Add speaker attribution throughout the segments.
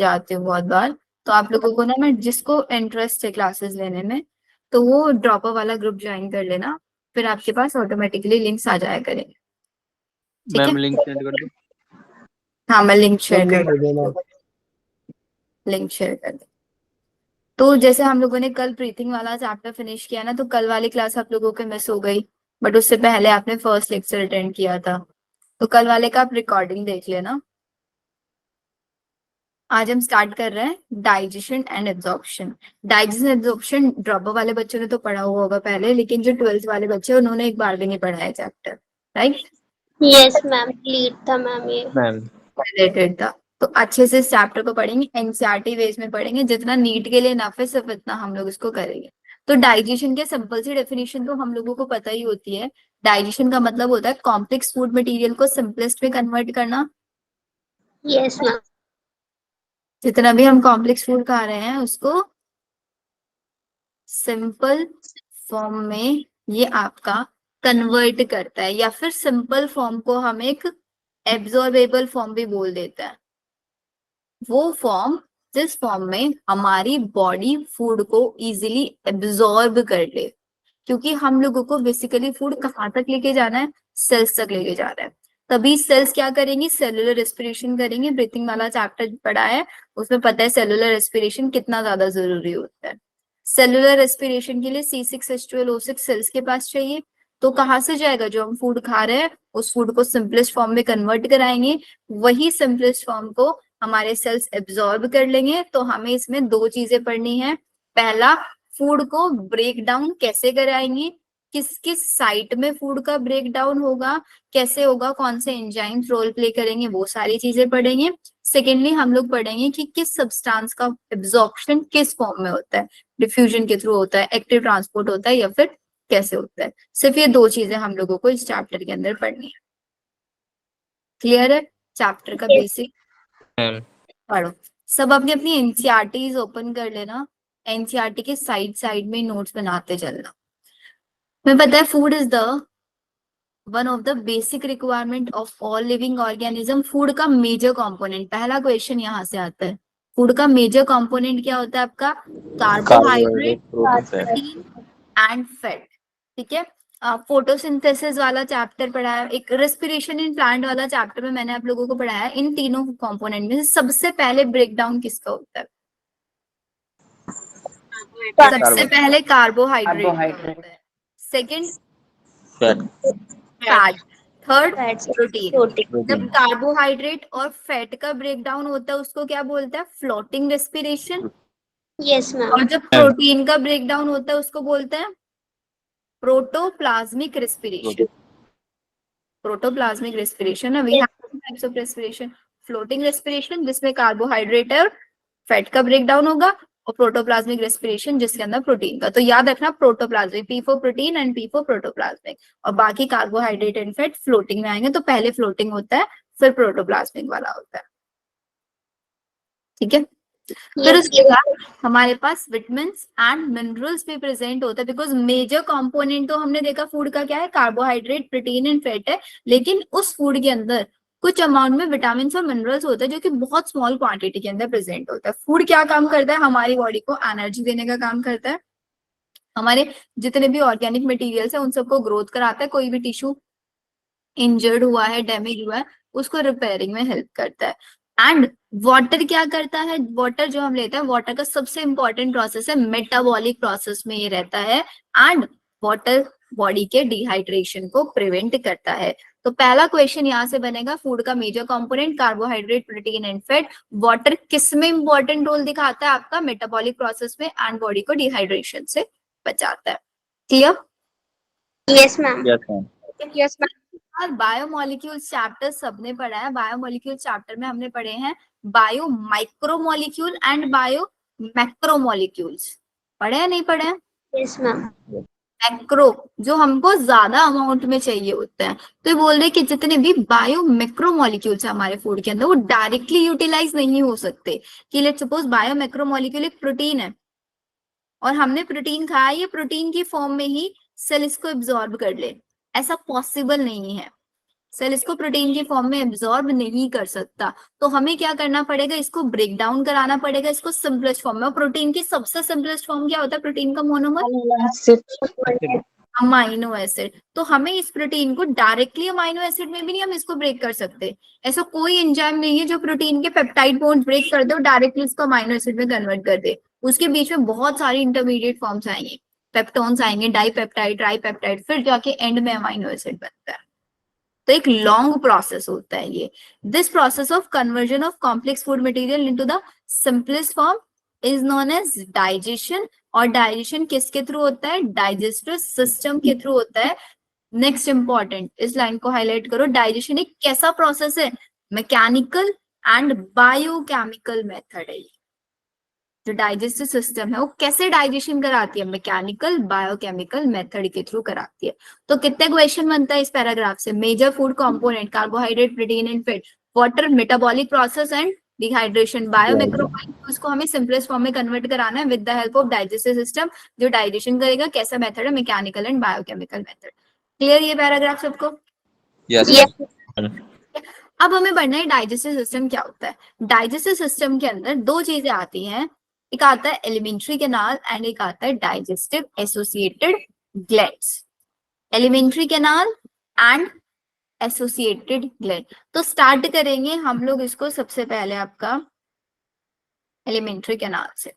Speaker 1: जाती हूँ बहुत बार, तो आप लोगों को ना, मैं जिसको इंटरेस्ट है क्लासेस लेने में, तो वो ड्रॉपर वाला ग्रुप ज्वाइन कर लेना, फिर आपके पास ऑटोमेटिकली लिंक्स आ जाया करेंगे। ठीक है?
Speaker 2: मैम लिंक सेंड कर दो।
Speaker 1: हाँ, मैं लिंक शेयर
Speaker 3: लिंक
Speaker 1: कर
Speaker 3: दे देना।
Speaker 1: लिंक शेयर कर दूँ। तो जैसे हम लोगों ने कल ब्रीथिंग वाला चैप्टर फिनिश किया ना, तो कल वाली क्लास आप लोगों के मिस हो गई, बट उससे पहले आपने फर्स्ट लेक्चर अटेंड किया था, तो कल वाले का आप रिकॉर्डिंग देख लेना। आज हम स्टार्ट कर रहे हैं digestion and absorption. Digestion absorption dropper वाले बच्चों ने तो पढ़ा हुआ होगा पहले, लेकिन जो 12th वाले बच्चे हैं उन्होंने एक बार भी नहीं पढ़ा है chapter, right?
Speaker 4: Yes ma'am, lead था मैम ये।
Speaker 2: मैम
Speaker 1: रिलेटेड था, तो अच्छे से इस चैप्टर को पढ़ेंगे, एनसीईआरटी वेज में पढ़ेंगे, जितना नीट के लिए इनफ है सिर्फ इतना हम लोग इसको करेंगे। तो डाइजेशन के सिंपल सी डेफिनेशन तो हम लोगों को पता ही होती है। डाइजेशन का मतलब होता है कॉम्प्लेक्स फूड मटेरियल को सिंपलेस्ट में कन्वर्ट करना।
Speaker 4: Yes ma'am.
Speaker 1: जितना भी हम कॉम्प्लेक्स फूड खा रहे हैं उसको सिंपल फॉर्म में ये आपका कन्वर्ट करता है, या फिर सिंपल फॉर्म को हम एक एब्जॉर्बेबल फॉर्म भी बोल देते हैं। वो फॉर्म जिस फॉर्म में हमारी बॉडी फूड को इजीली एब्जॉर्ब कर ले, क्योंकि हम लोगों को बेसिकली फूड कहाँ तक लेके जाना है, सेल्स तक लेके जाना है। तभी सेल्स क्या करेंगी, सेलुलर रेस्पिरेशन करेंगे। ब्रीथिंग वाला चैप्टर पढ़ा है, उसमें पता है सेलुलर रेस्पिरेशन कितना ज्यादा जरूरी होता है। सेलुलर रेस्पिरेशन के लिए C6H12O6 सेल्स के पास चाहिए, तो कहाँ से जाएगा, जो हम फूड खा रहे हैं उस फूड को सिंपलेस्ट फॉर्म में कन्वर्ट कराएंगे, वही सिंपलेस्ट फॉर्म को हमारे सेल्स एब्जॉर्ब कर लेंगे। तो हमें इसमें दो चीजें पढ़नी है। पहला, फूड को ब्रेक डाउन कैसे कराएंगे, किस किस साइट में फूड का ब्रेक डाउन होगा, कैसे होगा, कौन से एंजाइम्स रोल प्ले करेंगे, वो सारी चीजें पढ़ेंगे। सेकेंडली हम लोग पढ़ेंगे कि किस सब्सटेंस का एब्जॉर्प्शन किस फॉर्म में होता है, डिफ्यूजन के थ्रू होता है, एक्टिव ट्रांसपोर्ट होता है, या फिर कैसे होता है। सिर्फ ये दो चीजें हम लोगों को इस चैप्टर के अंदर पढ़नी है। क्लियर है? चैप्टर का बेसिक
Speaker 2: मैम
Speaker 1: पढ़ो। सब अपनी अपनी एनसीईआरटीज ओपन कर लेना, एनसीईआरटी के साइड साइड में नोट्स बनाते चलना। मैं पता है food is the one of the basic requirement of all living organism. Food का मेजर कंपोनेंट, पहला क्वेश्चन यहाँ से आता है, फूड का मेजर कंपोनेंट क्या होता है आपका? Carbohydrate,
Speaker 2: carbohydrate protein fat.
Speaker 1: Protein and fat. ठीक है? फोटोसिंथेसिस वाला चैप्टर पढ़ाया, एक रेस्पिरेशन इन प्लांट वाला चैप्टर में मैंने आप लोगों को पढ़ाया। इन तीनों कंपोनेंट में से सबसे पहले ब्रेकडाउन किसका होता है? सबसे पहले कार्बोहाइड्रेट का होता है, second
Speaker 2: fat.
Speaker 1: Fat, third
Speaker 4: fats,
Speaker 1: protein. जब
Speaker 2: प्रोटीन।
Speaker 1: कार्बोहाइड्रेट और फैट का ब्रेकडाउन होता है उसको क्या बोलते हैं? Floating respiration.
Speaker 4: Yes ma'am.
Speaker 1: और जब प्रोटीन का ब्रेकडाउन होता है उसको बोलते हैं प्रोटोप्लाज्मिक रेस्पिरेशन। प्रोटोप्लाज्मिक रेस्पिरेशन है, we have two types of respiration. Floating respiration जिसमें कार्बोहाइड्रेट और फैट का ब्रेकडाउन होगा, और प्रोटोप्लाज्मिक रेस्पिरेशन जिसके अंदर प्रोटीन का। तो याद रखना, protoplasmic, P for protein and P for protoplasmic, और बाकी कार्बोहाइड्रेट एंड फैट फ्लोटिंग में आएंगे। तो पहले फ्लोटिंग होता है, फिर प्रोटोप्लाज्मिक वाला होता है। ठीक है? फिर उसके बाद हमारे पास विटामिन एंड मिनरल्स भी प्रेजेंट होता है, बिकॉज मेजर कंपोनेंट तो हमने देखा फूड का क्या है, कार्बोहाइड्रेट, प्रोटीन एंड फैट है, लेकिन उस फूड के अंदर कुछ अमाउंट में विटामिन और मिनरल्स होता है जो कि बहुत स्मॉल क्वांटिटी के अंदर प्रेजेंट होता है। फूड क्या काम करता है? हमारी बॉडी को एनर्जी देने का काम करता है, हमारे जितने भी ऑर्गेनिक मटेरियल्स है उन सबको ग्रोथ कराता है, कोई भी टिश्यू इंजर्ड हुआ है, डैमेज हुआ है, उसको रिपेयरिंग में हेल्प करता है। एंड वाटर क्या करता है? वाटर जो हम लेते हैं, वाटर का सबसे इंपॉर्टेंट प्रोसेस है, मेटाबॉलिक प्रोसेस में ये रहता है, एंड वाटर बॉडी के डिहाइड्रेशन को प्रिवेंट करता है। तो पहला क्वेश्चन यहाँ से बनेगा, फूड का major component carbohydrate, protein and fat, water किस में इंपॉर्टेंट रोल दिखाता है? आपका मेटाबॉलिक प्रोसेस में, एंड बॉडी को डिहाइड्रेशन से बचाता है। Clear?
Speaker 4: Yes ma'am.
Speaker 2: Yes ma'am.
Speaker 4: Yes ma'am.
Speaker 1: और बायोमोलिक्यूल्स चैप्टर सबने पढ़ा है। बायोमोलिक्यूल चैप्टर में हमने पढ़े हैं bio micromolecule and bio macromolecules. पढ़े हैं, नहीं पढ़े हैं?
Speaker 4: Yes ma'am.
Speaker 1: मैक्रो जो हमको ज्यादा अमाउंट में चाहिए होते हैं, तो ये बोल रहे कि जितने भी बायो मैक्रोमोलिक्यूल्स है हमारे फूड के अंदर वो डायरेक्टली यूटिलाइज नहीं हो सकते। कि लेट्स सपोज बायो मैक्रोमोलिक्यूल एक प्रोटीन है और हमने प्रोटीन खाया, ये प्रोटीन की फॉर्म में ही सेल इसको एब्जॉर्ब कर ले, ऐसा पॉसिबल नहीं है। सेल इसको प्रोटीन की फॉर्म में एब्जॉर्ब नहीं कर सकता, तो हमें क्या करना पड़ेगा, इसको ब्रेक डाउन कराना पड़ेगा इसको सिंपलेस्ट फॉर्म में। प्रोटीन की सबसे सिंपलेस्ट फॉर्म क्या होता है प्रोटीन का मोनोमर? Amino acid. तो हमें इस प्रोटीन को डायरेक्टली अमाइनो एसिड में भी नहीं हम इसको ब्रेक कर सकते। ऐसा कोई एंजाइम नहीं है जो प्रोटीन के पेप्टाइड बॉन्ड ब्रेक कर दे और डायरेक्टली इसको अमाइनो एसिड में कन्वर्ट कर दे। उसके बीच में बहुत सारी इंटरमीडिएट फॉर्म्स आएंगे, पेप्टोन्स आएंगे, डाइपेप्टाइड, ट्राइपेप्टाइड, फिर जाके एंड में अमाइनो एसिड बनता है। तो एक लॉन्ग प्रोसेस होता है ये। This process of conversion of complex food material into the simplest form is known as digestion. और डाइजेशन किसके थ्रू होता है? डाइजेस्टिव सिस्टम के थ्रू होता है। नेक्स्ट इंपॉर्टेंट, इस लाइन को हाईलाइट करो। डाइजेशन एक कैसा प्रोसेस है? मैकेनिकल एंड बायोकेमिकल मेथड है ये। जो डाइजेस्टिव सिस्टम है वो कैसे डाइजेशन कराती है? मैकेनिकल बायोकेमिकल मेथड के थ्रू कराती है। तो कितने क्वेश्चन बनता है इस पैराग्राफ से? Major food component carbohydrate, protein and fat, water, metabolic process and dehydration, bio macrobiology. उसको हमें सिंपलेस्ट फॉर्म में कन्वर्ट कराना है with the help of digestive system, जो डाइजेशन करेगा। कैसा मेथड है? Mechanical and biochemical method. Clear ये पैराग्राफ सबको?
Speaker 2: Yes.
Speaker 1: अब हमें बढ़ना है डाइजेस्टिव सिस्टम क्या होता है। डाइजेस्टिव सिस्टम के अंदर दो चीजें आती हैं, एक आता है एलिमेंट्री कैनाल एंड एक आता है digestive associated glands. Alimentary canal and associated gland. तो स्टार्ट करेंगे हम लोग इसको सबसे पहले आपका एलिमेंट्री कैनाल से।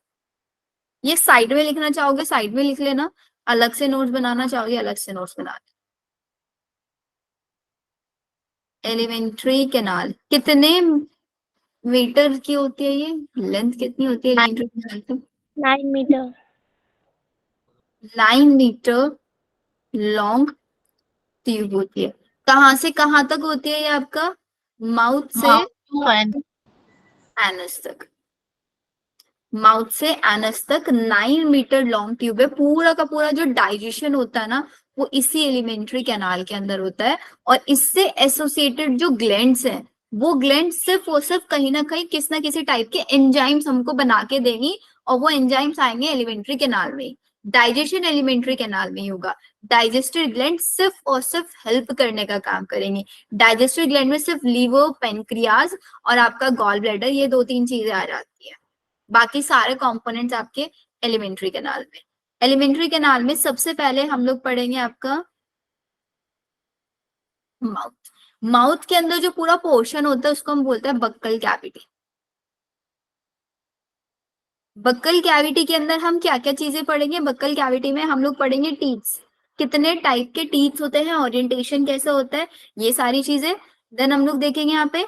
Speaker 1: ये साइड में लिखना चाहोगे साइड में लिख लेना, अलग से नोट्स बनाना चाहोगे अलग से नोट्स बना। एलिमेंट्री कैनाल कितने मीटर की होती है? ये लेंथ कितनी होती है एलिमेंट्री कैनाल की?
Speaker 4: 9 meter.
Speaker 1: 9 मीटर लॉन्ग ट्यूब होती है। कहाँ से कहाँ तक होती है ये आपका? माउथ से एनस तक। माउथ से एनस तक 9 मीटर लॉन्ग ट्यूब है। पूरा का पूरा जो डाइजेशन होता है ना वो इसी एलिमेंट्री कैनाल के अंदर होता है। और इससे एसोसिएटेड जो ग्लैंड्स हैं वो ग्लैंड सिर्फ और सिर्फ कहीं ना कहीं किस ना किसी टाइप के एंजाइम्स हमको बना के देंगी, और वो एंजाइम्स आएंगे एलिमेंट्री कैनाल में। डाइजेशन एलिमेंट्री कैनाल में ही होगा। डाइजेस्टिव ग्लैंड सिर्फ और सिर्फ हेल्प करने का काम करेंगे। डाइजेस्टिव ग्लैंड में सिर्फ लीवर, पेनक्रियाज और आपका गॉल ब्लैडर, ये 2-3 चीजें आ जाती है। बाकी सारे कंपोनेंट्स आपके एलिमेंट्री कैनाल में। एलिमेंट्री कैनाल में सबसे पहले हम लोग पढ़ेंगे आपका माउथ। माउथ के अंदर जो पूरा पोर्शन होता है उसको हम बोलते हैं बक्कल कैविटी। बक्कल कैविटी के अंदर हम क्या क्या चीजें पढ़ेंगे? बक्कल कैविटी में हम लोग पढ़ेंगे टीथ्स, कितने टाइप के टीथ्स होते हैं, ओरिएंटेशन कैसे होता है, ये सारी चीजें। देन हम लोग देखेंगे यहाँ पे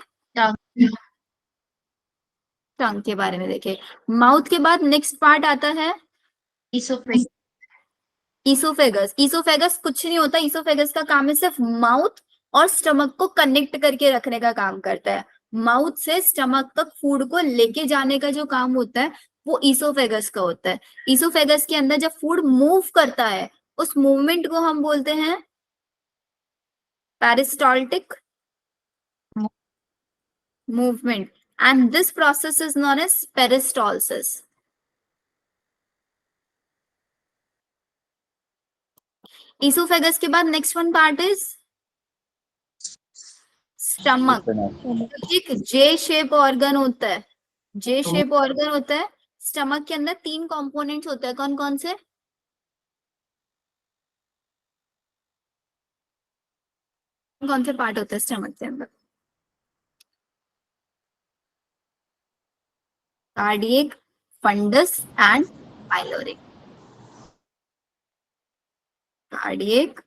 Speaker 1: टंग के बारे में देखें। माउथ के बाद नेक्स्ट पार्ट आता है ईसोफेगस। ईसोफेगस कुछ नहीं होता, ईसोफेगस का काम है सिर्फ माउथ और स्टमक को कनेक्ट करके रखने का काम करता है। माउथ से स्टमक तक फूड को लेके जाने का जो काम होता है वो ईसोफेगस का होता है। ईसोफेगस के अंदर जब फूड मूव करता है उस मूवमेंट को हम बोलते हैं peristaltic movement, and this process is known as peristalsis. Oesophagus के बाद next one part is stomach. एक जे शेप ऑर्गन होता है, जे शेप ऑर्गन होता है। स्टमक के अंदर 3 कंपोनेंट्स होते हैं, कौन कौन से? कौन से पार्ट होते हैं स्टमक के अंदर? Cardiac, fundus and pyloric. Cardiac,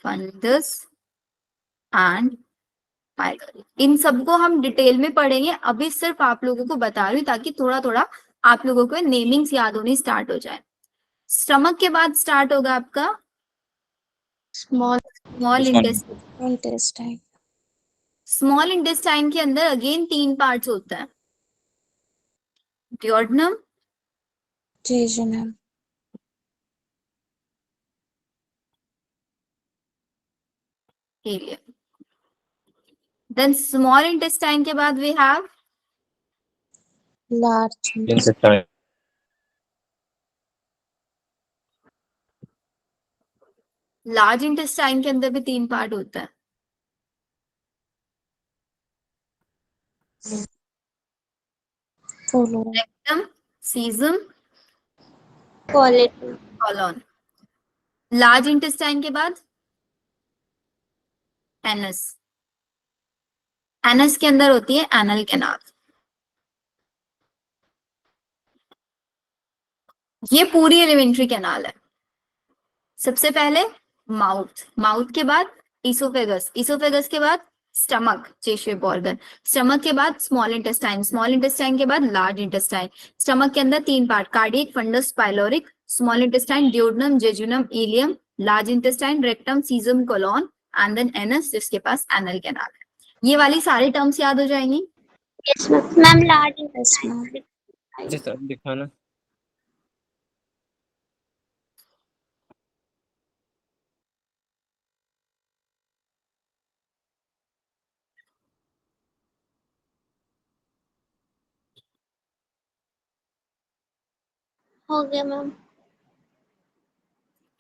Speaker 1: fundus and pyloric, इन सबको हम डिटेल में पढ़ेंगे। अभी सिर्फ आप लोगों को बता रही हूँ ताकि थोड़ा थोड़ा आप लोगों को नेमिंग्स याद होनी स्टार्ट हो जाए। स्टमक के बाद स्टार्ट होगा आपका
Speaker 4: Small
Speaker 1: small intestine.
Speaker 4: intestine.
Speaker 1: Small intestine के अंदर अगेन 3 पार्ट्स होता है, duodenum,
Speaker 4: Jejunum.
Speaker 1: Ileum. Then small intestine के बाद we have
Speaker 4: Large intestine.
Speaker 1: Large intestine के अंदर भी 3 पार्ट होता है।
Speaker 4: Colon.
Speaker 1: Rectum, caecum,
Speaker 4: Colon.
Speaker 1: Colon. Large intestine के बाद एनस। एनस के अंदर होती है एनल कैनाल। ये पूरी एलिमेंट्री कैनाल है। सबसे पहले माउथ, माउथ के बाद इसोफेगस, इसोफेगस के बाद स्टमक, चेस्ट ऑर्गन, स्टमक के बाद स्मॉल इंटेस्टाइन, स्मॉल इंटेस्टाइन के बाद लार्ज इंटेस्टाइन। स्टमक के अंदर 3 part, cardiac, fundus, pyloric, small intestine, duodenum, jejunum, ileum, large intestine, rectum, caecum, colon and then anus, जिसके पास एनल कैनाल है। ये वाली सारी टर्म्स याद हो जाएंगी।
Speaker 4: Yes, ma'am. Ma'am, large intestine.
Speaker 2: जी सर दिखाना।
Speaker 4: हो गया ma'am.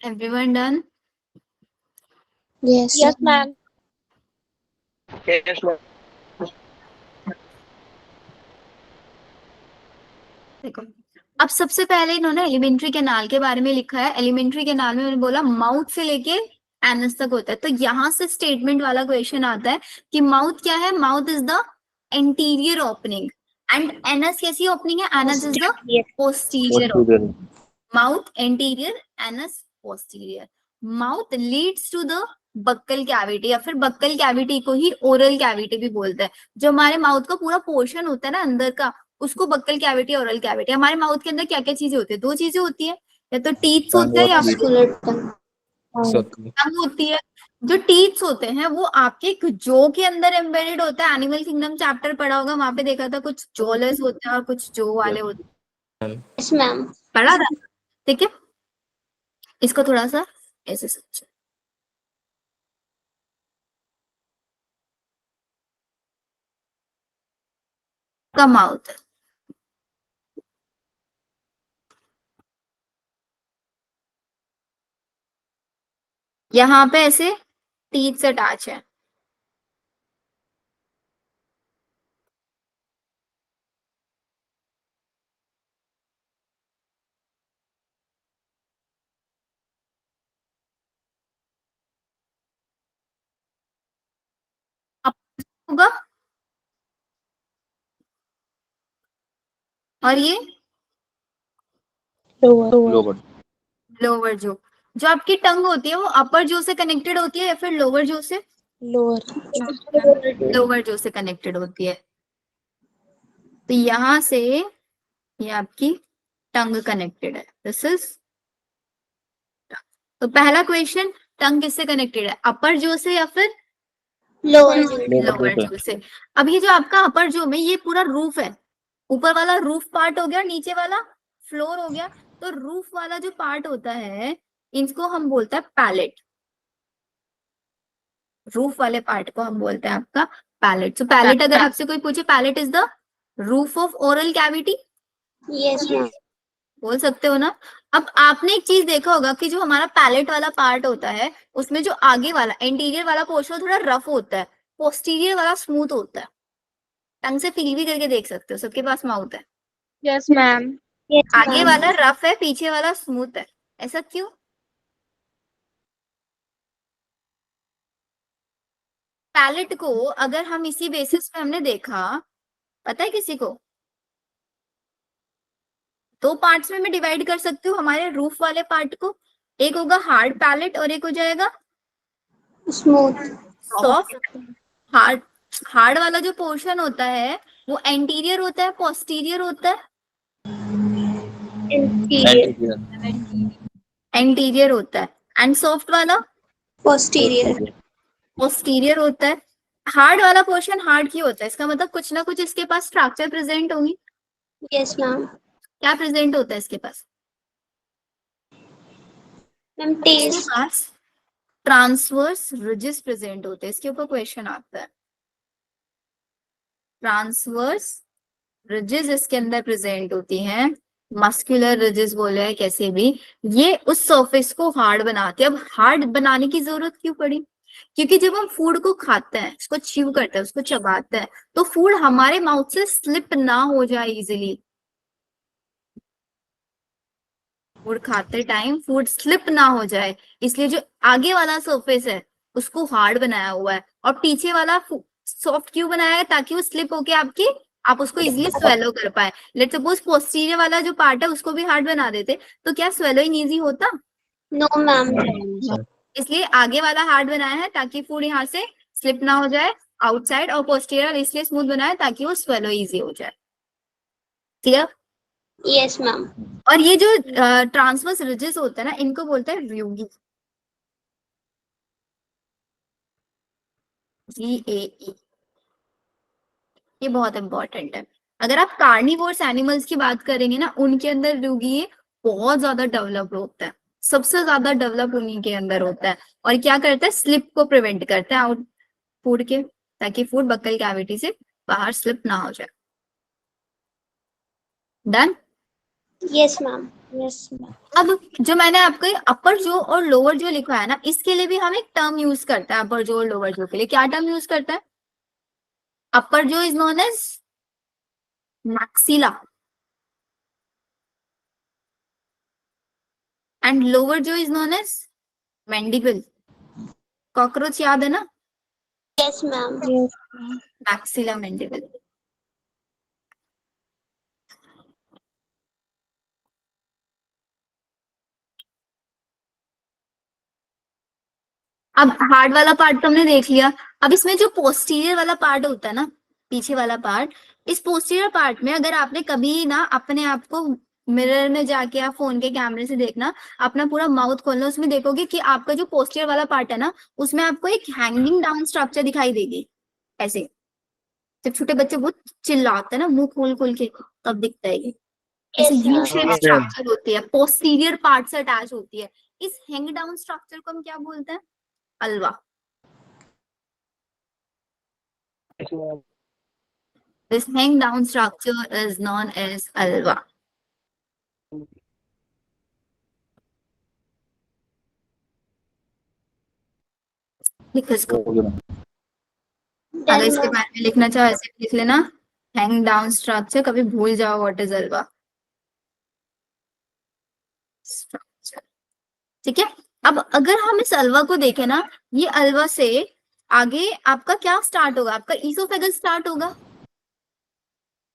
Speaker 1: Everyone done?
Speaker 4: Yes. Yes, ma'am.
Speaker 1: देखो, अब सबसे पहले इन्होंने एलिमेंट्री कैनाल के बारे में लिखा है। एलिमेंट्री कैनाल में उन्होंने बोला माउथ से लेके एनस तक होता है। तो यहाँ से स्टेटमेंट वाला क्वेश्चन आता है कि माउथ क्या है? Mouth is the anterior opening and anus कैसी ओपनिंग है? Anus is the posterior opening. Mouth anterior, anus posterior. Mouth leads to the buccal cavity या फिर बक्कल कैविटी को ही ओरल कैविटी भी बोलते हैं। जो हमारे माउथ का पूरा पोर्शन होता है ना अंदर का, उसको बक्कल कैविटी, ओरल कैविटी। हमारे माउथ के अंदर क्या क्या चीजें होती है? 2 चीजें होती है, या तो टीथ्स होते हैं या फिर टंग होती है। जो टीथ्स होते हैं वो आपके जॉ के अंदर एम्बेडेड होता है। एनिमल किंगडम चैप्टर पढ़ा होगा, वहां पे देखा था कुछ जॉलेस होते हैं और कुछ जॉ वाले होते हैं।
Speaker 4: Yes, ma'am.
Speaker 1: पढ़ा था, ठीक है। इसको थोड़ा सा ऐसे समझो। का माउथ है, यहाँ पे ऐसे टीथ से अटैच है। अब होगा, और ये
Speaker 4: Lower.
Speaker 1: लोअर जो। जो आपकी टंग होती है वो अपर जो से कनेक्टेड होती है या फिर लोअर जो से?
Speaker 4: Lower.
Speaker 1: लोअर जो से कनेक्टेड होती है। तो यहां से ये आपकी टंग कनेक्टेड है। दिस इज, तो पहला क्वेश्चन, टंग किससे कनेक्टेड है? अपर जो से या फिर
Speaker 4: Lower.
Speaker 1: लोअर जो से? अब ये जो आपका अपर जो में ये पूरा रूफ है, ऊपर वाला रूफ पार्ट हो गया, नीचे वाला फ्लोर हो गया। तो रूफ वाला जो पार्ट होता है इसको हम बोलते हैं पैलेट। रूफ वाले पार्ट को हम बोलते हैं आपका पैलेट। तो पैलेट, अगर आपसे कोई पूछे palate is the roof of oral cavity,
Speaker 4: Yes, ma'am.
Speaker 1: बोल सकते हो ना। अब आपने एक चीज देखा होगा कि जो हमारा पैलेट वाला पार्ट होता है उसमें जो आगे वाला एंटीरियर वाला पोर्शन थोड़ा रफ होता है, पोस्टीरियर वाला स्मूथ होता है। टंग से फील भी करके देख सकते हो, सबके पास माउथ है।
Speaker 4: Yes, ma'am. Yes,
Speaker 1: आगे
Speaker 4: ma'am.
Speaker 1: वाला रफ है, पीछे वाला स्मूथ है। ऐसा क्यों? पैलेट को अगर हम इसी बेसिस पे हमने देखा, पता है किसी को? 2 पार्ट्स में मैं डिवाइड कर सकती हूँ हमारे रूफ वाले पार्ट को। एक होगा हार्ड पैलेट और एक हो जाएगा
Speaker 4: Smooth.
Speaker 1: सॉफ्ट। हार्ड, हार्ड वाला जो पोर्शन होता है वो एंटीरियर होता है, पोस्टीरियर होता है?
Speaker 4: Interior.
Speaker 1: एंटीरियर होता है। एंड सॉफ्ट वाला
Speaker 4: Posterior.
Speaker 1: पोस्टीरियर होता है। हार्ड वाला पोर्शन हार्ड क्यों होता है? इसका मतलब कुछ ना कुछ इसके पास स्ट्रक्चर प्रेजेंट होंगी।
Speaker 4: Yes, ma'am.
Speaker 1: क्या प्रेजेंट होता है इसके पास?
Speaker 4: Ma'am,
Speaker 1: इसके
Speaker 4: taste.
Speaker 1: पास ट्रांसवर्स रिजेस प्रेजेंट होते हैं। इसके ऊपर क्वेश्चन आता है। ट्रांसवर्स रिजेस इसके अंदर प्रेजेंट होती हैं मस्कुलर रिजेस बोले हैं कैसे भी, ये उस सरफेस को हार्ड बनाते हैं। अब हार्ड बनाने की जरूरत क्यों पड़ी? क्योंकि जब हम फूड को खाते हैं, उसको च्यू करते हैं, उसको चबाते हैं, तो फूड हमारे माउथ से स्लिप ना हो जाए इजिली। फूड खाते टाइम फूड स्लिप ना हो जाए, इसलिए जो आगे वाला सरफेस है उसको हार्ड बनाया हुआ है, और पीछे वाला सॉफ्ट क्यों बनाया है? ताकि वो स्लिप होके आपकी, आप उसको इजिली स्वेलो कर पाए। लेट सपोज पोस्टीरियर वाला जो पार्ट है उसको भी हार्ड बना देते, तो क्या स्वेलोइंग इजी होता?
Speaker 4: No, ma'am.
Speaker 1: इसलिए आगे वाला हार्ड बनाया है ताकि फूड यहाँ से स्लिप ना हो जाए आउटसाइड, और पोस्टीरियर इसलिए स्मूथ बनाया है ताकि वो स्वेलो इजी हो जाए। क्लियर?
Speaker 4: Yes, ma'am.
Speaker 1: और ये जो ट्रांसवर्स रिजेस होता है ना, इनको बोलते हैं RUGI, GAE। ये बहुत इंपॉर्टेंट है। अगर आप कार्निवोर्स एनिमल्स की बात करेंगे ना, उनके अंदर RUGI बहुत ज्यादा डेवलप होता है, सबसे ज्यादा डेवलप उन्हीं के अंदर होता है। और क्या करता है? स्लिप को प्रिवेंट करता है आउट फूड के, ताकि फूड बक्कल कैविटी से बाहर स्लिप ना हो जाए। Done?
Speaker 4: Yes, ma'am. Yes, ma'am.
Speaker 1: अब जो मैंने आपको अपर जो और लोअर जो लिखा है ना, इसके लिए भी हम एक टर्म यूज करते हैं। अपर जो और लोअर जो के लिए क्या टर्म यूज करते हैं? अपर जो is known as maxilla, and lower जो is known as mandible. Cockroach याद है ना?
Speaker 4: Yes, ma'am.
Speaker 1: Maxilla mandible. अब हार्ड वाला पार्ट तो हमने देख लिया। अब इसमें जो पोस्टीरियर वाला पार्ट होता है ना, पीछे वाला पार्ट, इस पोस्टीरियर पार्ट में अगर आपने कभी ना अपने आप को मिरर में जाके आप फोन के कैमरे से देखना, अपना पूरा माउथ खोलना, उसमें देखोगे कि आपका जो पोस्टीरियर वाला पार्ट है ना, उसमें आपको एक हैंगिंग डाउन स्ट्रक्चर दिखाई देगी ऐसे। जब छोटे बच्चे बहुत चिल्लाते हैं ना मुंह खोल खोल के, तब दिखता है ये। ऐसे
Speaker 4: Yes,
Speaker 1: you
Speaker 4: ma'am.
Speaker 1: Shape structure होती है, पोस्टीरियर पार्ट से अटैच होती है। इस हैंग डाउन स्ट्रक्चर को हम क्या बोलते हैं? Alva. This hang down structure is known as alva. लिख इसको। अगर
Speaker 4: Then,
Speaker 1: इसके
Speaker 4: ma'am.
Speaker 1: बारे में लिखना चाहो ऐसे लिख लेना, हैंग डाउन स्ट्रक्चर। कभी भूल जाओ व्हाट इज अल्वा स्ट्रक्चर। ठीक है। अब अगर हम इस अल्वा को देखें ना, ये अल्वा से आगे आपका क्या स्टार्ट होगा? आपका ईसोफेगस स्टार्ट होगा।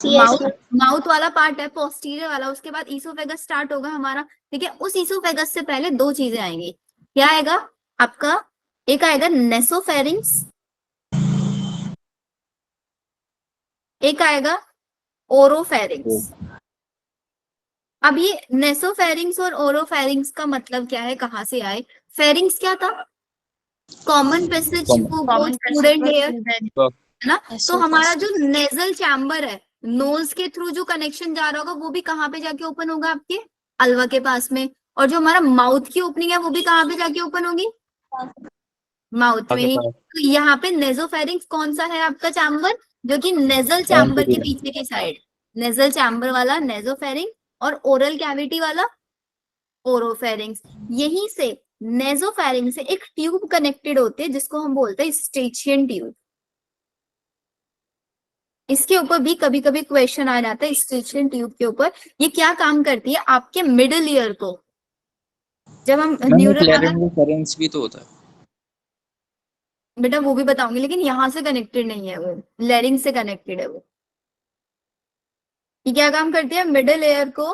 Speaker 4: Yes,
Speaker 1: mouth
Speaker 4: ma'am.
Speaker 1: माउथ वाला पार्ट है पोस्टीरियर वाला, उसके बाद ईसोफेगस स्टार्ट होगा हमारा। ठीक है। उस ईसोफेगस से पहले दो चीजें आएंगी। क्या आएगा आपका? एक आएगा नेसोफेरिंग्स, एक आएगा ओरोफेरिंग्स। अब ये नेसोफेरिंग्स और ओरोफेरिंग्स का मतलब क्या है, कहाँ से आए? फेरिंग्स क्या था? Common passage
Speaker 2: Common
Speaker 1: student here,
Speaker 2: Common.
Speaker 1: है ना? तो हमारा जो नेजल चैम्बर है, नोज के थ्रू जो कनेक्शन जा रहा होगा, वो भी कहाँ पे जाके ओपन होगा? आपके अल्वा के पास में। और जो हमारा माउथ की ओपनिंग है, वो भी कहाँ पे जाके ओपन होगी? माउथ में
Speaker 2: आगे
Speaker 1: ही।
Speaker 2: पास।
Speaker 1: तो यहाँ पे नेजोफेरिंग्स कौन सा है आपका चैम्बर? जो कि नेजल चैम्बर के पीछे की साइड, नेजल चैम्बर वाला नेजोफेरिंग, और ओरल कैविटी वाला ओरोफेरिंग्स। यहीं से नेजोफेरिंग से एक ट्यूब कनेक्टेड होती है जिसको हम बोलते हैं स्टेचियन ट्यूब। इसके ऊपर भी कभी कभी क्वेश्चन आ जाता है, स्टेचियन ट्यूब के ऊपर। ये क्या काम करती है? आपके मिडिल ईयर को, जब हम न्यूरल,
Speaker 3: फेरेंस भी तो होता है।
Speaker 1: बेटा वो भी बताऊंगी, लेकिन यहाँ से कनेक्टेड नहीं है, वो लेरिंग से कनेक्टेड है वो। ये क्या काम करती है? मिडिल ईयर को,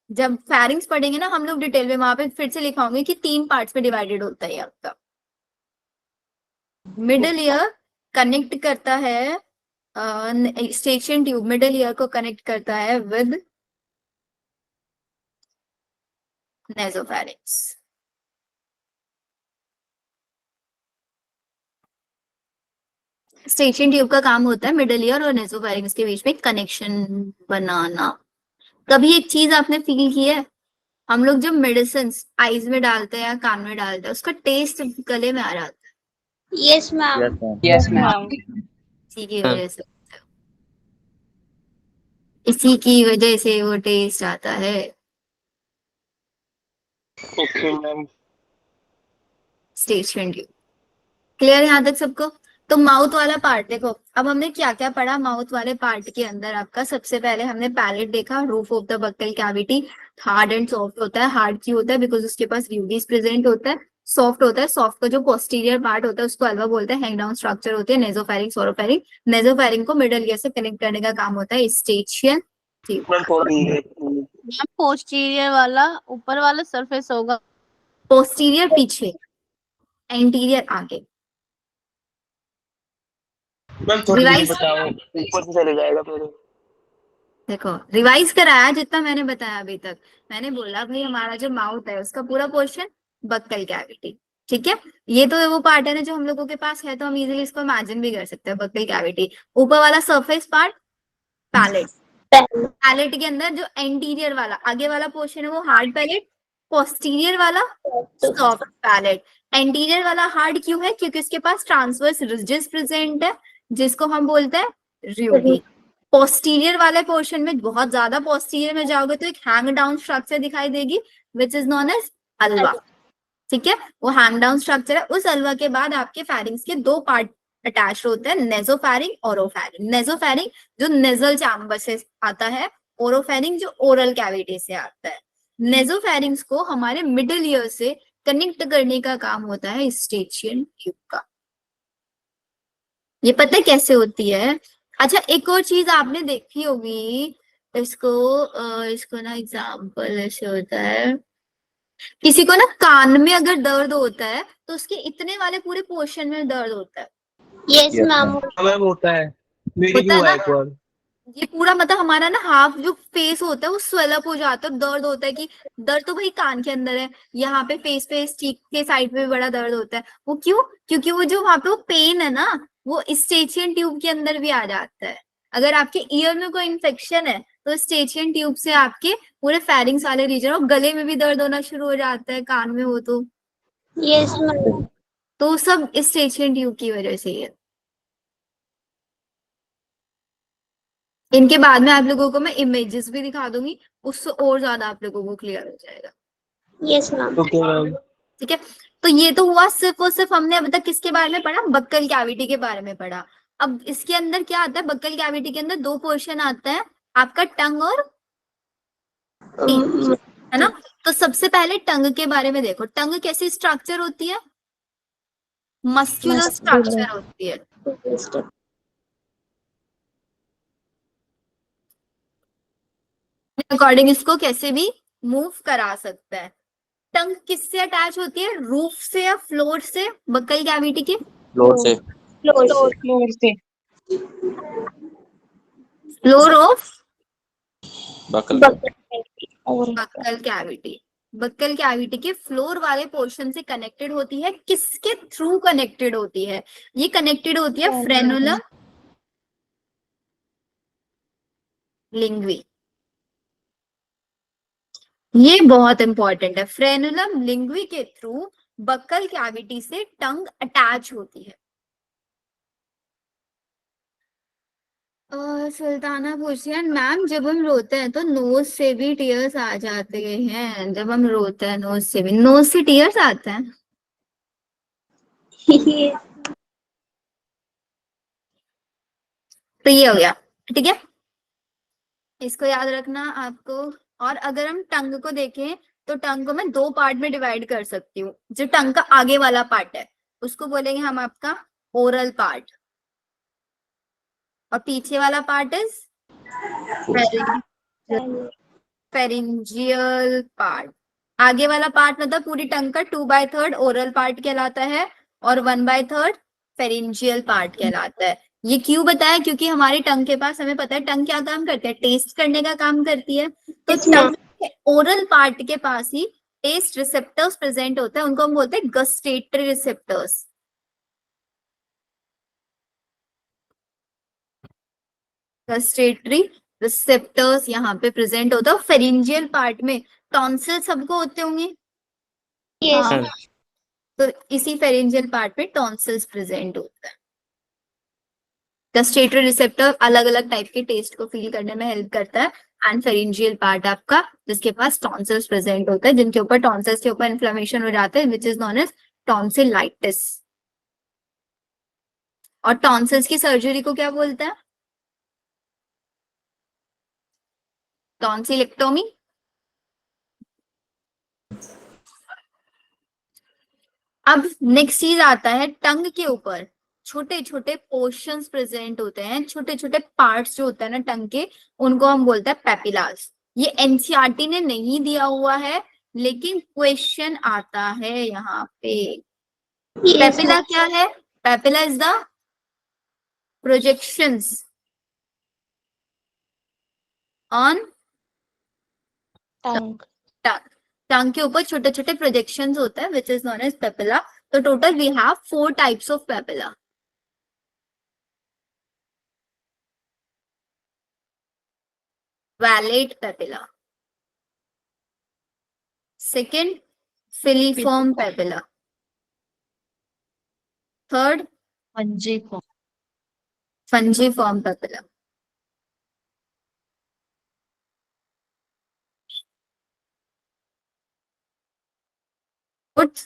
Speaker 1: जब फेरिंग्स पढ़ेंगे ना हम लोग डिटेल में, वहां पे फिर से लिखाऊंगे कि 3 पार्ट्स में डिवाइडेड होता है आपका। मिडिल ईयर कनेक्ट करता है, स्टेशन ट्यूब मिडिल ईयर को कनेक्ट करता है विद नेजोफेरिंग्स। स्टेशन ट्यूब का काम होता है मिडिल ईयर और नेजोफेरिंग्स के बीच में कनेक्शन बनाना। कभी एक चीज आपने फील की है, हम लोग जब मेडिसिन आईज में डालते हैं या कान में डालते हैं, उसका टेस्ट गले में आ जाता
Speaker 4: Yes, ma'am.
Speaker 3: Yes ma'am.
Speaker 1: है, इसी की वजह से। इसी की वजह से वो टेस्ट आता है।
Speaker 2: Okay ma'am.
Speaker 1: Station tube. Clear यहाँ तक सबको? तो माउथ वाला पार्ट देखो, अब हमने क्या क्या पढ़ा माउथ वाले पार्ट के अंदर आपका। सबसे पहले हमने पैलेट देखा, roof of the buccal cavity. Hard and soft होता है। हार्ड क्यों होता है? बिकॉज उसके पास यूडीज प्रेजेंट होता है। सॉफ्ट होता है, सॉफ्ट का जो पोस्टीरियर पार्ट होता है उसको अल्वा बोलते हैं। हैंग डाउन स्ट्रक्चर होती है नेजोफेरिंग सोरोफेरिंग। नेजोफेरिंग को मिडल ईयर से कनेक्ट करने का काम होता है स्टेशियन ट्यूब।
Speaker 2: मैम थोड़ा
Speaker 3: मैम पोस्टीरियर वाला ऊपर वाला सरफेस होगा।
Speaker 1: पोस्टीरियर पीछे, एंटीरियर आगे।
Speaker 2: मैम थोड़ा
Speaker 1: रिवाइज
Speaker 2: बताओ, ऊपर से चले जाएगा फिर।
Speaker 1: देखो, रिवाइज कराया जितना मैंने बताया अभी तक। मैंने बोला भाई हमारा जो माउथ है उसका पूरा पोर्शन बक्कल कैविटी, ठीक है। ये तो वो पार्ट है ना जो हम लोगों के पास है, तो हम इजीली इसको इमेजिन भी कर सकते हैं बक्कल कैविटी। ऊपर वाला सरफेस पार्ट पैलेट। पैलेट के अंदर जो एंटीरियर वाला आगे वाला पोर्शन है वो हार्ड पैलेट। पोस्टीरियर वाला सॉफ्ट पैलेट। एंटीरियर वाला हार्ड क्यों है? क्योंकि उसके पास ट्रांसवर्स रिजेस प्रेजेंट है, जिसको हम बोलते हैं रियोडी। पोस्टीरियर वाले पोर्शन में, बहुत ज्यादा पोस्टीरियर में जाओगे तो एक हैंग डाउन स्ट्रक्चर दिखाई देगी which is known as uvula, ठीक है। वो हैंग डाउन स्ट्रक्चर है। उस अल्वा के बाद आपके फेरिंग्स के दो पार्ट अटैच होते हैं, नेजोफेरिंग, ओरोफेरिंग। नेजोफेरिंग जो नेजल चैम्बर से आता है, ओरोफेरिंग जो ओरल कैविटी से आता है। नेजोफेरिंग्स को हमारे मिडिल ईयर से कनेक्ट करने का काम होता है स्टेचियन ट्यूब का। ये पता है कैसे होती है? अच्छा, एक और चीज आपने देखी होगी, इसको ना एग्जाम्पल ऐसे होता है। किसी को ना कान में अगर दर्द होता है तो उसके इतने वाले पूरे पोर्शन में दर्द होता है।
Speaker 4: Yes, ma'am.
Speaker 2: मैम होता है, मेरी भी
Speaker 1: होता है
Speaker 2: हुआ
Speaker 1: ना?
Speaker 2: है एक बार।
Speaker 1: ये पूरा मतलब हमारा ना हाफ जो फेस होता है वो स्वेल अप हो जाता है, दर्द होता है। कि दर्द तो भाई कान के अंदर है, यहाँ पे फेस पे चीक के साइड पे भी बड़ा दर्द होता है। वो क्यों? क्योंकि वो जो वहां पे वो पेन है ना, वो स्टेचियन ट्यूब के अंदर भी आ जाता है। अगर आपके ईयर में कोई इन्फेक्शन है तो स्टेचियन ट्यूब से आपके पूरे फेरिंग्स वाले रीजन और गले में भी दर्द होना शुरू हो जाता है कान में हो
Speaker 4: Yes, ma'am.
Speaker 1: तो सब स्टेचियन ट्यूब की वजह से ही है। इनके बाद में आप लोगों को मैं इमेजेस भी दिखा दूंगी, उससे और ज्यादा आप लोगों को क्लियर हो जाएगा,
Speaker 4: Yes, ma'am.
Speaker 2: Okay ma'am.
Speaker 1: ठीक है। तो ये तो हुआ सिर्फ और सिर्फ हमने अभी तक किसके बारे में पढ़ा? बक्कल कैविटी के बारे में पढ़ा। अब इसके अंदर क्या आता है? बक्कल कैविटी के अंदर दो पोर्शन आता है, आपका टंग और टीथ, है ना। तो सबसे पहले टंग के बारे में देखो। टंग कैसी स्ट्रक्चर होती है? मस्क्यूलर स्ट्रक्चर होती है। अकॉर्डिंग इसको कैसे भी मूव करा सकता है। टंग किससे अटैच होती है? रूफ से या फ्लोर से? बक्कल कैविटी के
Speaker 2: फ्लोर से।
Speaker 3: फ्लोर से।
Speaker 1: Floor of
Speaker 2: buccal
Speaker 1: buccal cavity. Buccal cavity के फ्लोर वाले पोर्शन से कनेक्टेड होती है। किसके थ्रू कनेक्टेड होती है? ये कनेक्टेड होती है फ्रेनुलम लिंग्वी। ये बहुत इंपॉर्टेंट है। फ्रेनुलम लिंग्वी के थ्रू बक्कल कैविटी से टंग अटैच होती है। सुल्ताना पूछ रही है मैम, जब हम रोते हैं तो नोज से भी टीयर्स आ जाते हैं। जब हम रोते हैं नोज से भी, नोज से टीयर्स आते हैं? तो ये हो गया, ठीक है। इसको याद रखना आपको। और अगर हम टंग को देखें तो टंग को मैं दो पार्ट में डिवाइड कर सकती हूँ। जो टंग का आगे वाला पार्ट है उसको बोलेंगे हम आपका ओरल पार्ट, और पीछे वाला पार्ट इज फेरिंजियल पार्ट। आगे वाला पार्ट मतलब पूरी टंग का 2/3 ओरल पार्ट कहलाता है और 1/3 फेरिंजियल पार्ट कहलाता है। ये क्यों बताया? क्योंकि हमारी टंग के पास, हमें पता है टंग क्या काम करती है, टेस्ट करने का काम करती है। तो टंग के ओरल पार्ट के पास ही टेस्ट रिसेप्टर्स प्रेजेंट होते हैं, उनको हम बोलते हैं गस्टेटरी रिसेप्टर्स। गस्टेटरी रिसेप्टर्स यहाँ पे प्रेजेंट होता है। फेरिंजियल पार्ट में टॉन्सिल सबको होते होंगे,
Speaker 4: Yes.
Speaker 1: हाँ। तो इसी फेरिंजियल पार्ट पे टॉन्सिल्स प्रेजेंट होता है। गस्टेटरी रिसेप्टर अलग अलग टाइप के टेस्ट को फील करने में हेल्प करता है। एंड फेरिंजियल पार्ट आपका जिसके पास टॉन्सिल्स प्रेजेंट होता है, जिनके ऊपर टॉन्सिल्स के ऊपर इन्फ्लेमेशन हो जाता है, which is known as tonsillitis. और टॉन्सिल्स की सर्जरी को क्या बोलते हैं? टॉन्सिलेक्टोमी। अब नेक्स्ट चीज आता है टंग के ऊपर छोटे छोटे पोर्शंस प्रेजेंट होते हैं, छोटे छोटे पार्ट्स जो होते हैं ना टंग के, उनको हम बोलते हैं पेपिलास। ये एनसीईआरटी ने नहीं दिया हुआ है लेकिन क्वेश्चन आता है यहाँ पे।
Speaker 4: Yes,
Speaker 1: papilla
Speaker 4: ma'am.
Speaker 1: क्या है? Papilla is the projections on
Speaker 4: Tongue.
Speaker 1: Tongue. Tongue के ऊपर छोटे छोटे प्रोजेक्शंस होते हैं which is known as papilla. तो total we have 4 types of papilla. Vallate papilla, second filiform papilla, third fungiform papilla, fourth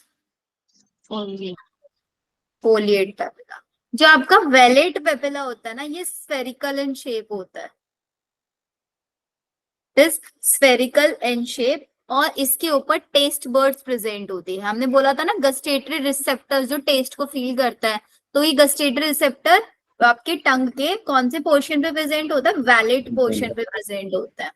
Speaker 1: foliate papilla। जो आपका wallet papilla होता है ना, ये स्फेरिकल इन शेप होता है, दिस स्फेरिकल इन शेप। और इसके ऊपर टेस्ट बर्ड्स प्रेजेंट होती है। हमने बोला था ना गस्टेटरी रिसेप्टर जो टेस्ट को फील करता है, तो ये गस्टेटरी रिसेप्टर आपके टंग के कौन से पोर्शन पे प्रेजेंट होता है? वैलेट पोर्शन पे प्रेजेंट होता है।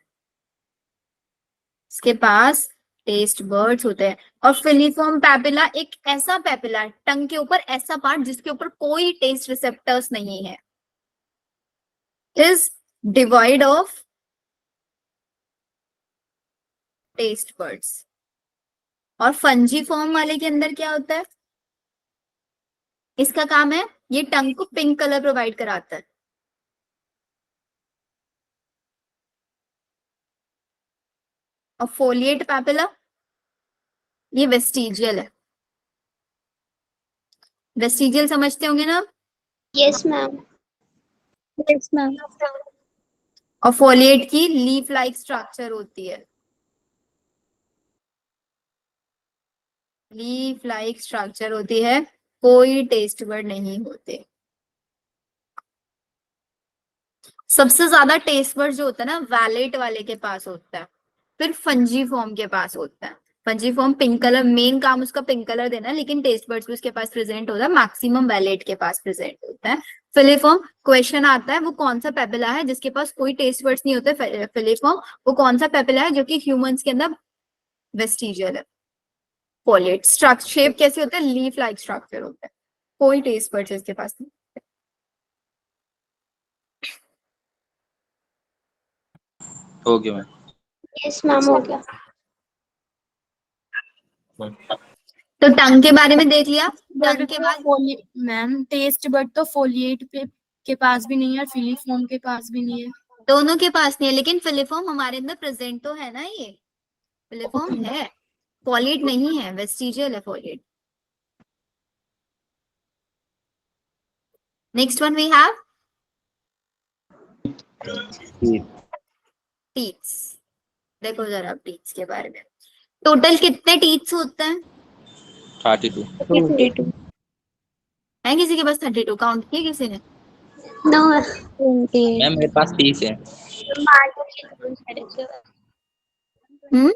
Speaker 1: इसके पास टेस्ट बर्ड्स होते हैं। और फिलिफॉर्म पैपिला एक ऐसा पैपिला टंग के ऊपर, ऐसा पार्ट जिसके ऊपर कोई टेस्ट रिसेप्टर्स नहीं है, is divide of taste buds. और फंजी फॉर्म वाले के अंदर क्या होता है? इसका काम है ये टंग को पिंक कलर प्रोवाइड कराता है। और फोलिएट पैपिला ये वेस्टिजियल है। वेस्टिजियल समझते होंगे ना?
Speaker 4: Yes, ma'am. Yes, ma'am.
Speaker 1: और फोलिएट की लीफ लाइक स्ट्रक्चर होती है, लीफ लाइक स्ट्रक्चर होती है, कोई टेस्ट बर्ड नहीं होते। सबसे ज्यादा टेस्ट बर्ड जो होता है ना वैलेट वाले के पास होता है, फिर फंजी फॉर्म के पास होता है। Fungi form pink colour, main काम उसका पिंक कलर देना है, लेकिन टेस्ट बर्ड्स भी उसके पास प्रेजेंट होता है, मैक्सिमम वैलेट के पास प्रेजेंट होता है। फिलिफॉर्म क्वेश्चन आता है वो कौन सा पेपिला है जिसके पास कोई टेस्ट बर्ड्स नहीं होते? फिलिफॉर्म वो कौन सा पेपिला है जो कि ह्यूमंस के अंदर वेस्टिजियल है। फोलिएट स्ट्रक्चर शेप कैसे होता है? लीफ लाइक स्ट्रक्चर होता है, कोई टेस्ट बर्ड्स इसके पास नहीं।
Speaker 2: हो गया मैम।
Speaker 4: Yes, ma'am. हो गया।
Speaker 1: तो टंग के बारे में देख लिया। टंग के बाद
Speaker 3: मैम टेस्ट बट तो फोलिएट पे के पास भी नहीं है और फिलिफॉर्म के पास भी नहीं है।
Speaker 1: दोनों के पास नहीं है, लेकिन फिलिफॉर्म हमारे अंदर प्रेजेंट तो है ना, ये फिलिफॉर्म है, फोलिएट नहीं है, वेस्टिजियल है foliate. Next one we have teeths. देखो जरा टीथ्स के बारे में, टोटल कितने टीथ्स होते हैं?
Speaker 2: 32।
Speaker 4: 32.
Speaker 1: है किसी के पास 32? काउंट किया किसी ने?
Speaker 4: No, 28.
Speaker 2: मैम मेरे पास 30 है।
Speaker 1: हम्म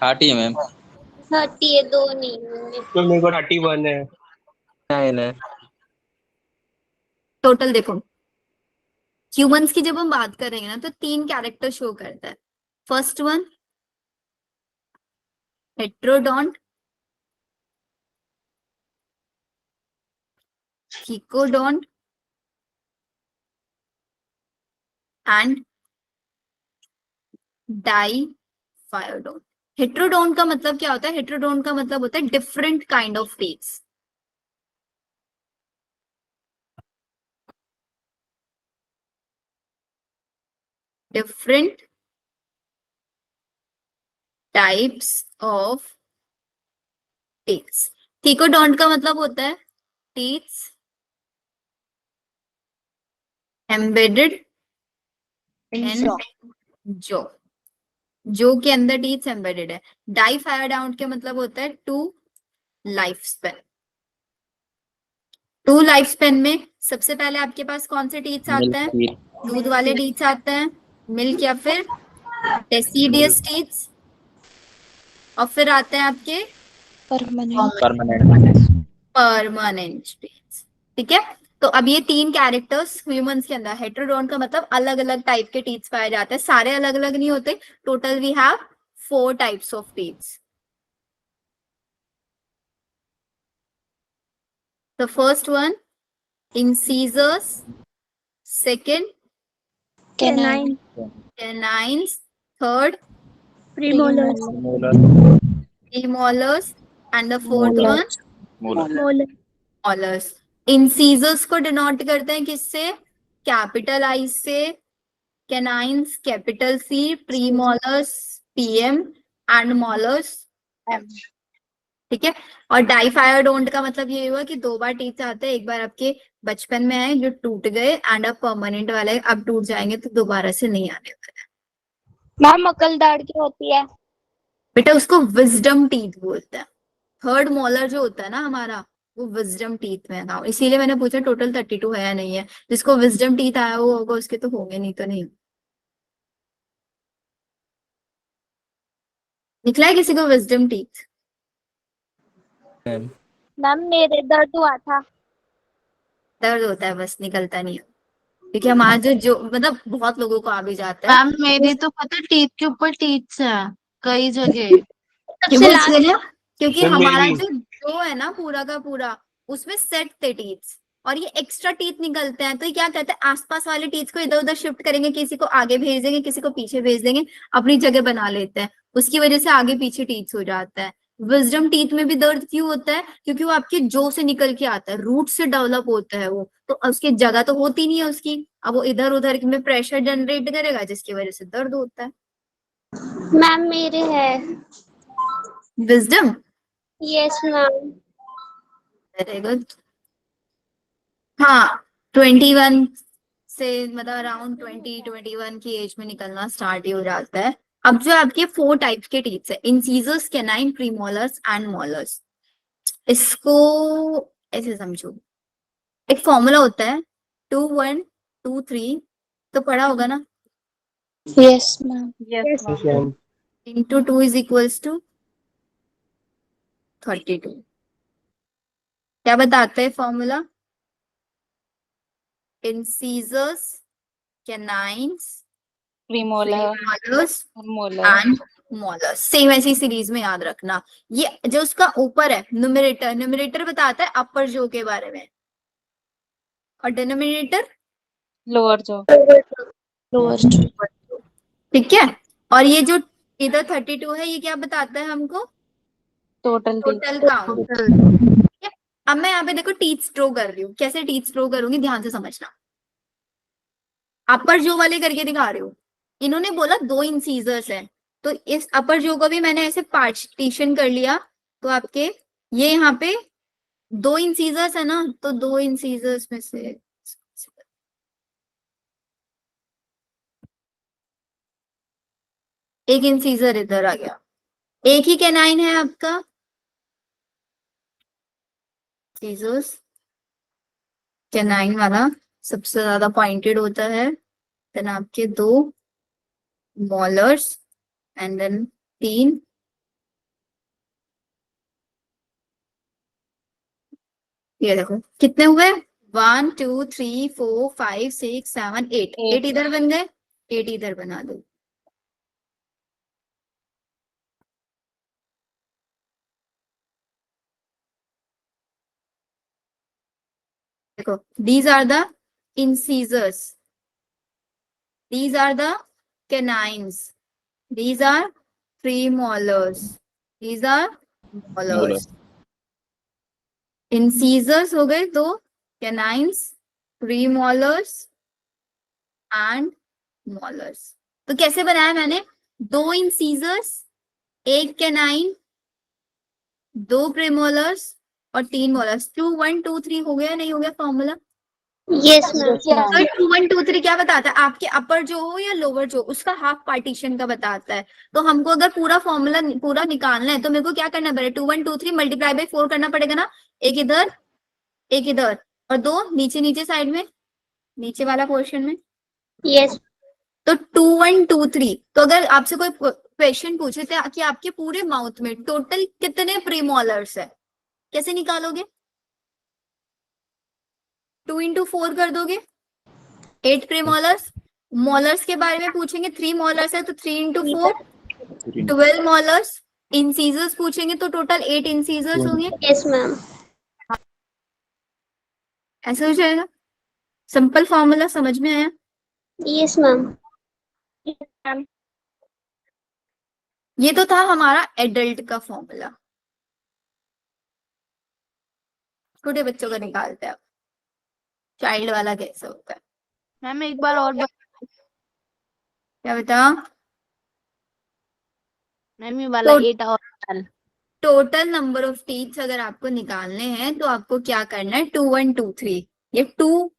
Speaker 2: 30 है मैम।
Speaker 4: 30 है, 2 नहीं होंगे।
Speaker 2: तो मेरे को 31 है। 9 है।
Speaker 1: टोटल देखो, ह्यूमंस की जब हम बात करेंगे ना तो 3 कैरेक्टर शो करता है। First one heterodont, thecodont and diphyodont. Heterodont का मतलब क्या होता है? हेट्रोडोंट का मतलब होता है different kind of teeths. Different types of teeths. Thecodont का मतलब होता है टीथ्स एम्बेडेड इन जो, जो के अंदर टीथ एम्बेडेड है। डाइफायोडाउंट के मतलब होता है two life span. Two life span में सबसे पहले आपके पास कौन से टीथ्स आते हैं?
Speaker 2: मिल्क
Speaker 1: दूध वाले टीथ्स आते हैं, मिल्क या फिर डेसिडियस टीथ्स, और फिर आते हैं आपके
Speaker 2: परमानेंट।
Speaker 1: Permanent teeths. ठीक है, तो अब ये तीन कैरेक्टर्स ह्यूमंस के अंदर, हेटेरोडोन का मतलब अलग अलग टाइप के टीथ्स पाए जाते हैं, सारे अलग अलग नहीं होते। Total we have 4 types of teeths. The first one, incisors. Second,
Speaker 4: Canine.
Speaker 1: canines. Third,
Speaker 4: Premolars.
Speaker 1: premolars. And the fourth one,
Speaker 4: Molar.
Speaker 1: molars. incisors को डिनोट करते हैं किससे? कैपिटल आई से, canines capital C, premolars PM and molars M। ठीक है, और diphyodont का मतलब ये हुआ कि 2 बार टीथ आते हैं, एक बार आपके बचपन में आए जो टूट गए, एंड अब परमानेंट वाले अब टूट जाएंगे तो दोबारा से नहीं आने वाले।
Speaker 4: मैम अकल दाढ़ की होती है।
Speaker 1: बेटा उसको विजडम टीथ बोलते हैं। थर्ड मोलर जो होता है ना हमारा, वो विजडम टीथ में था, इसीलिए मैंने पूछा टोटल 32 है या नहीं है। जिसको विजडम टीथ आया वो होगा उसके तो होंगे, नहीं तो नहीं। निकला है किसी को विजडम टीथ?
Speaker 4: मैम मेरे दर्द हुआ था।
Speaker 1: दर्द होता है बस, निकलता नहीं है, क्योंकि हमारा जो मतलब बहुत लोगों को आ भी जाता है।
Speaker 3: मैम मेरी तो पता टीथ के ऊपर टीथ है कई जगह।
Speaker 4: सबसे लास्ट
Speaker 1: क्योंकि
Speaker 2: मैम,
Speaker 1: हमारा
Speaker 2: मेरी
Speaker 1: जो है ना पूरा का पूरा, उसमें सेट थे टीथ्स, और ये एक्स्ट्रा टीथ निकलते हैं, तो ये क्या कहते हैं, आसपास वाले टीथ को इधर उधर शिफ्ट करेंगे, किसी को आगे भेज देंगे, किसी को पीछे भेज देंगे, अपनी जगह बना लेते हैं, उसकी वजह से आगे पीछे टीथ हो जाता है। विजडम टीथ में भी दर्द क्यों होता है? क्योंकि वो आपके जो से निकल के आता है, रूट से डेवलप होता है वो, तो उसकी जगह तो होती नहीं है उसकी, अब वो इधर उधर में प्रेशर जनरेट करेगा जिसकी वजह से दर्द होता है।
Speaker 4: मैम मेरे है।
Speaker 1: Wisdom,
Speaker 4: yes ma'am.
Speaker 1: Very good. हाँ, 21 से मतलब अराउंड 20-21 की एज में निकलना स्टार्ट ही हो जाता है। अब जो आपके 4 टाइप्स के टीथ है, incisors, canine, premolars and molars, इसको ऐसे समझो, एक फॉर्मूला होता है 2 1 2 3, तो पढ़ा होगा ना,
Speaker 4: yes ma'am.
Speaker 1: Into 2 is equals to 32। क्या बताता है formula? incisors, canines, premolars and molars। Same ऐसी सीरीज में याद रखना। ये जो उसका ऊपर है न्यूमरेटर, न्यूमरेटर बताता है अपर जो के बारे में, और डिनोमिनेटर
Speaker 3: लोअर जो।
Speaker 4: लोअर।
Speaker 1: ठीक है, और ये जो इधर 32 है ये क्या बताता है हमको?
Speaker 3: Total
Speaker 1: total count. ठीक है, अब मैं यहाँ पे देखो टीथ स्ट्रो कर रही हूँ, कैसे टीथ स्ट्रो करूंगी ध्यान से समझना। अपर जो वाले करके दिखा रही हूँ, इन्होंने बोला 2 इंसीजर्स हैं, तो इस अपर जो को भी मैंने ऐसे पार्टीशन कर लिया, तो आपके ये यहाँ पे 2 इंसीजर्स है ना, तो 2 इंसीजर्स में से एक इंसीजर इधर आ गया, एक ही कैनाइन है आपका, सीजर्स कैनाइन वाला सबसे ज्यादा पॉइंटेड होता है, देन आपके 2 मॉलर्स एंड देन 3, ये देखो कितने हुए, 1 2 3 4 5 6 7 8, 8 इधर बन गए, 8 इधर बना दो। देखो, these are the incisors, these are the canines, these are premolars, these are molars। incisors हो गए 2, canines, premolars and molars। तो कैसे बनाया मैंने? 2 incisors, 1 canine, 2 premolars और 3 molars। 2 1 2 3 हो गया, नहीं हो गया फॉर्मूला?
Speaker 4: Yes, ma'am.
Speaker 1: तो 2 1 2 3 क्या बताता है? आपके अपर जो हो या लोअर जो, उसका हाफ पार्टीशन का बताता है। तो हमको अगर पूरा फॉर्मूला पूरा निकालना है तो मेरे को क्या करना पड़ेगा? 2 1 2 3 मल्टीप्लाई बाय 4 करना पड़ेगा ना। एक इधर एक इधर और दो नीचे नीचे साइड में, नीचे वाला पोर्शन में।
Speaker 4: Yes.
Speaker 1: तो 2 1 2 3। तो अगर आपसे कोई क्वेश्चन पूछे थे कि आपके पूरे माउथ में टोटल कितने प्रीमोलर्स है, कैसे निकालोगे? 2 इंटू 4 कर दोगे, 8 प्रीमोलर्स। मोलर्स के बारे में पूछेंगे, 3 मोलर्स है तो 3 इंटू 4 12 मोलर्स। इंसीजर्स पूछेंगे तो टोटल 8 इंसीजर्स होंगे।
Speaker 4: Yes, ma'am.
Speaker 1: ऐसे हो जाएगा। सिंपल फॉर्मूला समझ में आया?
Speaker 4: Yes, ma'am. Ma'am.
Speaker 1: ये तो था हमारा एडल्ट का फॉर्मूला। छोटे बच्चों का निकालते हैं, चाइल्ड वाला कैसे होता है?
Speaker 3: मैम एक बार और
Speaker 1: क्या बता?
Speaker 3: मैम ये वाला
Speaker 1: तो
Speaker 3: 8 और
Speaker 1: टोटल नंबर ऑफ टीथ्स अगर आपको निकालने हैं तो आपको क्या करना है? 2 1 2 3, ये 2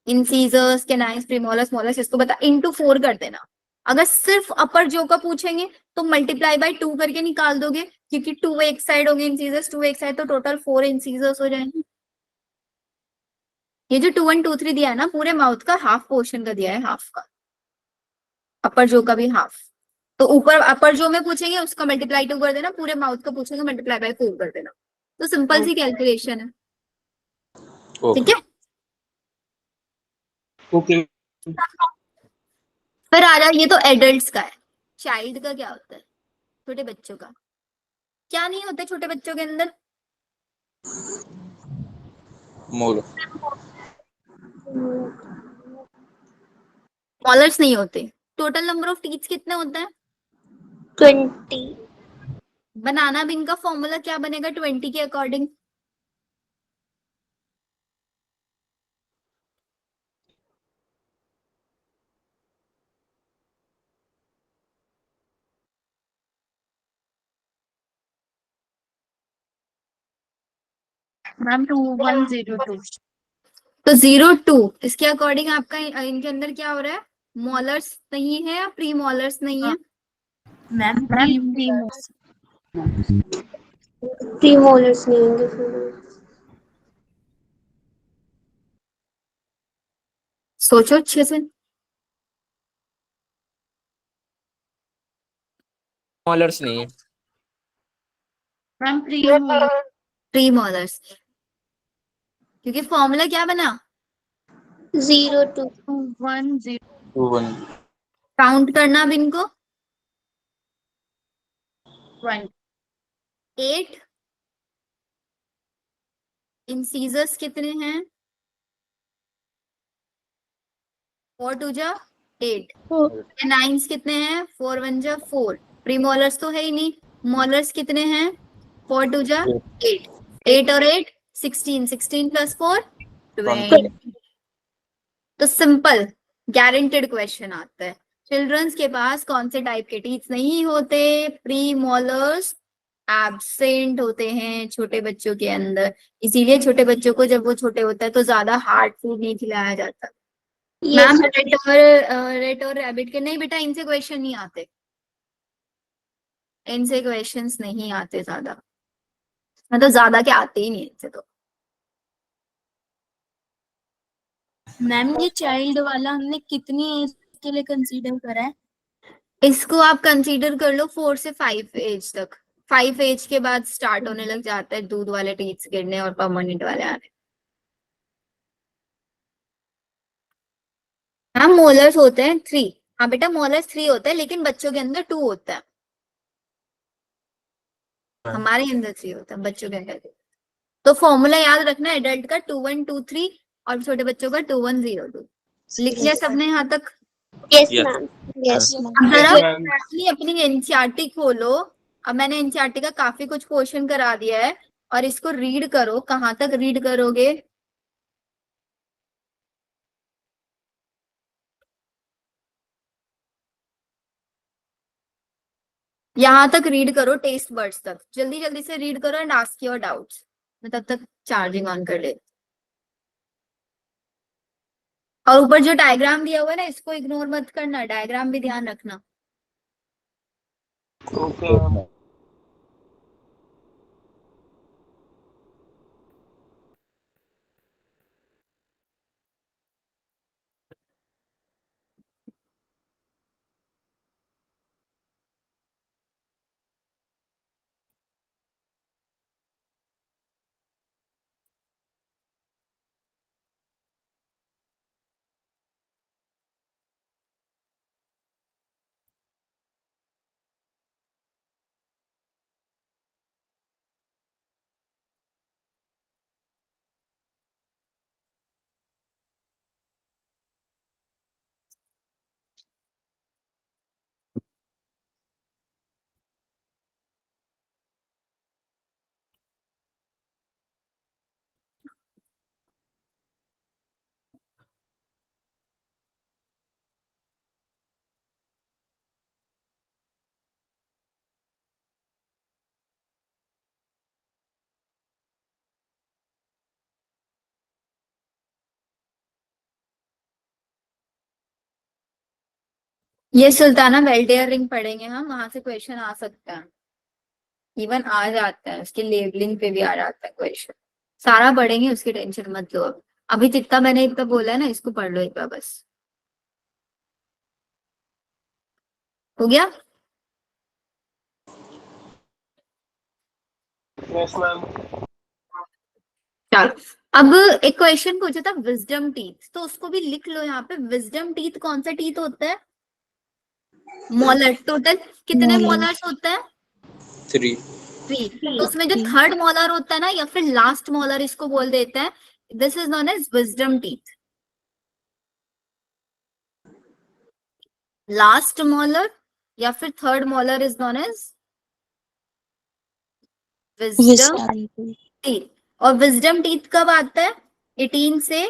Speaker 1: इंसीजर्स कैनाइन्स प्रीमोलर्स मोलर्स, इसको बता इंटू 4 कर देना। अगर सिर्फ अपर जो का पूछेंगे तो मल्टीप्लाई बाय 2 करके निकाल दोगे, क्योंकि 2 एक साइड होंगे इंसीजर्स, 2 एक साइड, तो टोटल 4 इंसीजर्स हो जाएंगे। ये जो 2 1 2 3 दिया है ना, पूरे माउथ का हाफ पोर्शन का दिया है, हाफ का, अपर जो का भी हाफ। तो ऊपर अपर जो में पूछेंगे उसका मल्टीप्लाई 2 कर देना, पूरे माउथ का पूछेंगे मल्टीप्लाई बाय 4 कर देना। तो सिंपल सी कैलकुलेशन है, ठीक है।
Speaker 2: ओके।
Speaker 1: फिर आ रहा, ये तो एडल्ट्स का है। चाइल्ड का क्या होता है? छोटे बच्चों का क्या नहीं होता? छोटे बच्चों के अंदर
Speaker 2: मोल
Speaker 1: मॉलर्स नहीं होते। टोटल नंबर ऑफ टीथ कितने होते हैं?
Speaker 4: 20.
Speaker 1: बनाना बिन का फॉर्मूला क्या बनेगा 20 के अकॉर्डिंग?
Speaker 3: मैम 2102
Speaker 1: तो 0 2 इसके अकॉर्डिंग आपका इनके अंदर क्या हो रहा है? मॉलर्स नहीं है या प्री मॉलर्स नहीं है?
Speaker 3: मैम
Speaker 4: Premolars नहीं होंगे फिर।
Speaker 1: सोचो अच्छे से।
Speaker 2: मॉलर्स नहीं है।
Speaker 3: मैम
Speaker 1: प्री मॉलर्स, क्योंकि फॉर्मूला क्या बना?
Speaker 4: 02.
Speaker 3: 210
Speaker 2: 2 1
Speaker 1: काउंट करना अब इनको।
Speaker 3: 20
Speaker 1: 8 इंसीजर्स कितने हैं? 4 2 जा 8। नाइन्स कितने हैं? 4 1 जा 4। प्रीमोलर्स तो है ही नहीं। मोलर्स कितने हैं? 4 2 जा 8। 8 और 8 16, 16 प्लस 4 20। तो सिंपल गारंटेड क्वेश्चन आता है। चिल्ड्रंस के पास कौन से टाइप के टीथ नहीं होते? प्री मोलर्स एब्सेंट होते हैं छोटे बच्चों के अंदर। इसीलिए छोटे बच्चों को जब वो छोटे होता है तो ज्यादा हार्ड फूड नहीं खिलाया जाता।
Speaker 4: Yes.
Speaker 1: मैम रेट और रैबिट के नहीं बेटा, इनसे क्वेश्चन नहीं आते, इनसे क्वेश्चंस नहीं आते ज्यादा, मतलब ज्यादा के आते ही नहीं इनसे तो।
Speaker 3: मैम ये चाइल्ड वाला हमने कितनी एज के लिए कंसीडर करा है?
Speaker 1: इसको आप कंसीडर कर लो 4 से 5 एज तक। 5 एज के बाद स्टार्ट होने लग जाता है दूध वाले टीथ गिरने और परमानेंट वाले आने। हाँ मोलर्स होते हैं 3। हाँ बेटा मोलर्स 3 होते हैं, लेकिन बच्चों के अंदर 2 होता है, हमारे अंदर 3 होता है, बच्चों के अंदर 2। तो फॉर्मूला याद रखना, एडल्ट का 2 1 2 3 और छोटे बच्चों का 2 1 0 2। लिख लिया सबने यहाँ तक?
Speaker 4: Yes,
Speaker 2: Yes.
Speaker 4: ma'am. Yes, ma'am.
Speaker 1: अब जरा
Speaker 2: ma'am.
Speaker 1: अपनी एनसीईआरटी खोलो। अब मैंने एनसीईआरटी का काफी कुछ क्वेश्चन करा दिया है और इसको रीड करो। कहाँ तक रीड करोगे? यहाँ तक रीड करो, टेस्ट वर्ड्स तक जल्दी जल्दी से रीड करो एंड आस्क योर डाउट्स। मैं तब तक चार्जिंग ऑन कर ले। और ऊपर जो डायग्राम दिया हुआ है ना, इसको इग्नोर मत करना, डायग्राम भी ध्यान रखना।
Speaker 5: Okay ma'am.
Speaker 1: ये सुल्ताना वेल्डेयर रिंग पढ़ेंगे हम, वहां से क्वेश्चन आ सकता है, इवन आ जाता है, उसके लेबलिंग पे भी आ जाता है क्वेश्चन। सारा पढ़ेंगे, उसकी टेंशन मत लो। अभी जितना मैंने इतना बोला है ना, इसको पढ़ लो एक बार बस। हो गया?
Speaker 5: Yes ma'am.
Speaker 1: चलो, अब एक क्वेश्चन पूछा था विजडम टीथ, तो उसको भी लिख लो यहाँ पे। विजडम टीथ कौन सा टीथ होता है? मॉलर। टोटल कितने मॉलर्स होते हैं?
Speaker 2: 3.
Speaker 1: 3। तो उसमें जो थर्ड मॉलर होता है ना, या फिर लास्ट मॉलर इसको बोल देते हैं, this is known as wisdom teeth. Last molar या फिर third molar is known as wisdom teeth. और विजडम टीथ कब आता है? 18 से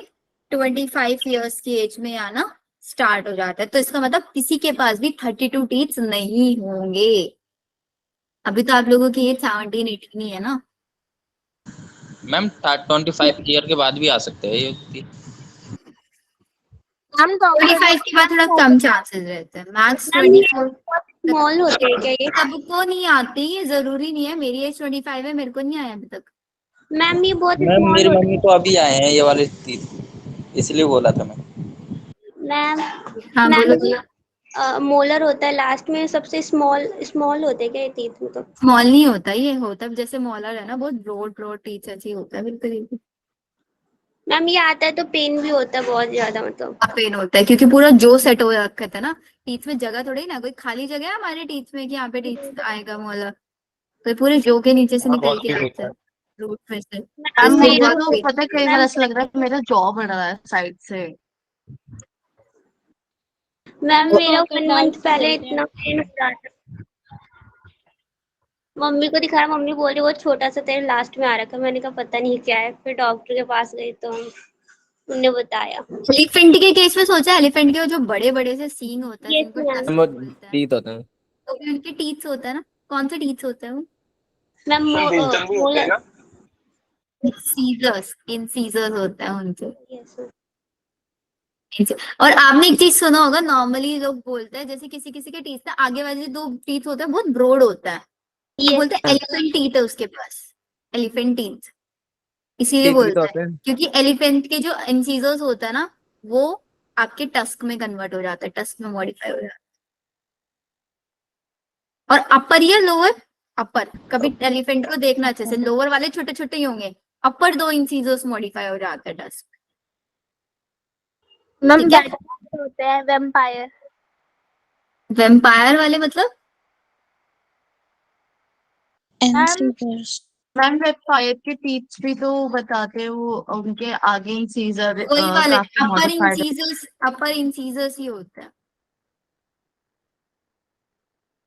Speaker 1: 25 ईयर्स की एज में आना स्टार्ट हो जाता है। तो इसका मतलब किसी के पास भी 32 टीथ नहीं होंगे। अभी तो आप लोगों की एज 17 18 ही है ना।
Speaker 2: मैम 25 ईयर के बाद भी आ सकते हैं ये।
Speaker 3: हम
Speaker 1: 25 के बाद थोड़ा कम चांसेस रहते हैं, मैक्स 24।
Speaker 4: स्मॉल होते हैं क्या ये?
Speaker 1: सबको नहीं आती, ये जरूरी नहीं है। मेरी एज 25 है, मेरे को नहीं आया अभी तक।
Speaker 4: मैम ये बहुत
Speaker 2: मैम
Speaker 4: स्मॉल
Speaker 2: मेरी
Speaker 4: होते
Speaker 2: मम्मी को अभी आए हैं ये वाले तीन, इसलिए बोला था मैं।
Speaker 4: हैं मैम।
Speaker 1: हाँ
Speaker 4: मैम
Speaker 1: बोलो।
Speaker 4: ये मोलर होता है लास्ट में, सबसे स्मॉल स्मॉल होते हैं क्या ये टीथ में? तो
Speaker 1: स्मॉल नहीं होता, ये होता है जैसे मॉलर है ना, बहुत ब्रॉड ब्रॉड टीथ ऐसी होता है बिल्कुल ही।
Speaker 4: मैम ये आता है तो पेन भी होता है बहुत ज्यादा, मतलब।
Speaker 1: पेन होता है क्योंकि पूरा जो सेट हो रखा था ना। टीथ में जगह थोड़ी ना, कोई खाली जगह है हमारे टीथ में कि यहाँ पे टीथ आएगा मोलर? तो ये पूरे जो के नीचे से निकल के आता है, रूट में से। तो
Speaker 4: मैम
Speaker 1: इसलिए
Speaker 3: मेरा
Speaker 1: बहुत
Speaker 3: तो
Speaker 1: पेन।
Speaker 3: पता है, कई बार ऐसा लग रहा है कि मेरा जॉ बढ़ रहा है साइड से।
Speaker 4: मैम मेरा 1 मंथ पहले इतना पेन हो रहा था, मम्मी को दिखाया, मम्मी बोली वो छोटा सा तेरे लास्ट में आ रखा है। मैंने कहा पता नहीं क्या है, फिर डॉक्टर के पास गई तो उन्होंने बताया।
Speaker 1: एलिफेंट के केस में सोचा, एलिफेंट के जो बड़े बड़े से सींग होता है
Speaker 4: ये
Speaker 1: जिनको
Speaker 4: मैम।
Speaker 1: टस्क
Speaker 2: वो
Speaker 1: बोलते हैं,
Speaker 2: टीथ होते हैं।
Speaker 1: तो भी उनके टीथ होता है ना। कौन सा टीथ होता है वो?
Speaker 4: मैम
Speaker 5: विजडम भी होते हैं ना?
Speaker 1: सीजर्स, इन सीजर्स होता है उनके।
Speaker 4: यस
Speaker 1: और आपने एक चीज सुना होगा, नॉर्मली लोग बोलते हैं जैसे किसी किसी के टीथ ना, आगे वाले दो टीथ होते हैं बहुत ब्रॉड होता है, तो
Speaker 4: यस
Speaker 1: बोलते हैं एलिफेंट टीथ है उसके पास। एलिफेंट टीथ इसीलिए
Speaker 2: टीथ भी तो
Speaker 1: बोलते हैं
Speaker 2: होते हैं।
Speaker 1: क्योंकि एलिफेंट के जो इंसीजर्स होता है ना, वो आपके टस्क में कन्वर्ट हो जाता है, टस्क में मॉडिफाई हो जाता है। और अपर या लोअर? अपर कभी एलिफेंट को देखना अच्छे से, लोअर वाले छोटे छोटे ही होंगे, अपर दो इंसीजर्स मॉडिफाई हो जाता है टस्क।
Speaker 4: मैम
Speaker 1: ठीक है।
Speaker 4: होते हैं वेम्पायर।
Speaker 1: वेम्पायर वाले मतलब?
Speaker 3: मैम वेबसाइट के टीथ भी तो बताते हैं, वो उनके आगे ही सीजर
Speaker 1: वही वाले
Speaker 3: काफी
Speaker 1: अपर
Speaker 3: मॉडिफाइड।
Speaker 1: इंसीजर्स, अपर इंसीजर्स ही होता है।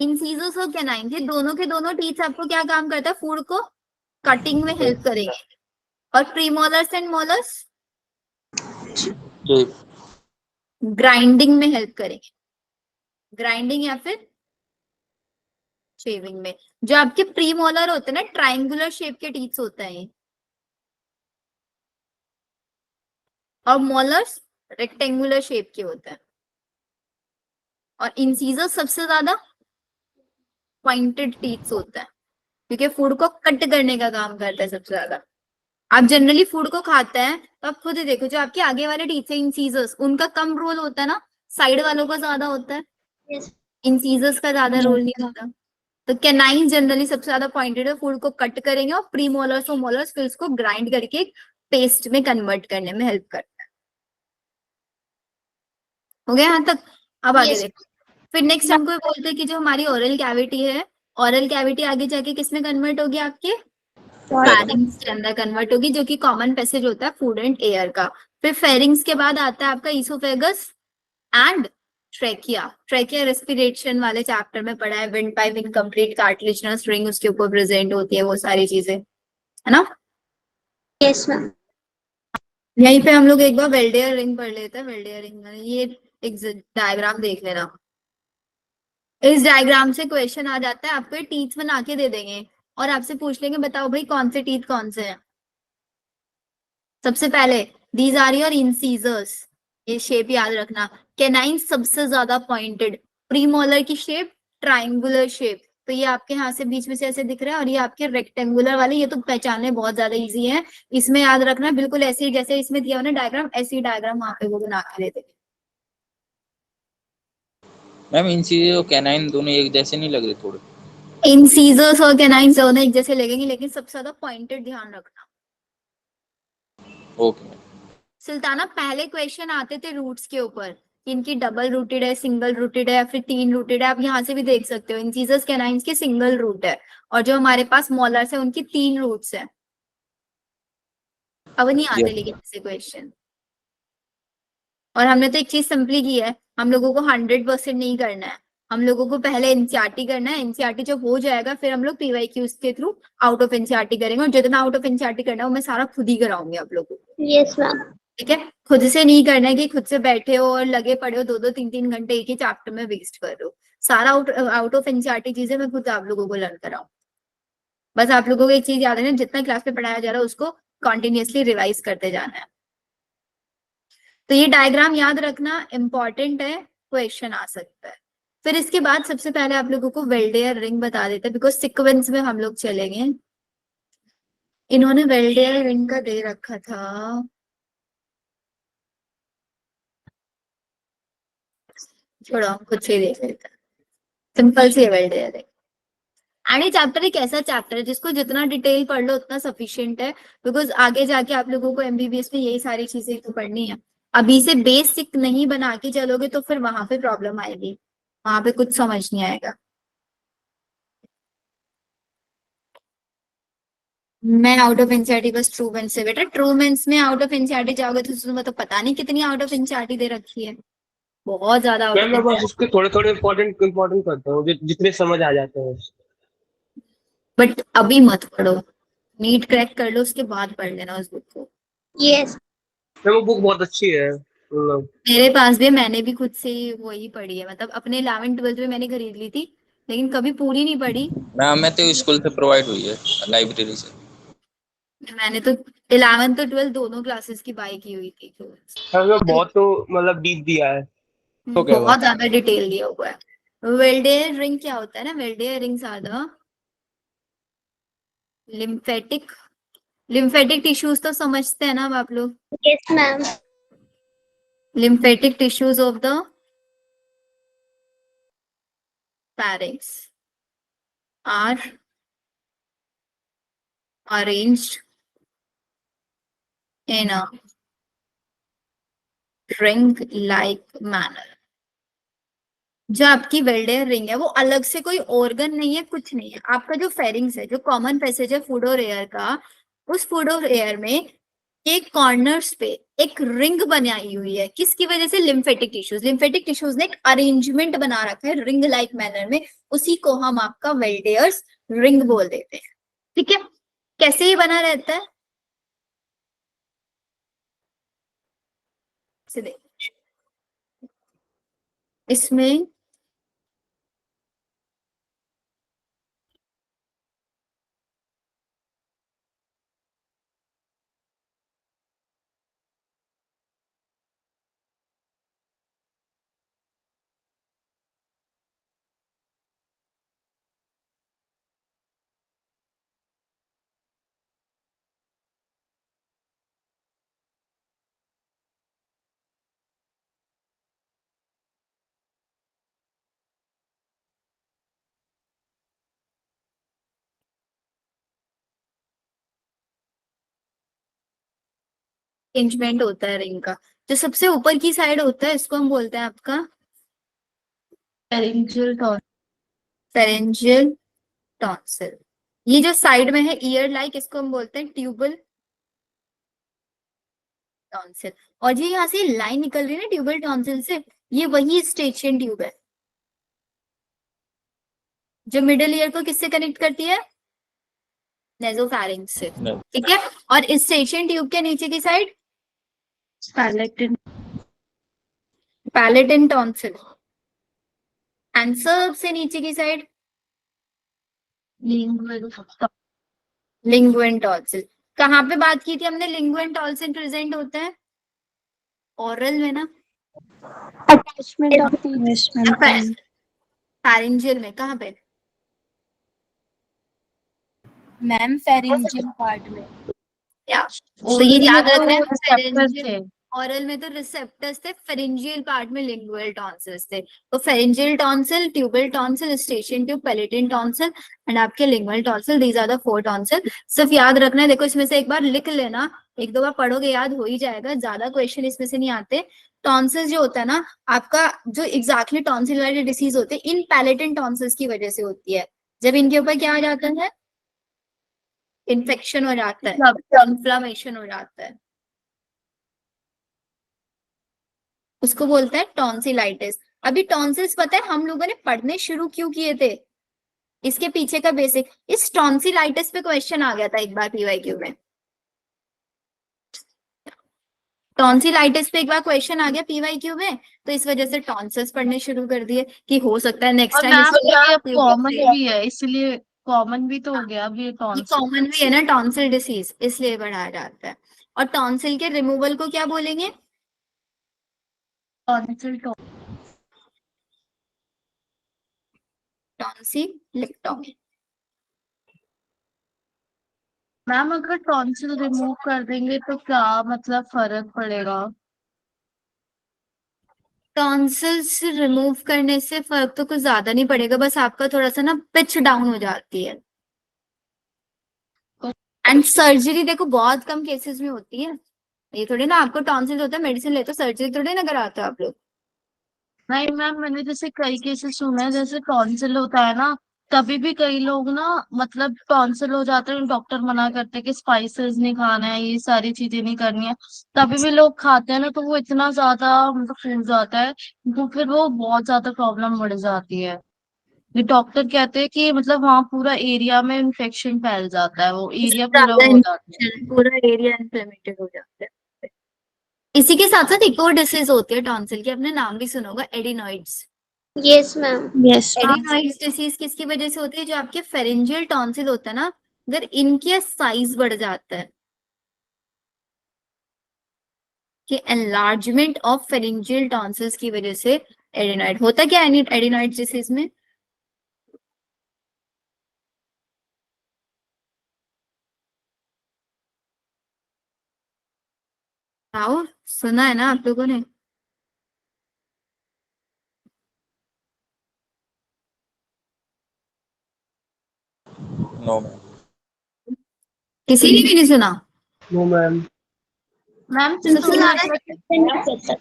Speaker 1: इंसीजर्स और कैनाइन, ये दोनों के दोनों टीथ आपको क्या काम करता है? फूड को कटिंग में हेल्प करेंगे। और प्रीमोलर्स एंड मोलर्स
Speaker 2: जी।
Speaker 1: ग्राइंडिंग में हेल्प करेंगे, ग्राइंडिंग या फिर शेविंग में। जो आपके प्रीमोलर होते हैं ना, ट्रायंगुलर शेप के टीथ होते हैं ये। और मोलर्स रेक्टेंगुलर शेप के होते हैं। और इंसीजर सबसे ज्यादा पॉइंटेड टीथ्स होता है, क्योंकि फूड को कट करने का काम करता है सबसे ज्यादा। आप जनरली फूड को खाते हैं तो आप खुद ही देखो, जो आपके आगे वाले टीथ है इंसीजर्स, उनका कम रोल होता है ना, साइड वालों का ज्यादा होता है,
Speaker 4: यस
Speaker 1: इंसीजर्स का ज्यादा रोल नहीं होता। तो कैनाइन जनरली सबसे ज्यादा पॉइंटेड है, फूड को कट करेंगे और प्रीमोलर्स और मोलर्स फिर उसको ग्राइंड करके पेस्ट में कन्वर्ट करने में हेल्प करता है। हो गया यहाँ तक? अब आगे
Speaker 4: यस
Speaker 1: देखो। फिर नेक्स्ट हमको ये बोलते हैं कि जो हमारी ओरल कैविटी है, ओरल कैविटी आगे जाके किसमें कन्वर्ट होगी? आपके फेरिंग्स के अंदर कन्वर्ट होगी, जो कि कॉमन पैसेज होता है फूड एंड एयर का। फिर फेरिंग्स के बाद आता है आपका oesophagus and trachea. Trachea respiration वाले चैप्टर में पढ़ा है, wind pipe incomplete cartilaginous ring उसके ऊपर प्रेजेंट होती है, वो सारी चीजें है ना।
Speaker 4: Yes ma'am.
Speaker 1: यहीं पे हम लोग एक बार वेल्डेयर रिंग पढ़ लेते हैं। वेल्डेयर रिंग में ये एक डायग्राम देख लेना। इस डायग्राम से क्वेश्चन आ जाता है, आपको ये टीथ बना के दे देंगे और आपसे पूछ लेंगे बताओ भाई कौन से टीथ कौन से हैं। सबसे पहले दीज आर योर इंसीजर्स, ये शेप याद रखना। कैनाइन सबसे ज्यादा पॉइंटेड, प्रीमोलर की शेप ट्राइंगुलर शेप, तो ये आपके यहाँ से बीच में से ऐसे दिख रहा है, और ये आपके रेक्टेंगुलर वाले, ये तो पहचानने बहुत ज्यादा इजी है। इसमें याद रखना बिल्कुल ऐसे ही जैसे इसमें दिया हुआ ना डायग्राम, ऐसे ही डायग्राम वहां पे वो बना के देते।
Speaker 2: मैम इंसीजर और कैनाइन दोनों एक जैसे नहीं लग रहे थोड़े?
Speaker 1: इंसीजर्स और कैनाइन दोनों एक जैसे लगेंगे, लेकिन सबसे ज्यादा पॉइंटेड ध्यान रखना।
Speaker 2: ओके।
Speaker 1: सुल्ताना पहले क्वेश्चन आते थे रूट्स के ऊपर, कि इनकी डबल रूटेड है, सिंगल रूटेड है, या फिर तीन रूटेड है। आप यहाँ से भी देख सकते हो इंसीजर्स कैनाइंस के सिंगल रूट है, और जो हमारे पास मोलर्स है उनकी तीन रूट्स है। अब नहीं आते लेकिन ऐसे क्वेश्चन। और हमने तो एक चीज सिंपली की है, हम लोगों को 100% नहीं करना है, हम लोगों को पहले एनसीईआरटी करना है। एनसीईआरटी जब हो जाएगा फिर हम लोग पीवाईक्यूज के थ्रू आउट ऑफ एनसीईआरटी करेंगे, और जितना आउट ऑफ एनसीईआरटी करना है वो मैं सारा खुद ही कराऊंगी आप लोगों को।
Speaker 4: Yes ma'am.
Speaker 1: ठीक है, खुद से नहीं करना है कि खुद से बैठे हो और लगे पड़े हो 2-2 3-3 घंटे एक ही चैप्टर में वेस्ट कर रहे हो। सारा आउट ऑफ एनसीईआरटी चीजें मैं खुद आप लोगों को लर्न कराऊं। बस आप लोगों को एक चीज याद है, जितना क्लास में पढ़ाया जा रहा है उसको कंटिन्यूअसली रिवाइज करते जाना है। तो ये डायग्राम याद रखना इम्पॉर्टेंट है, क्वेश्चन आ सकता है। फिर इसके बाद सबसे पहले आप लोगों को वेल्डेयर रिंग बता देते हैं, बिकॉज सिक्वेंस में हम लोग चलेंगे। इन्होंने वेल्डेयर रिंग का दे रखा था, छोड़ो खुद से ही देख लेते हैं। सिंपल सी वेल्डेयर रिंग। एंड ये चैप्टर एक ऐसा चैप्टर है जिसको जितना डिटेल पढ़ लो उतना सफिशिएंट है, बिकॉज आगे जाके आप लोगों को एमबीबीएस में यही सारी चीजें तो पढ़नी है। अभी से बेसिक नहीं बना के चलोगे तो फिर वहां पे प्रॉब्लम आएगी, वहां पे कुछ समझ नहीं आएगा। मैं आउट ऑफ एनसीईआरटी बस ट्रूमेंस से, बेटा ट्रूमेंस में आउट ऑफ एनसीईआरटी जाओगे तो तुम्हें तो पता नहीं कितनी आउट ऑफ एनसीईआरटी दे रखी है, बहुत ज्यादा आउट
Speaker 5: मैम
Speaker 1: ऑफ
Speaker 5: मैं बस
Speaker 1: एनसीईआरटी।
Speaker 5: उसके थोड़े थोड़े इम्पोर्टेंट इम्पोर्टेंट करता हूँ जितने समझ आ जाते हैं।
Speaker 1: बट अभी मत पढ़ो, नीट क्रैक कर लो उसके बाद पढ़ लेना उस बुक को।
Speaker 4: यस
Speaker 5: मैम वो बुक बहुत अच्छी है मतलब।
Speaker 1: मेरे पास भी, मैंने भी खुद से ही वही पढ़ी है, मतलब अपने 11th 12th में मैंने खरीद ली थी, लेकिन कभी पूरी नहीं पढ़ी।
Speaker 2: मैम मैं तो स्कूल से प्रोवाइड हुई है, लाइब्रेरी से।
Speaker 1: मैंने तो 11th और 12th दोनों क्लासेस की बाई की हुई थी, तो
Speaker 5: मैम बहुत तो मतलब डीप दिया है। तो क्या हुआ?
Speaker 1: बहुत ज्यादा डिटेल दिया हुआ है। वेल्डेयर रिंग क्या होता है ना, Waldeyer rings are the lymphatic, lymphatic tissues तो समझते हैं ना अब आप लोग,
Speaker 4: yes ma'am.
Speaker 1: lymphatic tissues of the pharynx are arranged in a ring like manner। जो आपकी वेल्डेयर रिंग है वो अलग से कोई ऑर्गन नहीं है, कुछ नहीं है। आपका जो फेरिंग्स है, जो कॉमन पैसेज है फूड और एयर का, उस फूड और एयर में एक कॉर्नर्स पे एक रिंग बनाई हुई है, किसकी वजह से? Lymphatic tissues. लिम्फेटिक टिश्यूज ने एक अरेंजमेंट बना रखा है रिंग लाइक मैनर में, उसी को हम आपका वेल्डेयर्स रिंग बोल देते हैं। ठीक है, कैसे ये बना रहता है? इसे देखो, इसमें अरेंजमेंट होता है रिंग का। जो सबसे ऊपर की साइड होता है इसको हम बोलते हैं आपका
Speaker 3: फेरिंजियल
Speaker 1: फेरेंजियल टॉन्सिल। ये जो साइड में है ईयर लाइक इसको हम बोलते हैं ट्यूबल टॉन्सिल। और ये यहाँ से लाइन निकल रही है ना ट्यूबल टॉन्सिल से, ये वही स्टेचियन ट्यूब है जो मिडिल ईयर को किससे कनेक्ट करती है, नेजोफैरिंक्स से। ठीक है, और इस स्टेचियन ट्यूब के नीचे की साइड पैलेटिन टॉन्सिल, एंड सबसे नीचे की साइड लिंगुएंट टॉन्सिल। कहाँ पे बात की थी हमने लिंगुएंट टॉन्सिल प्रेजेंट होता है, ओरल में ना,
Speaker 3: अटैचमेंट ऑफ
Speaker 1: फैरिंजियल में, कहाँ पे
Speaker 3: मैम फेरिंजियल पार्ट में।
Speaker 1: या तो ये याद रखना है,
Speaker 3: रिसेप्टर्स
Speaker 1: pharyngeal-
Speaker 3: थे।
Speaker 1: ओरल में तो रिसेप्टर्स थे, फेरेंजियल पार्ट में लिंगुअल टॉन्सिल्स थे। तो pharyngeal tonsil, tubal tonsil, eustachian tube, palatine tonsil and आपके lingual tonsil, these are the 4 tonsil. सिर्फ याद रखना है, देखो इसमें से एक बार लिख लेना, एक दो बार पढ़ोगे याद हो ही जाएगा, ज्यादा क्वेश्चन इसमें से नहीं आते। टॉन्सिल जो होता है ना आपका, जो एग्जैक्टली टॉन्सिल वाले डिसीज होते हैं इन पैलेटिन टॉन्सिल्स की वजह से होती है। जब इनके ऊपर क्या आ जाता है, इन्फेक्शन हो जाता है, इन्फ्लामेशन हो जाता है, उसको बोलते हैं टॉन्सिलाइटिस। अभी टॉन्सिल्स पता है हम लोगों ने पढ़ने शुरू क्यों किए थे, इसके पीछे का बेसिक, इस टॉन्सिलाइटिस पे क्वेश्चन आ गया था एक बार पीवाईक्यू में। टॉन्सिलाइटिस पे एक बार क्वेश्चन आ गया पीवाईक्यू में, तो इस वजह से टॉन्सिल्स पढ़ने शुरू कर दिए कि हो सकता है नेक्स्ट
Speaker 3: और
Speaker 1: टाइम
Speaker 3: मैम कॉमन भी है, इसलिए कॉमन भी तो हो गया अब ये टॉन्सिल।
Speaker 1: कॉमन भी है ना टॉन्सिल डिसीज, इसलिए बढ़ाया जाता है। और टॉन्सिल के रिमूवल को क्या बोलेंगे, टॉन्सिलेक्टोमी।
Speaker 3: मैम अगर टॉन्सिल रिमूव कर देंगे तो क्या मतलब फर्क पड़ेगा?
Speaker 1: टॉन्सिल्स रिमूव करने से फर्क तो कुछ ज्यादा नहीं पड़ेगा, बस आपका थोड़ा सा ना पिच डाउन हो जाती है। एंड सर्जरी देखो बहुत कम केसेस में होती है, ये थोड़ी ना आपको टॉन्सिल होता है मेडिसिन लेते हो, सर्जरी थोड़ी ना कराते हो आप लोग।
Speaker 3: नहीं मैम, मैंने जैसे कई केसेस सुने हैं, जैसे टॉन्सिल होता है ना, तभी भी कई लोग ना मतलब टॉन्सिल हो जाते हैं, डॉक्टर मना करते हैं कि स्पाइसेस नहीं खाना है, ये सारी चीजें नहीं करनी है, तभी भी लोग खाते हैं ना, तो वो इतना ज्यादा मतलब फूल जाता है, तो फिर वो बहुत ज्यादा प्रॉब्लम बढ़ जाती है। ये डॉक्टर कहते हैं कि मतलब वहाँ पूरा एरिया में इन्फेक्शन फैल जाता है, वो एरिया पूरा वो हो जाता है।
Speaker 1: पूरा एरिया इन्फ्लेमेटेड हो जाता है। इसी के साथ साथ एक और डिसीज होती है टॉन्सिल की, आपने नाम भी सुना होगा, adenoids.
Speaker 4: Yes ma'am.
Speaker 3: Yes
Speaker 1: adenoids disease किसकी वजह से होती है, जो आपके फेरेंजियल टॉन्सिल होता है ना, अगर इनके साइज बढ़ जाता है, कि एनलार्जमेंट ऑफ फेरेंजियल टॉन्सिल्स की वजह से एडिनॉइड होता है। क्या एडिनॉइड डिसीज में आओ, सुना है ना आप लोगों ने,
Speaker 2: नो मैम।
Speaker 1: किसी ने भी नहीं सुना।
Speaker 5: No ma'am.
Speaker 3: मैम
Speaker 1: सबसे ज्यादा
Speaker 4: नहीं पता,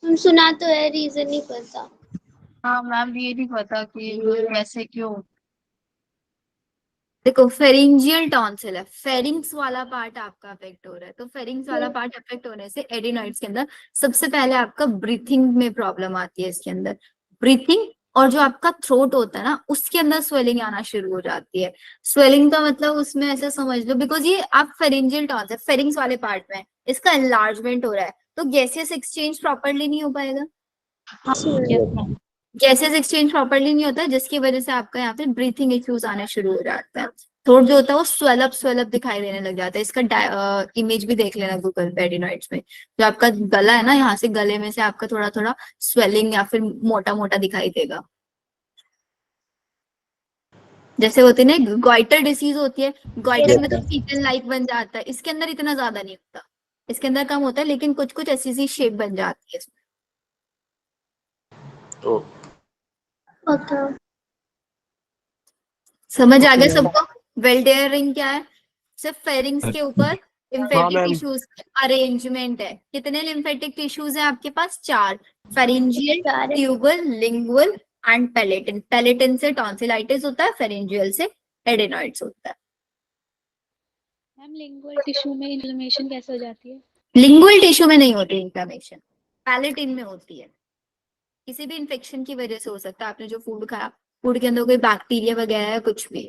Speaker 4: हम सुना तो है, रीजन नहीं पता।
Speaker 3: हाँ मैम, ये नहीं पता कि कैसे क्यों।
Speaker 1: देखो फेरिंजियल टॉन्सिल है, फेरिंग्स वाला पार्ट आपका अफेक्ट हो रहा है, तो फेरिंग्स वाला पार्ट अफेक्ट होने से एडिनॉइड्स के अंदर सबसे पहले आपका ब्रीथिंग में प्रॉब्लम आती है, इसके अंदर ब्रीथिंग, और जो आपका थ्रोट होता है ना उसके अंदर स्वेलिंग आना शुरू हो जाती है। स्वेलिंग का मतलब उसमें ऐसा समझ लो, बिकॉज ये आप फेरिंजियल टॉन्सिल फेरिंग्स वाले पार्ट में इसका एनलार्जमेंट हो रहा है, तो गैसियस एक्सचेंज प्रॉपरली नहीं हो पाएगा, गैसेस एक्सचेंज प्रॉपरली नहीं होता है, जिसकी वजह से आपका यहाँ पे ब्रीथिंग इश्यूज आने शुरू हो जाता है। थ्रोट जो होता है वो स्वेलअप दिखाई देने लग जाता है। इसका इमेज भी देख लेना गूगल पे एडिनॉइड्स में, जो आपका गला है ना, यहाँ से गले में से आपका थोड़ा थोड़ा स्वेलिंग या फिर मोटा मोटा दिखाई देगा, जैसे होती है ना ग्वाइटर डिसीज होती है, ग्वाइटर में तो फीटल लाइक बन जाता है, इसके अंदर इतना ज्यादा नहीं होता, इसके अंदर कम होता है, लेकिन कुछ कुछ ऐसी सी शेप बन जाती है इसमें।
Speaker 4: ओके।
Speaker 1: समझ आ गया सबको, वेल्डेयर रिंग क्या है, सिर्फ फेरिंग्स के ऊपर लिम्फेटिक
Speaker 5: मैम।
Speaker 1: टिश्यूज अरेंजमेंट है। कितने लिम्फेटिक टिश्यूज हैं आपके पास? 4। फेरिंजियल,
Speaker 4: चार है।
Speaker 1: Tubal, lingual and palatine. Palatine से टॉन्सिलाइटिस होता है, फेरिंजियल से एडेनॉइड्स होता है।
Speaker 6: मैम लिंगुअल टिश्यू में इन्फ्लेमेशन कैसे हो जाती है?
Speaker 1: लिंगुअल टिश्यू में नहीं होती इन्फ्लेमेशन, पैलेटिन में होती है। किसी भी इन्फेक्शन की वजह से हो सकता है, आपने जो फूड खाया, फूड के अंदर कोई बैक्टीरिया वगैरह है, कुछ भी।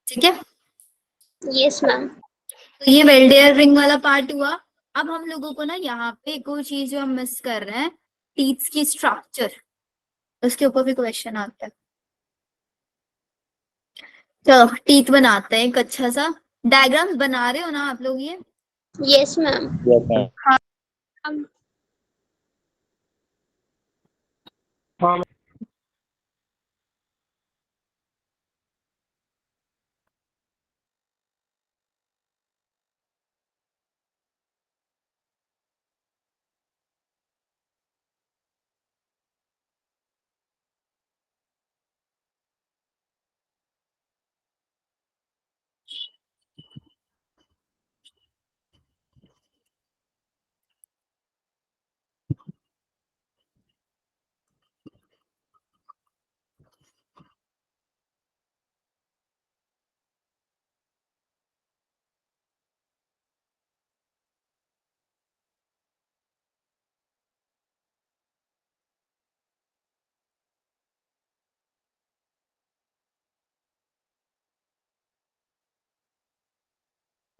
Speaker 1: ठीक है,
Speaker 4: यस मैम।
Speaker 1: तो ये वेल्डेयर रिंग वाला पार्ट हुआ। अब हम लोगों को ना यहाँ पे एक और चीज जो हम मिस कर रहे हैं, टीथ की स्ट्रक्चर, उसके ऊपर भी क्वेश्चन आता है। तो टीथ बनाते हैं एक अच्छा सा डायग्राम बना रहे हो ना आप लोग? ये
Speaker 4: यस मैम।
Speaker 2: Yes, ma'am.
Speaker 5: हाँ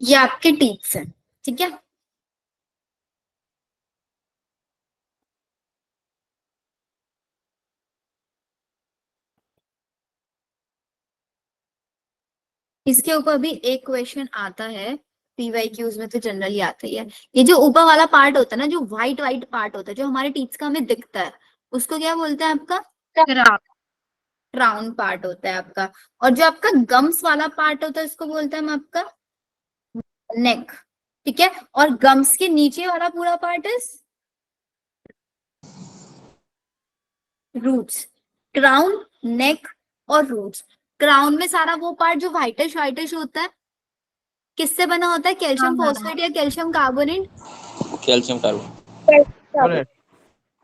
Speaker 1: ये आपके टीथ हैं, ठीक है। इसके ऊपर भी एक क्वेश्चन आता है, पीवाईक्यूज में तो जनरली आता ही है। ये जो ऊपर वाला पार्ट होता है ना, जो व्हाइट व्हाइट पार्ट होता है, जो हमारे टीथ का हमें दिखता है, उसको क्या बोलते हैं आपका? क्राउन पार्ट होता है आपका। और जो आपका गम्स वाला पार्ट होता है, उसको बोलते हैं हम आपका नेक, ठीक है। और गम्स के नीचे वाला पूरा पार्ट इज रूट्स। क्राउन, नेक और रूट्स। क्राउन में सारा वो पार्ट जो व्हाइटिश व्हाइटिश होता है, किससे बना होता है? कैल्शियम
Speaker 3: हाँ,
Speaker 1: फॉस्फेट या calcium carbonate?
Speaker 2: Calcium carbonate.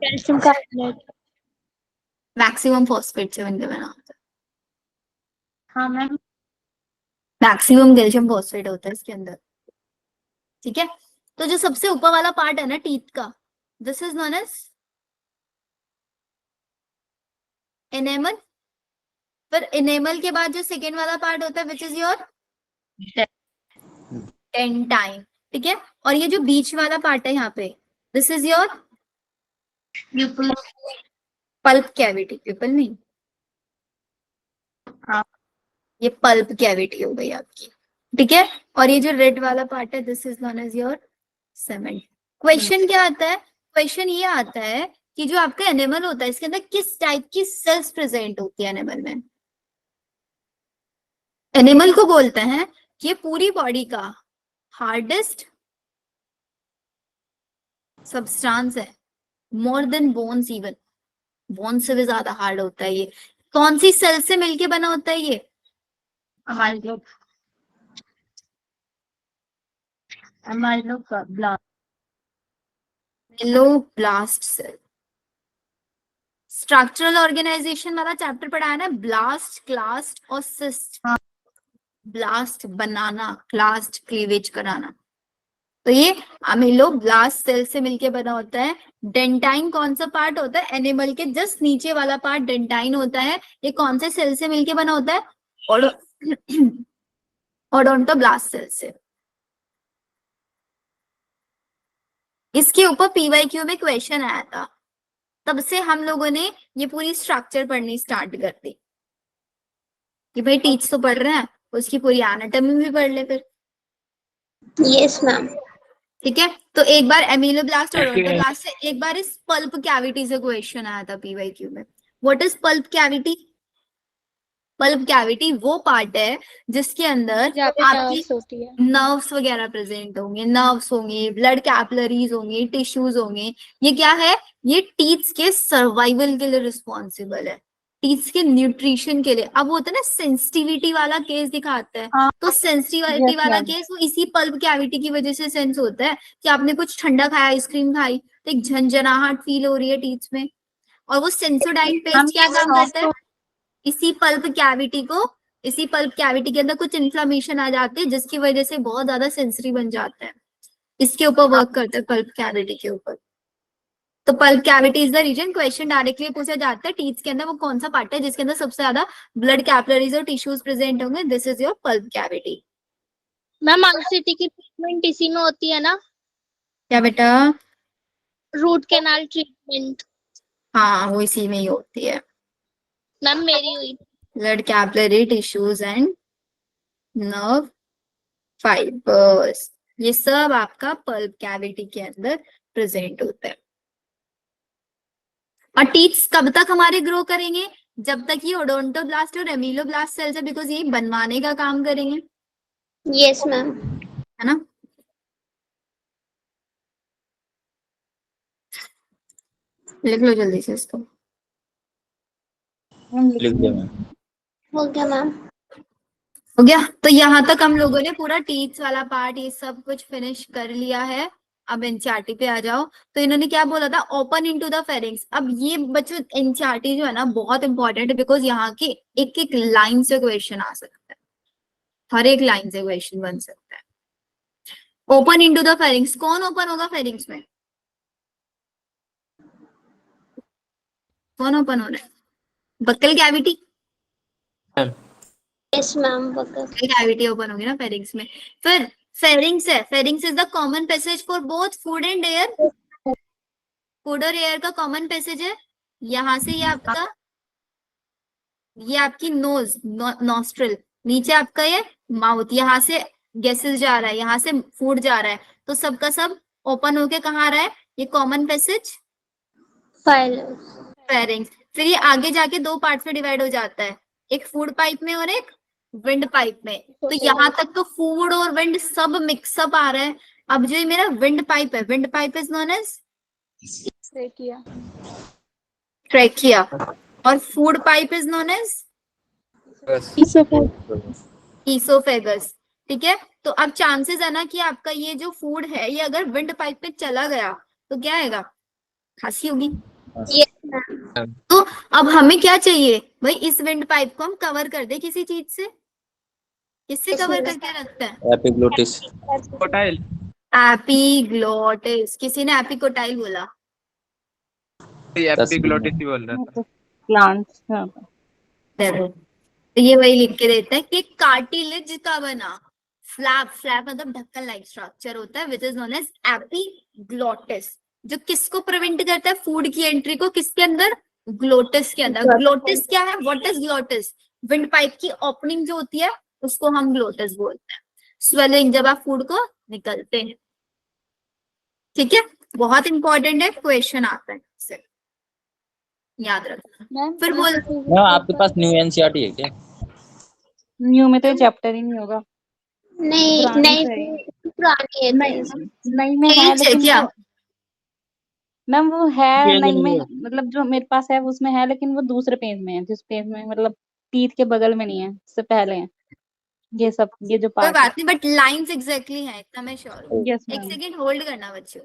Speaker 4: Calcium carbonate.
Speaker 1: Maximum phosphate से बनके बना होता है।
Speaker 3: हाँ मैम।
Speaker 1: मैक्सिमम कैल्शियम फॉस्फेट होता है इसके अंदर, ठीक है। तो जो सबसे ऊपर वाला पार्ट है ना टीथ का, this is known as enamel. पर एनेमल के बाद जो सेकेंड वाला पार्ट होता है, विच इज योर डेंटाइन, ठीक है। और ये जो बीच वाला पार्ट है यहाँ पे, this is your
Speaker 3: pupil.
Speaker 1: Pulp cavity. Pupil नहीं,
Speaker 3: हाँ।
Speaker 1: ये पल्प कैविटी हो गई आपकी, ठीक है। और ये जो रेड वाला पार्ट है, this is known as your cement. Question क्या आता है? क्वेश्चन ये आता है कि जो आपका एनिमल होता है, इसके अंदर किस टाइप की सेल्स प्रेजेंट होती है एनिमल में? एनिमल को बोलते हैं कि ये पूरी बॉडी का हार्डेस्ट सब्सटेंस है, more than bones even. Bone से भी ज्यादा हार्ड होता है ये। कौन सी सेल से मिलके बना होता है ये?
Speaker 3: हमारे लोग का blast.
Speaker 1: Blast cell. Structural organisation वाला चैप्टर पढ़ा है ना, ब्लास्ट, क्लास्ट और सिस्ट। ब्लास्ट बनाना, क्लास्ट क्लीवेज कराना। तो ये अमीलोब्लास्ट सेल से मिलके बना होता है। डेंटाइन कौन सा पार्ट होता है? एनिमल के जस्ट नीचे वाला पार्ट डेंटाइन होता है। ये कौन से सेल से मिलके बना होता है? ओडोंटोब्लास्ट सेल से। इसके ऊपर पीवाईक्यू में क्वेश्चन आया था, तब से हम लोगों ने ये पूरी स्ट्रक्चर पढ़नी स्टार्ट कर दी कि भाई टीच तो पढ़ रहे हैं, उसकी पूरी एनाटॉमी भी पढ़ ले फिर,
Speaker 4: यस मैम।
Speaker 1: ठीक है। तो एक बार एमिलोब्लास्ट और ओडोंटोब्लास्ट से, एक बार इस पल्प कैविटी से क्वेश्चन आया था पीवाईक्यू में। What is pulp cavity? Pulp cavity वो पार्ट है जिसके अंदर
Speaker 6: जहाँ पे
Speaker 1: आपकी
Speaker 6: नर्व्स होती है।
Speaker 1: नर्व्स वगैरह प्रेजेंट होंगे, नर्व्स होंगे, ब्लड कैपिलरीज होंगे, टिश्यूज होंगे। ये क्या है? ये टीथ के सर्वाइवल के लिए रिस्पॉन्सिबल है। टीथ के न्यूट्रिशन के लिए। अब वो होता है ना सेंसिटिविटी वाला केस दिखाता है,
Speaker 3: हाँ,
Speaker 1: तो सेंसिटिविटी
Speaker 3: यस
Speaker 1: वाला
Speaker 3: मैम।
Speaker 1: केस वो इसी पल्प कैविटी की वजह से सेंस होता है कि आपने कुछ ठंडा खाया, आइसक्रीम खाई, तो एक झंझनाहट फील हो रही है टीथ में। और वो सेंसोडाइन
Speaker 3: मैम
Speaker 1: पेस्ट क्या
Speaker 3: ये
Speaker 1: काम करता है,
Speaker 3: सॉफ्ट
Speaker 1: इसी पल्प कैविटी को, इसी पल्प कैविटी के अंदर कुछ इन्फ्लामेशन आ जाती है जिसकी वजह से बहुत ज्यादा सेंसरी बन जाता है, इसके ऊपर वर्क करता है पल्प कैविटी के ऊपर। तो pulp cavity is the region. Question directly पूछा जाता है टीथ के अंदर वो कौन सा पार्ट है जिसके अंदर सबसे ज्यादा ब्लड कैपिलरीज और टिश्यूज प्रेजेंट होंगे, this is your pulp cavity.
Speaker 7: Ma'am ICT की ट्रीटमेंट इसी में होती है ना,
Speaker 1: क्या बेटा?
Speaker 7: Root canal treatment?
Speaker 1: हाँ, वो इसी में ही होती है,
Speaker 7: मैम मेरी हुई।
Speaker 1: Blood capillary tissues and nerve fibres, ये सब आपका पल्प कैविटी के अंदर प्रेजेंट होता है। और टीथ्स कब तक हमारे ग्रो करेंगे? जब तक ये ओडोंटोब्लास्ट और एमिलोब्लास्ट सेल्स है, बिकॉज ये बनवाने का काम करेंगे,
Speaker 4: यस मैम।
Speaker 1: है ना। लिख लो जल्दी से इसको।
Speaker 2: लिख दिया मैम।
Speaker 4: हो गया मैम।
Speaker 1: हो गया। तो यहाँ तक हम लोगों ने पूरा टीथ्स वाला पार्ट ये सब कुछ फिनिश कर लिया है। अब एनसीईआरटी पे आ जाओ। तो इन्होंने क्या बोला था, ओपन इनटू द फेरिंग्स। अब ये बच्चों एनसीईआरटी जो है ना बहुत इंपॉर्टेंट है, बिकॉज यहाँ के एक एक लाइन से क्वेश्चन आ सकता है, हर एक लाइन से क्वेश्चन बन सकता है। ओपन इनटू द फेरिंग्स, कौन ओपन होगा फेरिंग्स में? कौन ओपन हो रहा है? Buccal cavity,
Speaker 4: yes ma'am. Buccal
Speaker 1: cavity open होगी ना फेरिंग्स में। फिर फेरिंग्स है, pharynx is the common passage for both food and air. Food और एयर का कॉमन पैसेज है। यहाँ से ये आपका, ये आपकी नोज, नॉस्ट्रल, नीचे आपका ये माउथ, यहाँ से गैसेस जा रहा है, यहाँ से फूड जा रहा है, तो सबका सब ओपन होके कहाँ आ रहा है, ये कॉमन पैसेज
Speaker 4: फाइल
Speaker 1: फेरिंग्स। फिर ये आगे जाके दो पार्ट में डिवाइड हो जाता है, एक फूड पाइप में और एक विंड पाइप में। तो यहाँ तक तो फूड और विंड सब मिक्सअप आ रहा है। अब जो ये मेरा विंड पाइप है, windpipe is known as
Speaker 6: trachea.
Speaker 1: Trachea, और food pipe is known as oesophagus. ठीक है। तो अब चांसेस है ना कि आपका ये जो फूड है ये अगर विंड पाइप पे चला गया तो क्या आएगा, खांसी होगी।
Speaker 4: Yes ma'am.
Speaker 1: तो अब हमें क्या चाहिए भाई, इस विंड पाइप को हम कवर कर दे किसी चीज से, किससे कवर करके रखते हैं?
Speaker 2: एपिग्लोटिस।
Speaker 5: कोटाइल।
Speaker 1: एपिग्लोटिस। किसी ने एपिकोटाइल बोला?
Speaker 5: एपिग्लोटिस ही बोल रहा था।
Speaker 3: प्लांट्स।
Speaker 1: देखो, तो ये वही लिख के देता है कि कार्टिलेज का बना फ्लैप, फ्लैप मतलब ढक्कन लाइक स्ट्रक्चर होता है which is known as epiglottis, जो किसको प्रिवेंट करता है, फूड की एंट्री को किसके अंदर, ग्लोटिस के अंदर। ग्लोटिस क्या है, what is glottis? Wind pipe की ओपनिंग जो होती है उसको हम ग्लोटिस बोलते हैं। स्वेलिंग, जब आप फूड को निकलते हैं। ठीक है, बहुत इंपॉर्टेंट है, क्वेश्चन आता है इससे, याद रखना।
Speaker 6: मैम
Speaker 1: फिर बोल,
Speaker 2: मैम आपके पास न्यू एनसीईआरटी है क्या?
Speaker 3: न्यू में तो चैप्टर ही नहीं होगा।
Speaker 4: नहीं
Speaker 3: पुरानी
Speaker 4: नहीं,
Speaker 3: तो है।
Speaker 4: पुरानी है
Speaker 3: नहीं,
Speaker 4: तो।
Speaker 3: नहीं में है
Speaker 1: चेंज है
Speaker 3: लेकिन
Speaker 1: क्या?
Speaker 3: मैम वो है
Speaker 5: पेज
Speaker 3: नहीं
Speaker 5: नहीं
Speaker 3: में,
Speaker 5: है।
Speaker 3: मतलब जो मेरे पास है उसमें है, लेकिन वो दूसरे पेज में है, जिस पेज में मतलब टीथ के बगल में नहीं है, उससे पहले है ये सब, ये जो
Speaker 1: कोई
Speaker 3: पार्ट है।
Speaker 1: बात नहीं, बट लाइंस एग्जैक्टली है, इतना मैं श्योर हूँ।
Speaker 3: यस
Speaker 1: एक
Speaker 3: मैम।
Speaker 1: सेकेंड होल्ड करना बच्चों।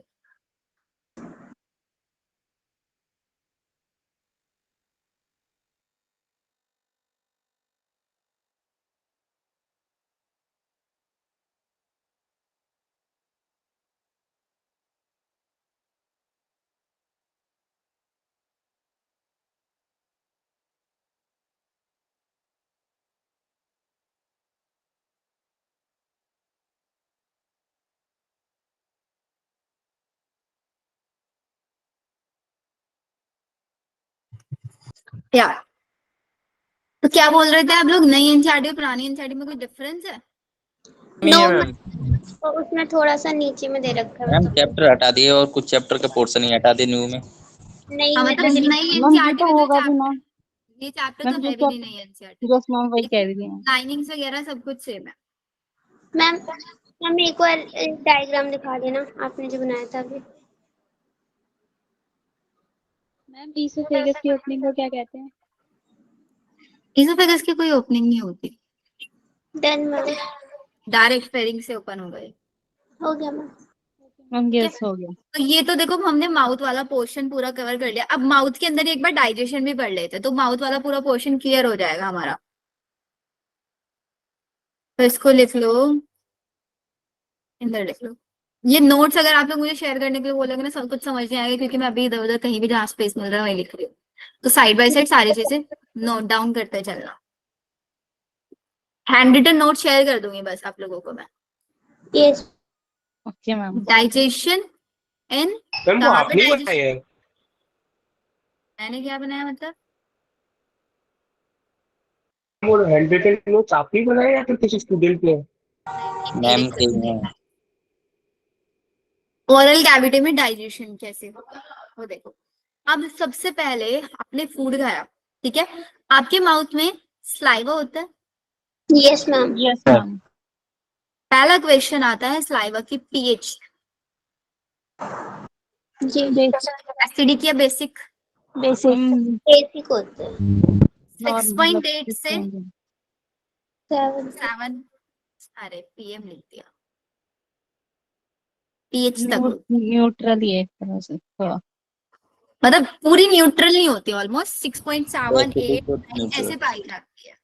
Speaker 1: या तो क्या बोल रहे थे आप लोग, नई एनसीईआरटी और पुरानी एनसीईआरटी में कोई डिफरेंस है?
Speaker 5: नहीं है
Speaker 4: नो,
Speaker 5: मैम।
Speaker 4: तो उसमें थोड़ा सा नीचे में दे रखा है
Speaker 2: मैम
Speaker 4: मतलब।
Speaker 2: चैप्टर हटा दिए और कुछ चैप्टर के पोर्शन ही हटा दिए न्यू में।
Speaker 4: नहीं
Speaker 1: हाँ
Speaker 4: में
Speaker 1: मतलब
Speaker 4: तो
Speaker 1: नई
Speaker 3: मैम ये
Speaker 1: एनसीईआरटी
Speaker 3: तो
Speaker 1: में तो
Speaker 3: होगा भी ना।
Speaker 1: ये चैप्टर
Speaker 3: मैम
Speaker 1: तो
Speaker 3: ये
Speaker 1: है भी नहीं
Speaker 3: चैप्टर,
Speaker 1: नई एनसीईआरटी में,
Speaker 3: यस मैम वही कह रही है।
Speaker 1: लाइनिंग्स वगैरह सब कुछ सेम है।
Speaker 4: मैम। मैम एक बार डायग्राम दिखा देना आपने जो बनाया था अभी।
Speaker 6: मैम ईसोफेगस की ओपनिंग को क्या कहते हैं?
Speaker 1: इसोफेगस की कोई ओपनिंग नहीं होती,
Speaker 4: डन मैम,
Speaker 1: डायरेक्ट फेरिंग से ओपन हो गए।
Speaker 4: हो गया मैम।
Speaker 3: मैम यस हो गया।
Speaker 1: तो ये तो देखो हमने माउथ वाला पोर्शन पूरा कवर कर लिया। अब माउथ के अंदर एक बार डाइजेशन भी पढ़ लेते हैं, तो माउथ वाला पूरा पोर्शन क्लियर हो जाएगा हमारा। तो इसको लिख लो, इधर लिख लो। ये नोट्स अगर आप लोग मुझे शेयर करने के लिए बोलोगे ना, सब कुछ समझ नहीं आएगा, क्योंकि मैं अभी इधर उधर कहीं भी जहाँ स्पेस मिल रहा है वही लिख रही हूँ। तो साइड बाय साइड सारी चीजें नोट डाउन करते चलना। हैंड रिटन नोट शेयर कर दूंगी बस आप लोगों को मैं।
Speaker 4: Yes
Speaker 3: okay ma'am.
Speaker 1: डाइजेशन इन,
Speaker 5: मैम वो
Speaker 1: कहाँ पे
Speaker 5: आपने ही
Speaker 1: डाइजेशन,
Speaker 5: बनाए है?
Speaker 1: मैंने क्या बनाया मतलब?
Speaker 5: वो हैंड रिटन नोट्स आपने ही बनाए या फिर किसी स्टूडेंट ने?
Speaker 2: मैम के हैं।
Speaker 1: ओरल कैविटी में डाइजेशन कैसे होगा वो देखो। अब सबसे पहले आपने फूड खाया, ठीक है, आपके माउथ में स्लाइवा होता है।
Speaker 4: Yes ma'am.
Speaker 3: Yes ma'am.
Speaker 1: पहला क्वेश्चन आता है स्लाइवा की पीएच,
Speaker 4: जी
Speaker 1: एसिडिक या बेसिक?
Speaker 4: बेसिक, बेसिक होते हैं।
Speaker 1: 6.8 से
Speaker 4: 7
Speaker 1: 7, अरे पीएम लिख दिया, पीएच तक।
Speaker 3: न्यूट्रल ही है एक तरह से थोड़ा।
Speaker 1: मतलब पूरी न्यूट्रल नहीं होती, ऑलमोस्ट 6.7
Speaker 2: Acidic
Speaker 1: 8
Speaker 2: और
Speaker 1: 9 ऐसे
Speaker 2: neutral।
Speaker 1: पाई जाती है,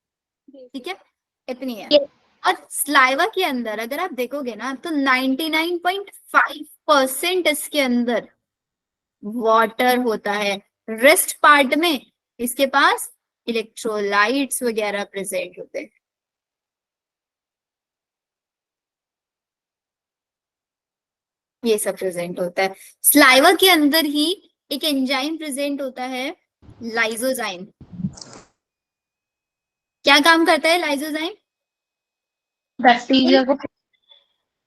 Speaker 1: ठीक है, इतनी है।
Speaker 4: Yes.
Speaker 1: और स्लाइवा के अंदर अगर आप देखोगे ना, तो 99.5% इसके अंदर वाटर होता है। रेस्ट पार्ट में इसके पास इलेक्ट्रोलाइट्स वगैरह प्रेजेंट होते हैं। ये सब प्रेजेंट होता है। स्लाइवा के अंदर ही एक एंजाइम प्रेजेंट होता है, लाइजोजाइम। क्या काम करता है लाइजोजाइम?
Speaker 3: बैक्टीरिया को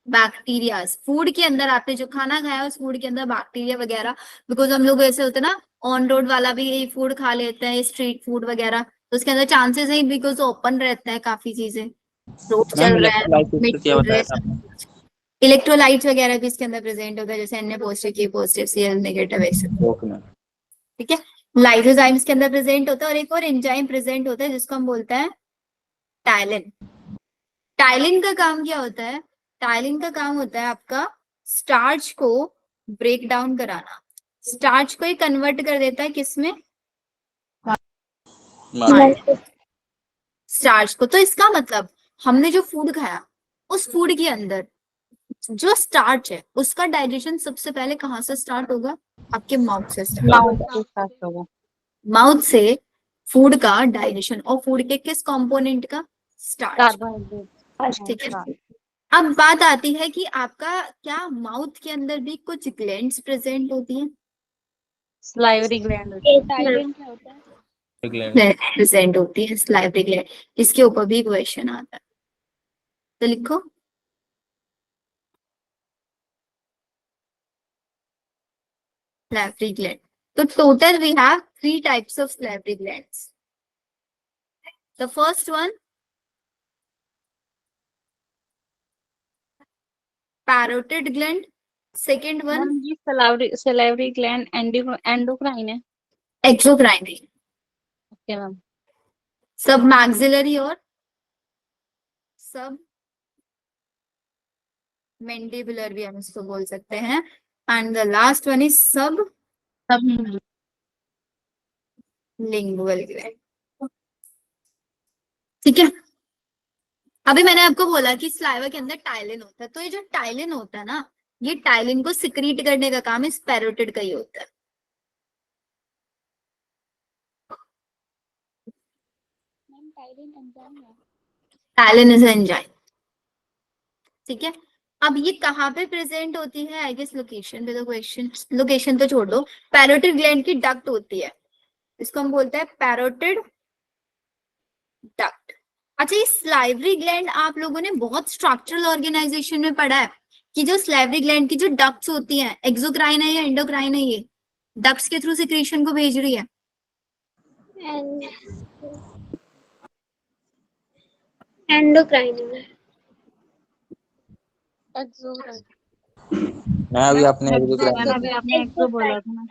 Speaker 1: बैक्टीरिया, फूड के अंदर आपने जो खाना खाया उस फूड के अंदर बैक्टीरिया वगैरह, बिकॉज हम लोग ऐसे होते हैं ना, ऑन रोड वाला भी फूड खा लेते हैं, स्ट्रीट फूड वगैरह, तो उसके अंदर चांसेस है, बिकॉज ओपन रहता है काफी चीजें, रोड
Speaker 2: मैम
Speaker 1: चल रहा है,
Speaker 2: इलेक्ट्रोलाइसिस
Speaker 1: मिड
Speaker 2: तो क्या
Speaker 1: चल रहा
Speaker 2: बताया था
Speaker 1: है,
Speaker 2: आपने?
Speaker 1: इलेक्ट्रोलाइट्स वगैरह भी इसके अंदर प्रेजेंट होता है, जैसे एन पॉजिटिव, के पॉजिटिव, Cl नेगेटिव, ऐसे,
Speaker 2: ओके मैम।
Speaker 1: ठीक है। लाइसोजाइम इसके अंदर प्रेजेंट होता है, और एक और एंजाइम प्रेजेंट होता है जिसको हम बोलते हैं टाइलिन। टाइलिन का काम क्या होता है? टाइलिन का काम होता है आपका स्टार्च को ब्रेक डाउन कराना। स्टार्च को ही कन्वर्ट कर देता है किसमें? स्टार्च को। तो इसका मतलब हमने जो फूड खाया उस फूड के अंदर जो स्टार्च है उसका डाइजेशन सबसे पहले कहाँ से स्टार्ट होगा? आपके माउथ से स्टार्ट
Speaker 3: माउथ से स्टार्ट होगा।
Speaker 1: माउथ से फूड का डाइजेशन, और फूड के किस कंपोनेंट का? Starch,
Speaker 3: carbohydrate.
Speaker 1: ठीक है। अब बात आती है कि आपका क्या माउथ के अंदर भी कुछ ग्लैंड्स प्रेजेंट होती हैं?
Speaker 3: Salivary gland.
Speaker 6: टाइलिन क्या होता है?
Speaker 1: प्रेजेंट होती है स्लाइवरी ग्लैंड। इसके ऊपर भी क्वेश्चन आता है, तो लिखो salivary gland. So total we have 3 types of salivary glands. The first one, parotid gland. Second one,
Speaker 3: ये सलाइवरी ग्लैंड एंडोक्राइन है।
Speaker 1: exocrine.
Speaker 3: Okay ma'am.
Speaker 1: Submaxillary और submandibular भी हम इसको बोल सकते हैं. And the last one is sublingual gland. ठीक है। अभी मैंने आपको बोला कि स्लाइवा के अंदर टाइलिन होता है, तो ये जो टाइलिन होता है ना, ये टाइलिन को सिक्रीट करने का काम इस पैरोटिड का ही होता है।
Speaker 6: मैम टाइलिन एंजाइम है।
Speaker 1: टाइलिन इज एंजाइम, ठीक है। अब ये कहाँ पे प्रेजेंट होती है? आई गेस लोकेशन पे, तो क्वेश्चन लोकेशन तो छोड़ दो। पैरोटिड ग्लैंड की डक्ट होती है, इसको हम बोलते हैं पैरोटिड डक्ट। अच्छा, ये स्लाइवरी ग्लैंड आप लोगों ने बहुत स्ट्रक्चरल ऑर्गेनाइजेशन में पढ़ा है कि जो स्लाइवरी ग्लैंड की जो डक्ट्स होती हैं, एक्सोक्राइन है या एंडोक्राइन है, ये डक्ट्स के थ्रू सिक्रीशन को भेज रही है।
Speaker 4: एंडोक्राइन है।
Speaker 2: मैं अभी आपने
Speaker 3: अभी आपने एक तो बोला था ना।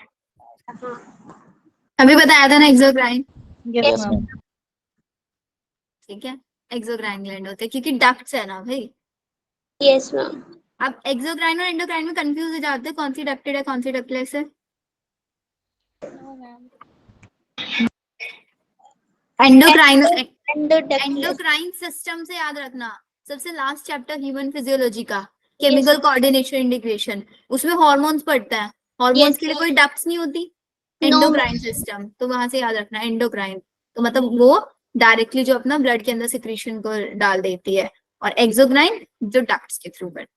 Speaker 1: अभी बताया था ना exocrine.
Speaker 3: Yes
Speaker 2: yes
Speaker 3: ma'am.
Speaker 2: Ma'am.
Speaker 1: ठीक है, एक्सोक्राइन ग्लैंड होते हैं क्योंकि डक्ट्स है ना भाई।
Speaker 4: Yes ma'am.
Speaker 1: आप एक्सोक्राइन और एंडोक्राइन में कंफ्यूज हो जाते हैं, कौन सी डक्टेड है कौन सी डक्टलेस है।
Speaker 6: No ma'am.
Speaker 1: Endocrine,
Speaker 4: endo ductless.
Speaker 1: Endocrine system से याद रखना, सबसे लास्ट चैप्टर ह्यूमन फिजियोलॉजी का, केमिकल कोऑर्डिनेशन इंटीग्रेशन, उसमें हॉर्मोन्स पढ़ता है, हॉर्मोन्स
Speaker 4: Yes,
Speaker 1: के लिए कोई डक्ट्स नहीं होती,
Speaker 4: No,
Speaker 1: एंडोक्राइन सिस्टम, तो वहां से याद रखना एंडोक्राइन, तो मतलब वो डायरेक्टली जो अपना ब्लड के अंदर सिक्रीशन को डाल देती है, और एक्सोक्राइन जो डक्ट्स के थ्रू करती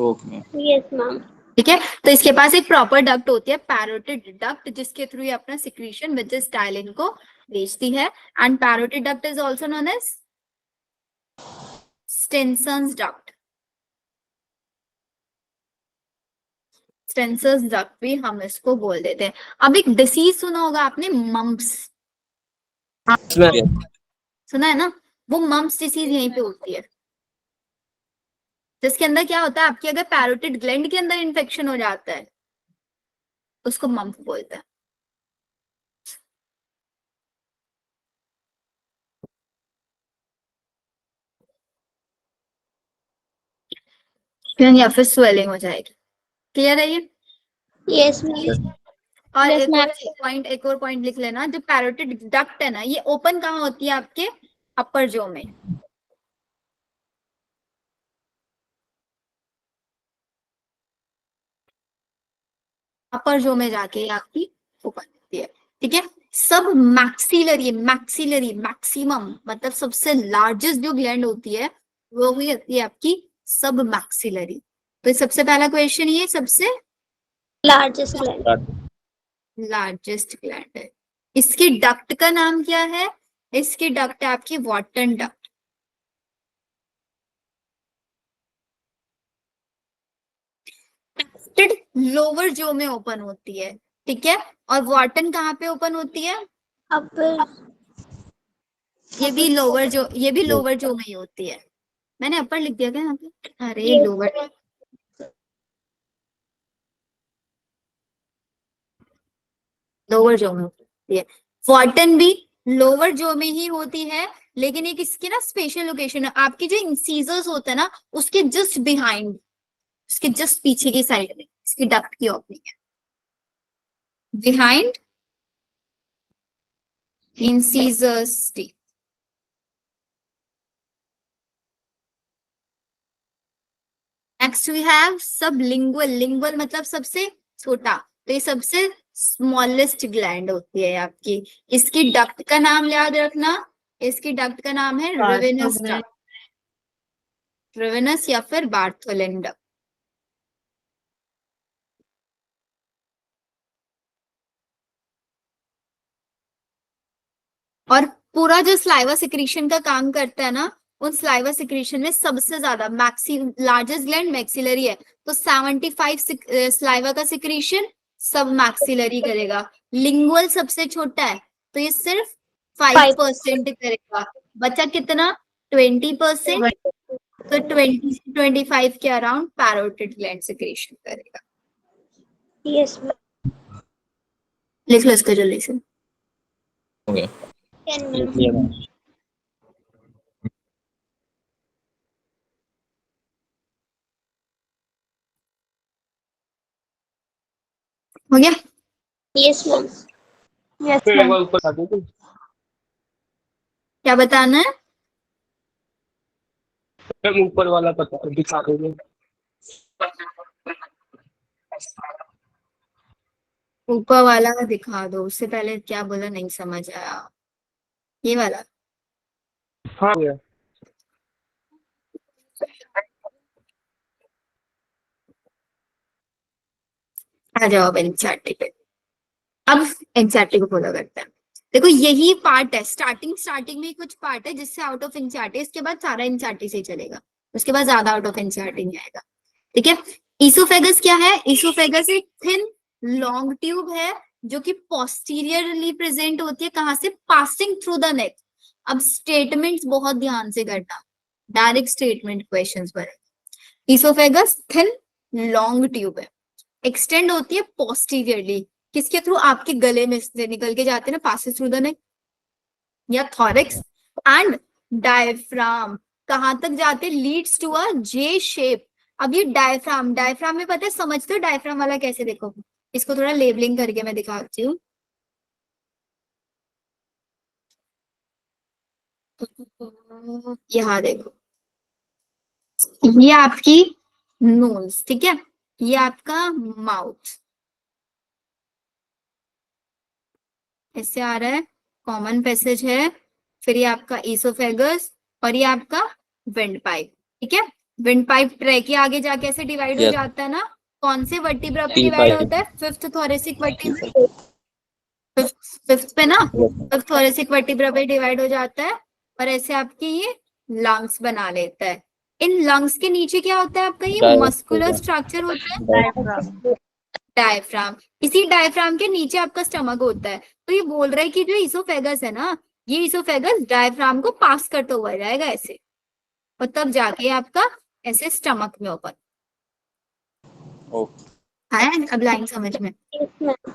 Speaker 2: ओके।
Speaker 1: है।
Speaker 4: Yes ma'am.
Speaker 1: ठीक है, तो इसके पास एक प्रॉपर डक्ट होती है, पैरोटिड डक्ट, जिसके थ्रू ये अपना सिक्रीशन विच इज स्टाइलिन को भेजती है, and parotid duct is also known as Stenson's duct. Stenson's duct भी हम इसको बोल देते हैं। अब एक डिसीज सुना होगा आपने, मम्प्स, सुना है ना, वो मम्प्स डिसीज यहीं पे होती है, जिसके अंदर क्या होता है, आपकी अगर पैरोटिड ग्लैंड के अंदर इन्फेक्शन हो जाता है उसको मम्प बोलते हैं। या फिर स्वेलिंग हो जाएगी। क्लियर है ये?
Speaker 4: Yes ma'am.
Speaker 1: और
Speaker 6: Yes,
Speaker 1: एक
Speaker 6: ma'am.
Speaker 1: और पॉइंट लिख लेना, जो पैरोटिड डक्ट है ना, ये ओपन कहाँ होती है, आपके अपर जो में, अपर जो में जाके ये आपकी ओपन होती है। ठीक है, सब मैक्सिलरी, मैक्सिलरी मैक्सिमम मतलब सबसे लार्जेस्ट जो ग्लैंड होती है वो हुई होती है आपकी सब मैक्सिलरी। तो ये सबसे पहला क्वेश्चन, ये सबसे
Speaker 4: लार्जेस्ट ग्लैंड।
Speaker 1: लार्जेस्ट ग्लैंड है। इसकी डक्ट का नाम क्या है? इसकी डक्ट है आपकी वॉटन डक्ट। लोअर जो में ओपन होती है, ठीक है, और वॉटन कहाँ पे ओपन होती है?
Speaker 4: अपर।
Speaker 1: ये भी लोअर जो, ये भी लोअर जो में ही होती है। मैंने अपर लिख दिया क्या यहाँ पे? अरे
Speaker 4: Yes.
Speaker 1: लोअर, लोअर जो में होती है। वॉटन भी लोअर जो में ही होती है, लेकिन एक इसकी ना स्पेशल लोकेशन है, आपकी जो इंसीजर्स होते हैं ना उसके जस्ट बिहाइंड, उसके जस्ट पीछे की साइड में इसकी डक्ट की ओपनिंग है, behind incisors T. Next we have sublingual, lingual मतलब सबसे छोटा, तो ये सबसे स्मॉलेस्ट ग्लैंड होती है आपकी। इसकी डक्ट का नाम याद रखना, इसकी डक्ट का नाम है रेवेनस डक्ट, रेवेनस या फिर बार्थोलिन डक्ट। और पूरा जो स्लाइवा सिक्रीशन का काम करता है ना, उन स्लाइवा सिक्रीशन में सबसे ज्यादा लार्जेस्ट ग्लैंड मैक्सिलरी है, तो 75 स्लाइवा का सिक्रीशन सब मैक्सिलरी करेगा। लिंगुअल सबसे छोटा है, तो ये सिर्फ 5% करेगा। बचा कितना? 20%। तो 20-25 के अराउंड पैरोटिड ग्लैंड सिक्रीशन करेगा।
Speaker 4: Yes ma'am.
Speaker 1: लिख लो इसको जल्दी से।
Speaker 2: ओके।
Speaker 1: हो गया?
Speaker 4: Yes ma'am.
Speaker 5: फिर एक बार ऊपर आ दो।
Speaker 1: क्या बताना है?
Speaker 5: मैम ऊपर वाला पता दिखा दो।
Speaker 1: ऊपर वाला दिखा दो, उससे पहले क्या बोला नहीं समझ आया। ये वाला
Speaker 5: हाँ भैया।
Speaker 1: आ जाओ अब एनसीईआरटी पे। अब एनसीईआरटी को फॉलो करते हैं। देखो यही पार्ट है, स्टार्टिंग में कुछ पार्ट है जिससे आउट ऑफ एनसीईआरटी, इसके बाद सारा एनसीईआरटी से ही चलेगा, उसके बाद ज्यादा आउट ऑफ एनसीईआरटी नहीं आएगा। ठीक है, ईसोफेगस क्या है? ईसोफेगस एक थिन लॉन्ग ट्यूब है जो कि पोस्टीरियरली प्रेजेंट होती है, कहां से? Passing through the neck. अब स्टेटमेंट्स बहुत ध्यान से करना, डायरेक्ट स्टेटमेंट क्वेश्चंस बने। ईसोफेगस थिन लॉन्ग ट्यूब है, एक्सटेंड होती है पोस्टीरियरली, किसके थ्रू? आपके गले में से निकल के जाते हैं ना, पासिस थ्रू द नेक। या थॉरिक्स एंड डायफ्राम कहाँ तक जाते, leads to a J shape. अब ये डायफ्राम, डायफ्राम में पता है, समझते हो डायफ्राम वाला कैसे, देखो इसको थोड़ा लेबलिंग करके मैं दिखाती हूँ। यहाँ देखो, ये आपकी नोज, ठीक है, ये आपका माउथ, ऐसे आ रहा है, कॉमन पैसेज है, फिर ये आपका ईसोफेगस और ये आपका विंड पाइप, ठीक है। विंड पाइप ट्रैक के आगे जाके ऐसे डिवाइड हो
Speaker 2: Yes.
Speaker 1: जाता है ना, कौन से वर्टिब्रा पे
Speaker 2: T
Speaker 1: डिवाइड
Speaker 2: five.
Speaker 1: होता है, फिफ्थ थोरेसिक वर्टिब्रा, फिफ्थ पे ना, फिफ्थ थोरेसिक वर्टिब्रा पे डिवाइड हो जाता है और ऐसे आपके ये लंग्स बना लेता है। इन लंग्स के नीचे क्या होता है आपका, ये
Speaker 2: Diaphragm.
Speaker 1: मस्कुलर स्ट्रक्चर होता है,
Speaker 3: डायफ्राम।
Speaker 1: डायफ्राम। इसी डायफ्राम के नीचे आपका स्टमक होता है। तो ये बोल रहा है कि जो इसोफेगस है ना, ये इसोफेगस डायफ्राम को पास करता हुआ जाएगा ऐसे, और तब जाके आपका ऐसे स्टमक में ओपन
Speaker 2: Okay.
Speaker 1: है। अब लाइन समझ में,
Speaker 4: Yes, ma'am.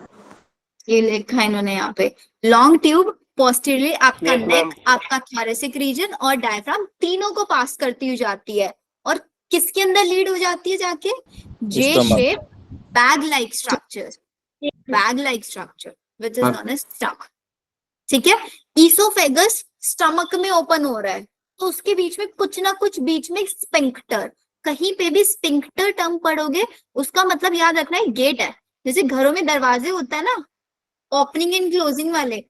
Speaker 1: ये लिखा है इन्होंने यहाँ पे, लॉन्ग ट्यूब पोस्टीरियरली आपका
Speaker 5: Yes,
Speaker 1: नेक,
Speaker 5: ma'am.
Speaker 1: आपका थोरेसिक रीजन और डायफ्राम तीनों को पास करती हुई जाती है, और किसके अंदर लीड हो जाती है जाके, J
Speaker 2: Stomach.
Speaker 1: Shape bag like structure, bag like structure which is known as stomach, ठीक है। ईसोफेगस स्टमक में ओपन हो रहा है, तो उसके बीच में कुछ ना कुछ बीच में स्पिंक्टर, कहीं पे भी स्पिंक्टर टर्म पढ़ोगे उसका मतलब याद रखना है गेट है। जैसे घरों में दरवाजे होता है ना, ओपनिंग एंड क्लोजिंग वाले,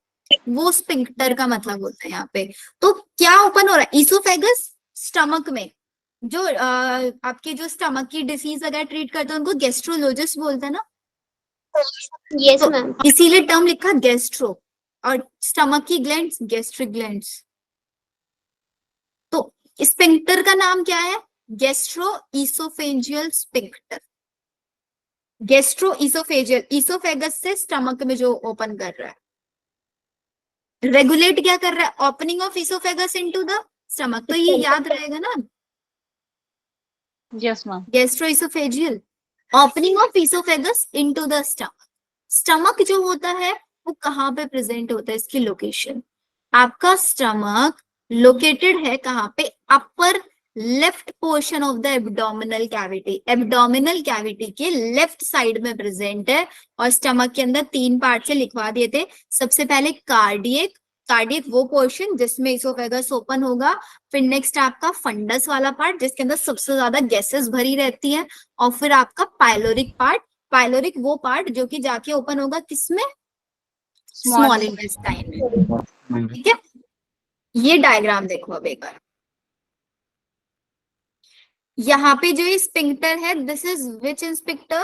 Speaker 1: वो स्पिंक्टर का मतलब होता है यहाँ पे। तो क्या ओपन हो रहा है, ईसोफेगस स्टमक में, जो आपके जो स्टमक की डिसीज अगर ट्रीट करते हैं उनको गैस्ट्रोलॉजिस्ट बोलते हैं ना,
Speaker 4: Yes,
Speaker 1: तो
Speaker 4: ma'am.
Speaker 1: इसीलिए टर्म लिखा गैस्ट्रो, और स्टमक की ग्लैंड्स गैस्ट्रिक ग्लैंड्स। तो स्पिंक्टर का नाम क्या है, gastro oesophageal sphincter, gastro oesophageal, oesophagus से स्टमक में जो ओपन कर रहा है, रेगुलेट क्या कर रहा है, opening of oesophagus into the stomach. तो ये याद रहेगा ना,
Speaker 3: yes ma'am.
Speaker 1: Gastro-oesophageal, opening of oesophagus into the stomach. Stomach जो होता है वो कहाँ पे प्रेजेंट होता है, इसकी लोकेशन, आपका स्टमक लोकेटेड है कहाँ पे, upper left portion of the abdominal cavity, abdominal cavity के लेफ्ट साइड में प्रेजेंट है। और स्टमक के अंदर तीन पार्ट से लिखवा दिए थे, सबसे पहले कार्डियक, कार्डियक वो पोर्शन जिसमें इसोफेगस ओपन होगा, फिर नेक्स्ट आपका फंडस वाला पार्ट जिसके अंदर सबसे ज्यादा गैसेस भरी रहती है, और फिर आपका पाइलोरिक पार्ट, पाइलोरिक वो पार्ट जो कि जाके ओपन होगा किसमें, स्मॉल इंटेस्टाइन में, ठीक है। ये डायग्राम देखो अब एक बार, यहाँ पे जो ये स्पिंक्टर है, दिस इज विच इंस्पेक्टर,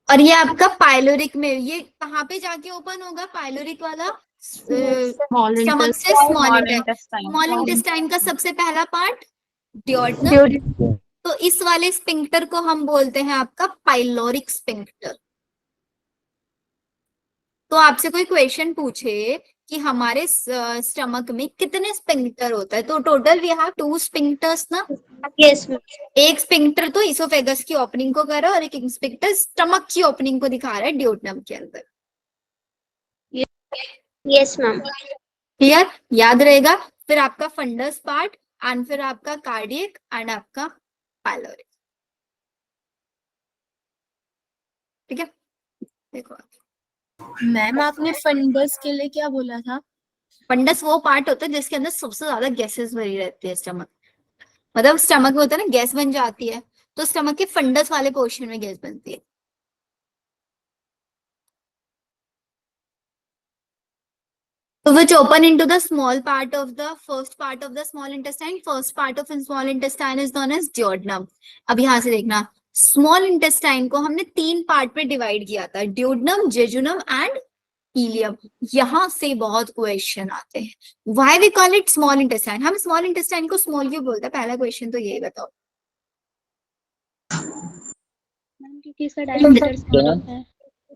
Speaker 1: और ये आपका पाइलोरिक में, ये कहाँ पे जाके ओपन होगा पाइलोरिक वाला, स्टमक से स्मॉल इंटेस्टाइन का सबसे पहला पार्ट डियोडनम। तो इस वाले स्पिंक्टर को हम बोलते हैं आपका पाइलोरिक स्पिंक्टर। तो आपसे कोई क्वेश्चन पूछे कि हमारे स्टमक में कितने स्पिंक्टर होता है, तो टोटल वी हैव 2 स्पिंक्टर्स ना।
Speaker 4: Yes, ma'am.
Speaker 1: एक स्पिंक्टर तो इसोफेगस की ओपनिंग को कर रहा है, और एक स्पिंक्टर स्टमक की ओपनिंग को दिखा रहा है डियोडनम के अंदर।
Speaker 4: Yes, ma'am.
Speaker 1: क्लियर, याद रहेगा। फिर आपका फंडस पार्ट एंड फिर आपका कार्डियक एंड आपका पाइलोरिक, ठीक है। देखो
Speaker 8: मैम आपने फंडस के लिए क्या बोला था?
Speaker 1: फंडस वो पार्ट होता है जिसके अंदर सबसे ज्यादा गैसेस भरी रहती है स्टमक, मतलब स्टमक में होता है ना गैस बन जाती है, तो स्टमक के फंडस वाले पोर्शन में गैस बनती है। तो which open into the small part of the first part of the small intestine, first part of small intestine is known as duodenum। अब यहाँ से देखना, स्मॉल इंटेस्टाइन को हमने 3 पार्ट में डिवाइड किया था, ड्यूोडेनम, जेजुनम एंड इलियम। यहाँ से बहुत क्वेश्चन आते हैं, why we call it small intestine, हम स्मॉल इंटेस्टाइन को स्मॉल क्यों बोलते हैं, पहला क्वेश्चन तो यही बताओ।
Speaker 6: मैम क्योंकि इसका डायमीटर स्मॉल होता है।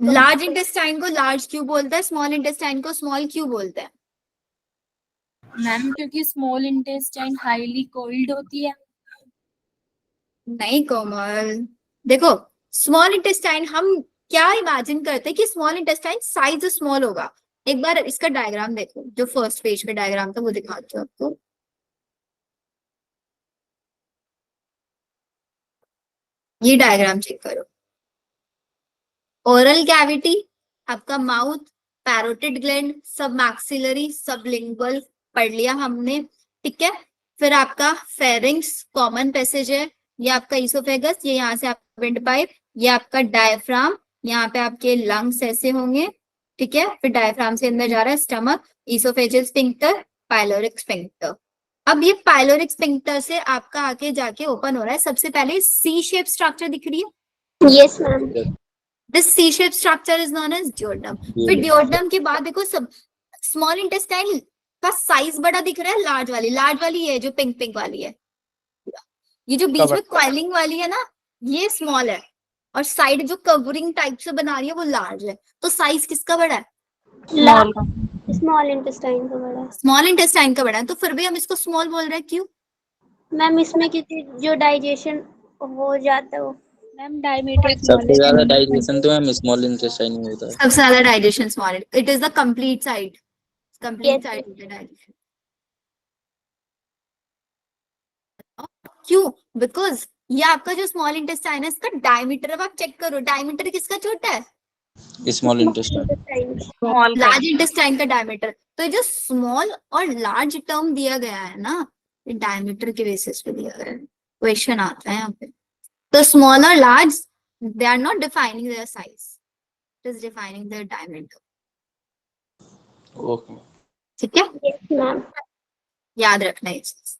Speaker 1: लार्ज इंटेस्टाइन को लार्ज क्यों बोलते हैं, स्मॉल इंटेस्टाइन को स्मॉल क्यों बोलते हैं?
Speaker 8: मैम क्योंकि स्मॉल इंटेस्टाइन हाईली कोल्ड होती है।
Speaker 1: नहीं कोमल, देखो स्मॉल इंटेस्टाइन हम क्या इमेजिन करते हैं कि स्मॉल इंटेस्टाइन साइज स्मॉल होगा। एक बार इसका डायग्राम देखो, जो फर्स्ट पेज पे डायग्राम था वो दिखाती हूँ आपको। ये डायग्राम चेक करो। ओरल कैविटी, आपका माउथ, पैरोटिड ग्लैंड, सब मैक्सिलरी, सब लिंगुअल पढ़ लिया हमने, ठीक है। फिर आपका फेरिंग्स कॉमन पैसेज है, ये आपका इसोफेगस, ये यहाँ से आपका विंड पाइप, ये आपका डायफ्राम, यहाँ पे आपके लंग्स ऐसे होंगे, ठीक है। फिर डायफ्राम से अंदर जा रहा है stomach, oesophageal sphincter, pyloric sphincter. अब ये पाइलोरिक स्फिंक्टर से आपका आके जाके ओपन हो रहा है। सबसे पहले सी शेप स्ट्रक्चर दिख रही है,
Speaker 4: yes ma'am.
Speaker 1: This C shape structure is known as duodenum. फिर डियोडनम के बाद देखो सब स्मॉल इंटेस्टाइन का साइज बड़ा दिख रहा है, लार्ज वाली ये जो पिंक पिंक वाली है, ये जो बीच में कॉइलिंग वाली है ना, ये स्मॉल है, और साइड जो कवरिंग टाइप से बना रही है वो लार्ज है। तो साइज किसका बड़ा है?
Speaker 4: स्मॉल इंटेस्टाइन का बड़ा है।
Speaker 1: स्मॉल इंटेस्टाइन का बड़ा है, तो फिर भी हम इसको स्मॉल बोल रहे हैं, क्यों?
Speaker 4: मैम इसमें क्योंकि जो डाइजेशन हो जाता है वो
Speaker 6: मैम डायमीटर
Speaker 2: सबसे ज्यादा डाइजेशन तो मैम स्मॉल इंटेस्टाइन में होता है।
Speaker 1: सबसे ज्यादा digestion small, it is the complete side, complete
Speaker 4: Yes.
Speaker 1: Side of the digestion. क्यों? बिकॉज ये आपका जो स्मॉल इंटेस्टाइन है इसका डायमीटर, अब आप चेक करो डायमीटर किसका छोटा है?
Speaker 2: स्मॉल इंटेस्टाइन,
Speaker 1: लार्ज इंटेस्टाइन का डायमीटर। तो ये जो स्मॉल और लार्ज टर्म दिया गया है ना, ये डायमीटर के बेसिस पे दिया गया है, क्वेश्चन आता है यहाँ पे। तो स्मॉल और large, they are not defining their size, it is defining their diameter,
Speaker 2: okay.
Speaker 1: ठीक है,
Speaker 4: यस मैम।
Speaker 1: याद रखना ये चीज।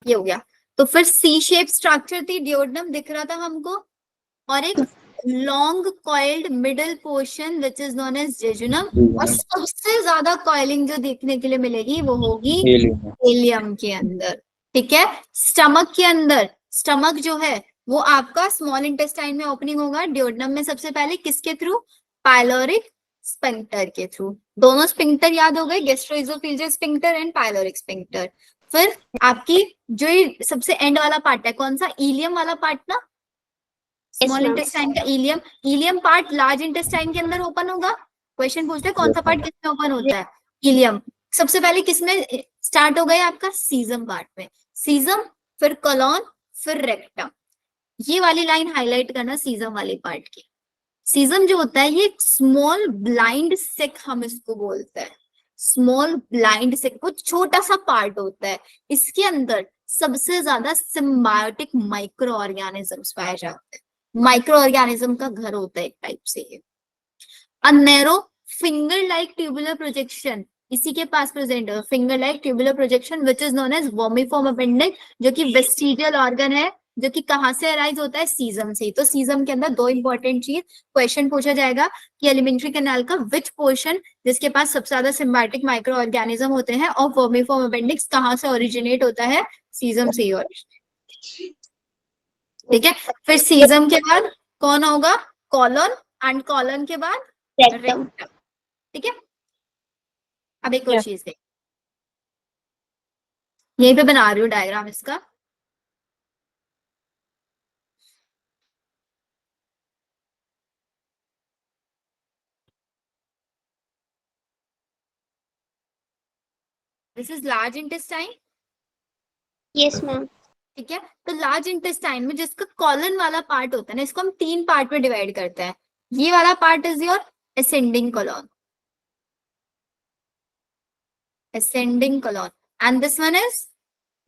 Speaker 1: ये हो गया। तो फिर सी शेप स्ट्रक्चर थी, डियोडनम दिख रहा था हमको, और एक long coiled middle portion which is known as jejunum, और सबसे ज्यादा कॉइलिंग जो देखने के लिए मिलेगी वो होगी हेलियम के अंदर, ठीक है। स्टमक के अंदर, स्टमक जो है वो आपका स्मॉल इंटेस्टाइन में ओपनिंग होगा, डियोडनम में सबसे पहले किसके थ्रू? पाइलोरिक स्फिंक्टर के थ्रू। दोनों स्फिंक्टर याद हो गए, gastro-oesophageal sphincter and pyloric sphincter. फिर आपकी जो ये सबसे एंड वाला पार्ट है, कौन सा? इलियम वाला पार्ट ना, स्मॉल
Speaker 4: ma'am.
Speaker 1: इंटेस्टाइन का ileum. Ileum part large intestine के अंदर ओपन होगा। क्वेश्चन पूछते हैं कौन सा पार्ट किसमें ओपन होता है? इलियम। सबसे पहले किसमें स्टार्ट हो गया आपका? सीजम पार्ट में। सीजम, फिर कोलॉन, फिर रेक्टम। ये वाली लाइन हाईलाइट करना सीजम वाले पार्ट की। सीजम जो होता है ये स्मॉल ब्लाइंड सेक हम इसको बोलते हैं, स्मॉल ब्लाइंड सेक, वो छोटा सा पार्ट होता है, इसके अंदर सबसे ज्यादा सिम्बायोटिक माइक्रो ऑर्गेनिजम्स पाए जाते हैं। माइक्रो ऑर्गेनिज्म का घर होता है एक टाइप से ये। A narrow finger like tubular projection इसी के पास प्रेजेंट है, finger like tubular projection which is known as vermiform appendix, जो कि वेस्टिजियल ऑर्गन है, जो कि कहाँ से अराइज होता है? सीजम से। तो सीजम के अंदर दो इंपॉर्टेंट चीज क्वेश्चन पूछा जाएगा कि एलिमेंट्री कैनाल का विच पोर्शन जिसके पास सबसे ज्यादा सिम्बायोटिक माइक्रो ऑर्गेनिज्म होते हैं और वर्मिफॉर्म अपेंडिक्स कहाँ से ओरिजिनेट होता है? सीजम से ही ओरिजिनेट, ठीक है। फिर सीजम के बाद कौन होगा? कॉलन, एंड कॉलन के बाद
Speaker 4: रेक्टम।
Speaker 1: रेक्टम, ठीक है। अब एक और चीज देख, यहीं पे बना रही हूँ डायग्राम इसका। This is large intestine,
Speaker 4: yes ma'am.
Speaker 1: ठीक है। तो लार्ज इंटेस्टाइन में जिसका कॉलन वाला पार्ट होता है ना, इसको हम तीन पार्ट में डिवाइड करते हैं। ये वाला part is your ascending colon, ascending colon, and this one is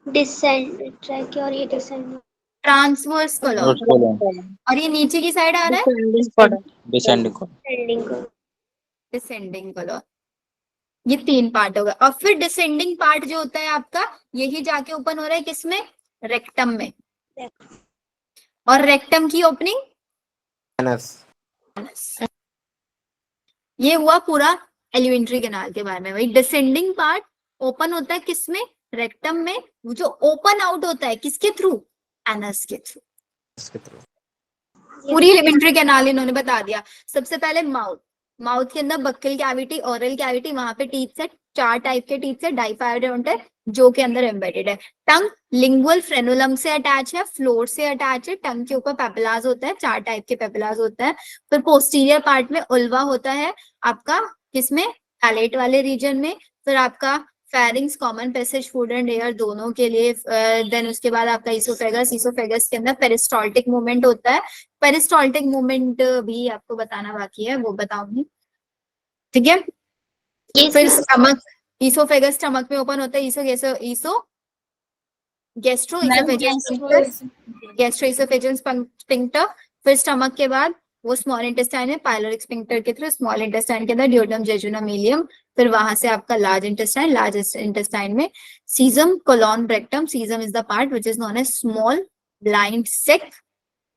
Speaker 4: descend trachea और ये डिसेंड
Speaker 1: ट्रांसवर्स कॉलन, और ये नीचे की साइड आ रहा है
Speaker 2: डिसेंडिंग को।
Speaker 4: डिसेंडिंग को।
Speaker 1: Descending colon. ये तीन पार्ट होगा, और फिर डिसेंडिंग पार्ट जो होता है आपका, यही जाके ओपन हो रहा है किसमें? रेक्टम में। और रेक्टम की ओपनिंग ये हुआ पूरा एलिमेंट्री कैनाल के बारे में। वही डिसेंडिंग पार्ट ओपन होता है किसमें? रेक्टम में। वो जो ओपन आउट होता है किसके थ्रू? एनस के थ्रू। पूरी एलिमेंट्री कैनाल इन्होंने बता दिया। सबसे पहले माउथ, माउथ के अंदर बक्कल कैविटी, ओरल कैविटी, वहां पे टीथ से 4 टाइप के टीथ से, डाइफायरोडोंट है जो के अंदर एम्बेडेड है। टंग लिंगुअल फ्रेनुलम से अटैच है, फ्लोर से अटैच है। टंग के ऊपर पेपिलाज होता है, 4 टाइप के पेपिलाज होता है। फिर पोस्टीरियर पार्ट में उल्वा होता है आपका, किसमें, पैलेट वाले रीजन में। फिर आपका pharynx, common passage, food and air दोनों के लिए। देन उसके बाद आपका ईसोफेगस, ईसोफेगस के अंदर पेरिस्टाल्टिक मूवमेंट होता है। पेरिस्टाल्टिक मूवमेंट भी आपको बताना बाकी है, वो बताऊंगी, ठीक है। फिर स्टमक, ईसोफेगस स्टमक में ओपन होता है, गैस्ट्रोइसोफेजियन स्फिंक्टर। फिर स्टमक के बाद वो स्मॉल इंटेस्टाइन है, पाइलोरिक स्फिंक्टर के थ्रू स्मॉल इंटेस्टाइन के अंदर ड्यूodenum जेजुनम इलियम। फिर वहां से आपका लार्ज इंटेस्टाइन में caecum, colon, rectum. Caecum is the part which is known as small blind sac.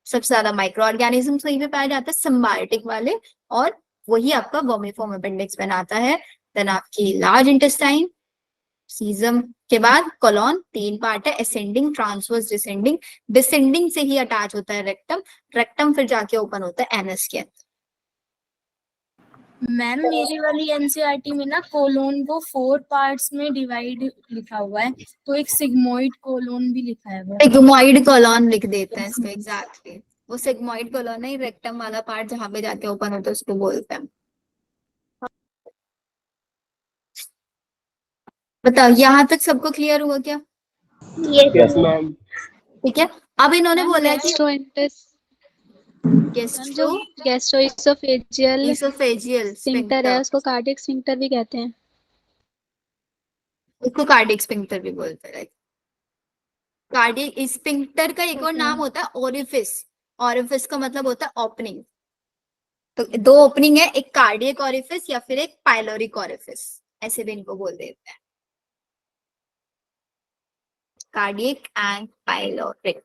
Speaker 1: सबसे ज्यादा माइक्रो ऑर्गेनिज्म वहीं पे पाया जाता है, सिम्बायोटिक वाले, और वही आपका वर्मीफॉर्म अपेंडिक्स बनाता है। देन आपकी लार्ज इंटेस्टाइन, सीजम के बाद कोलोन, 3 पार्ट है, असेंडिंग, ट्रांसवर्स, डिसेंडिंग। डिसेंडिंग से ही अटैच होता है रेक्टम, रेक्टम फिर जाके ओपन होता है एनस के अंदर।
Speaker 8: मैम मेरी वाली एनसीईआरटी में ना कोलोन को 4 पार्ट्स में डिवाइड लिखा हुआ है, तो एक सिग्मोइड कोलोन भी लिखा है वो।
Speaker 1: सिग्मोइड कोलोन लिख देते हैं इसको, एग्जैक्टली वो सिग्मोइड कोलोन है, रेक्टम वाला पार्ट जहां पे जाके ओपन होता है उसको बोलते हैं। बताओ यहाँ तक सबको क्लियर हुआ क्या?
Speaker 5: Yes ma'am.
Speaker 1: ठीक है, अब इन्होंने बोला है कि
Speaker 6: जो गैस्ट्रोइसोफेजियल
Speaker 1: ईसोफेजियल
Speaker 6: स्फिंक्टर है उसको कार्डियक स्फिंक्टर भी कहते हैं।
Speaker 1: उसको कार्डियक स्फिंक्टर भी बोलते हैं। कार्डियक स्फिंक्टर का एक और नाम होता है ओरिफिस। ओरिफिस का मतलब होता है ओपनिंग। तो 2 ओपनिंग है, एक कार्डियक ओरिफिस या फिर एक पाइलोरिक ओरिफिस, ऐसे भी इनको बोल देते हैं, कार्डियक एंड पाइलोरिक।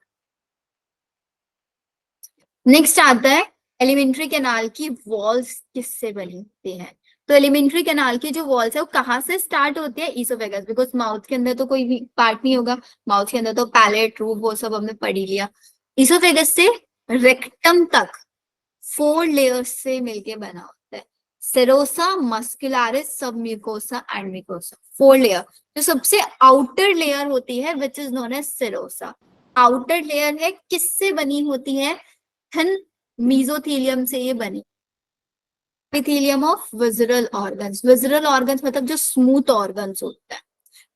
Speaker 1: नेक्स्ट आता है एलिमेंट्री कैनाल की वॉल्स किससे बनी होती हैं। तो एलिमेंट्री कैनाल की जो वॉल्स है वो कहाँ से स्टार्ट होती है? ईसोफेगस, बिकॉज माउथ के अंदर तो कोई भी पार्ट नहीं होगा, माउथ के अंदर तो पैलेट, रूफ, वो सब हमने पढ़ ही लिया। ईसोफेगस से रेक्टम तक 4 लेयर्स से मिलके बना होता है, serosa, muscularis, submucosa and mucosa. 4 layer. जो सबसे आउटर लेयर होती है which is known as serosa. Outer layer है, किससे बनी होती है? थिन मीजोथीलियम से ये बनी। Epithelium of visceral organs. Visceral organs मतलब जो स्मूथ ऑर्गन्स होता है,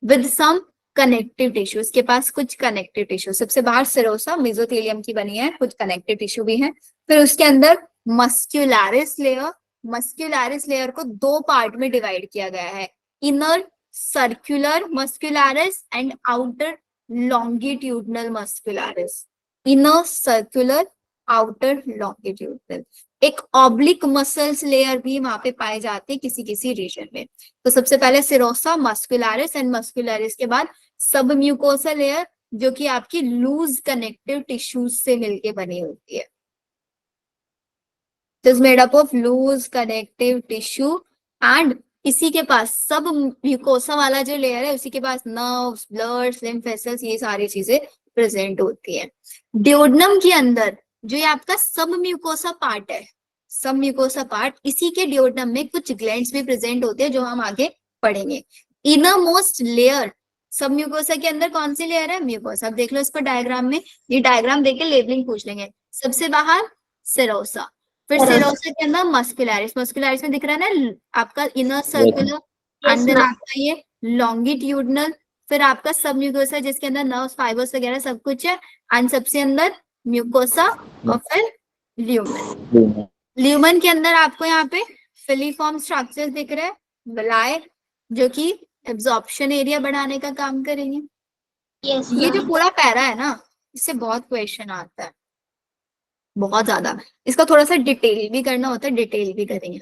Speaker 1: विद सम कनेक्टिव टिश्यू, इसके पास कुछ कनेक्टिव टिश्यू। सबसे बाहर सेरोसा मेसोथेलियम की बनी है, कुछ कनेक्टिव टिश्यू भी है। फिर उसके अंदर मस्क्यूलरिस लेयर। मस्क्यूलरिस लेयर को 2 पार्ट में डिवाइड किया गया है, inner circular muscularis and outer longitudinal muscularis. Inner circular, outer longitudinal. एक ऑब्लिक मसल्स लेयर भी वहां पे पाए जाते हैं किसी किसी रीजन में। तो सबसे पहले सिरोसा, मस्कुलरिस एंड मस्कुलरिस के बाद सब म्यूकोसा लेयर, जो कि आपकी लूज कनेक्टिव टिश्यूज से मिलके बनी होती है। It is made up of loose connective tissue and इसी के पास सब म्यूकोसा वाला जो लेयर है उसी के पास नर्व्स, ब्लड्स, लिम्फ वेसल्स, ये सारी चीजें प्रेजेंट होती है। ड्यूodenum के अंदर जो ये आपका सब म्यूकोसा पार्ट है, सब म्यूकोसा पार्ट, इसी के ड्यूodenum में कुछ ग्लैंड्स भी प्रेजेंट होते हैं जो हम आगे पढ़ेंगे। इनर मोस्ट लेयर सब म्यूकोसा के अंदर कौन सी लेयर है? म्यूकोसा। अब देख लो इस पर डायग्राम में, ये डायग्राम देख के लेबलिंग पूछ लेंगे। सबसे बाहर सेरोसा, फिर सेरोसा के अंदर मस्कुलरिस। मस्कुलरिस में दिख रहा है ना आपका इनर सर्कुलर, एंड देन आपका ये लॉन्गिट्यूडनल, फिर आपका सब म्यूकोसा जिसके अंदर नर्व्स, फाइबर्स वगैरह सब कुछ है, एंड सबसे अंदर म्यूकोसा, और फिर ल्यूमन। ल्यूमन के अंदर आपको यहाँ पे फिलीफॉर्म स्ट्रक्चर्स दिख रहे हैं, विलाय, जो कि एब्जॉर्प्शन एरिया बढ़ाने का काम करेंगे। ये जो पूरा पैरा है ना, इससे बहुत क्वेश्चन आता है, बहुत ज्यादा। इसका थोड़ा सा डिटेल भी करना होता है, डिटेल भी करेंगे।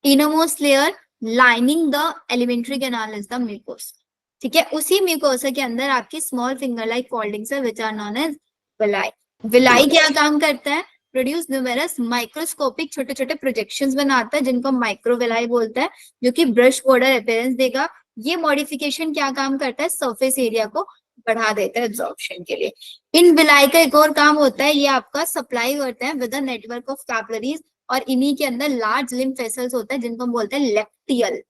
Speaker 1: Innermost layer lining the alimentary canal is the mucosa. ठीक है, उसी म्यूकोसा के अंदर आपकी स्मॉल फिंगर लाइक फोल्डिंग्स है which are known as villi. Villi क्या काम करता है? प्रोड्यूस न्यूमेरस माइक्रोस्कोपिक छोटे छोटे प्रोजेक्शंस बनाता है जिनको माइक्रोविलाई बोलता है, जो कि ब्रश बॉर्डर अपीयरेंस देगा। ये मॉडिफिकेशन क्या काम करता है? सरफेस एरिया को बढ़ा देते हैं एब्जॉर्प्शन के लिए। इन विलाई का एक और काम होता है, ये आपका सप्लाई करते हैं with a network of capillaries, और इन्हीं के अंदर लार्ज लिम्फ वेसल्स होते हैं जिनको हम बोलते हैं लेक्टियल।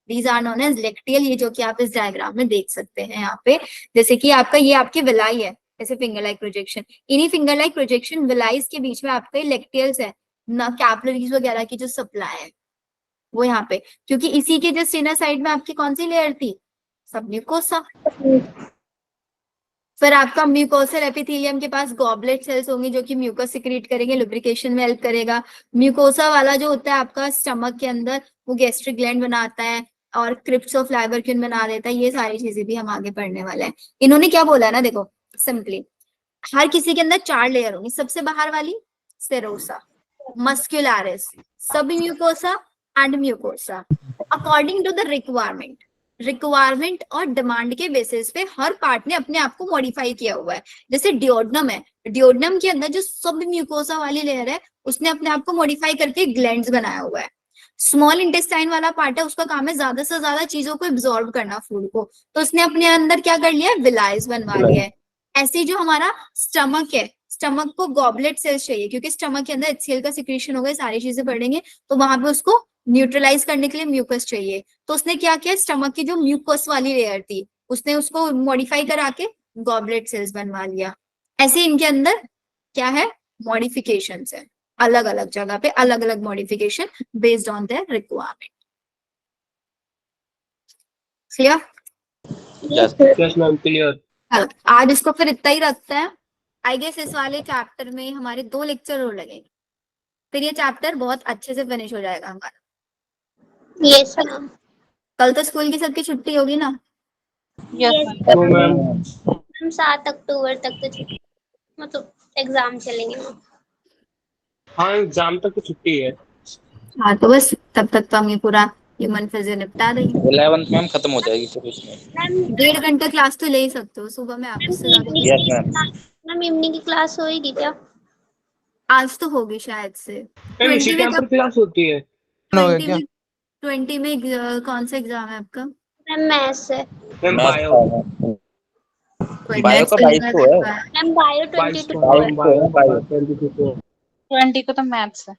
Speaker 1: दीज आर नोन एज लेक्टियल, ये जो कि आप इस डायग्राम में देख सकते हैं यहाँ पे। जैसे कि आपका ये आपकी विलाई है, जैसे फिंगर लाइक प्रोजेक्शन, इन्हीं फिंगर लाइक प्रोजेक्शन विलाइज के बीच में आपके लेक्टियल्स है ना, कैपिलरीज वगैरह की जो सप्लाई है वो यहाँ पे, क्योंकि इसी के जस्ट इनर साइड में आपकी कौन सी लेयर थी, सब म्यूकोसा। फिर आपका म्यूकोसल एपिथेलियम के पास गॉबलेट सेल्स होंगे जो कि म्यूकस सिक्रीट करेंगे, लुब्रिकेशन में हेल्प करेगा। म्यूकोसा वाला जो होता है आपका स्टमक के अंदर, वो गैस्ट्रिक ग्लैंड बनाता है और क्रिप्स ऑफ लाइवर्क्यून बना देता है। ये सारी चीजें भी हम आगे पढ़ने वाले हैं। इन्होंने क्या बोला है ना, देखो सिंपली हर किसी के अंदर 4 लेयर होंगी। सबसे बाहर वाली serosa, muscularis, submucosa and mucosa, according to the requirement और डिमांड के बेसिस पे हर पार्ट ने अपने आप को मॉडिफाई किया हुआ है। जैसे डियोडनम है, डियोडनम के अंदर जो सब म्यूकोसा वाली लेयर है उसने अपने आप को मॉडिफाई करके ग्लैंड्स बनाया हुआ है। स्मॉल इंटेस्टाइन वाला पार्ट है, उसका काम है ज्यादा से ज्यादा चीजों को एब्जॉर्ब करना फूड को, तो उसने अपने अंदर क्या कर लिया है, विलाइज बनवा लिया है। ऐसे जो हमारा स्टमक है, स्टमक को गॉबलेट सेल्स चाहिए क्योंकि स्टमक के अंदर एचसीएल का सिक्रीशन होगा, सारी चीजें पढ़ेंगे, तो वहां पे उसको न्यूट्रलाइज करने के लिए म्यूकस चाहिए। तो उसने क्या किया, स्टमक की जो म्यूकस वाली लेयर थी उसने उसको मॉडिफाई करा के गॉबलेट सेल्स बनवा लिया। ऐसे इनके अंदर क्या है, मॉडिफिकेशन है, अलग अलग जगह पे अलग अलग modification based on their requirement. Clear?
Speaker 5: Yes ma'am clear.
Speaker 1: आज इसको फिर इतना ही रखते हैं। आई गेस इस वाले चैप्टर में हमारे 2 लेक्चर और लगेंगे, फिर ये चैप्टर बहुत अच्छे से फिनिश हो जाएगा हमारा।
Speaker 4: Yes ma'am.
Speaker 1: कल तो स्कूल की सबकी छुट्टी होगी ना?
Speaker 5: तो मैम
Speaker 4: हम 7 अक्टूबर तक तो छुट्टी, मतलब एग्जाम चलेंगे मैम।
Speaker 5: हाँ एग्जाम तक तो छुट्टी है।
Speaker 1: हाँ तो बस तब तक तो हम ये पूरा ह्यूमन फिजिक्स निपटा देंगे।
Speaker 2: 11th मैम खत्म हो जाएगी फिर उसमें।
Speaker 4: मैम
Speaker 1: 1.5 घंटा क्लास तो ले ही सकते हो, सुबह में आप इससे ज्यादा।
Speaker 2: Yes ma'am.
Speaker 4: मैम इवनिंग की क्लास होएगी क्या?
Speaker 1: आज तो होगी शायद से।
Speaker 5: मैम इसी
Speaker 1: 20 में
Speaker 5: टाइम पर क्लास होती है?
Speaker 1: 20 में कौन सा एग्जाम है आपका?
Speaker 4: मैम मैथ्स है।
Speaker 5: मैम बायो
Speaker 2: बायो का 22 को है।
Speaker 4: मैम बायो 22
Speaker 2: बायो
Speaker 5: 22
Speaker 2: 20 को तो मैथ्स है।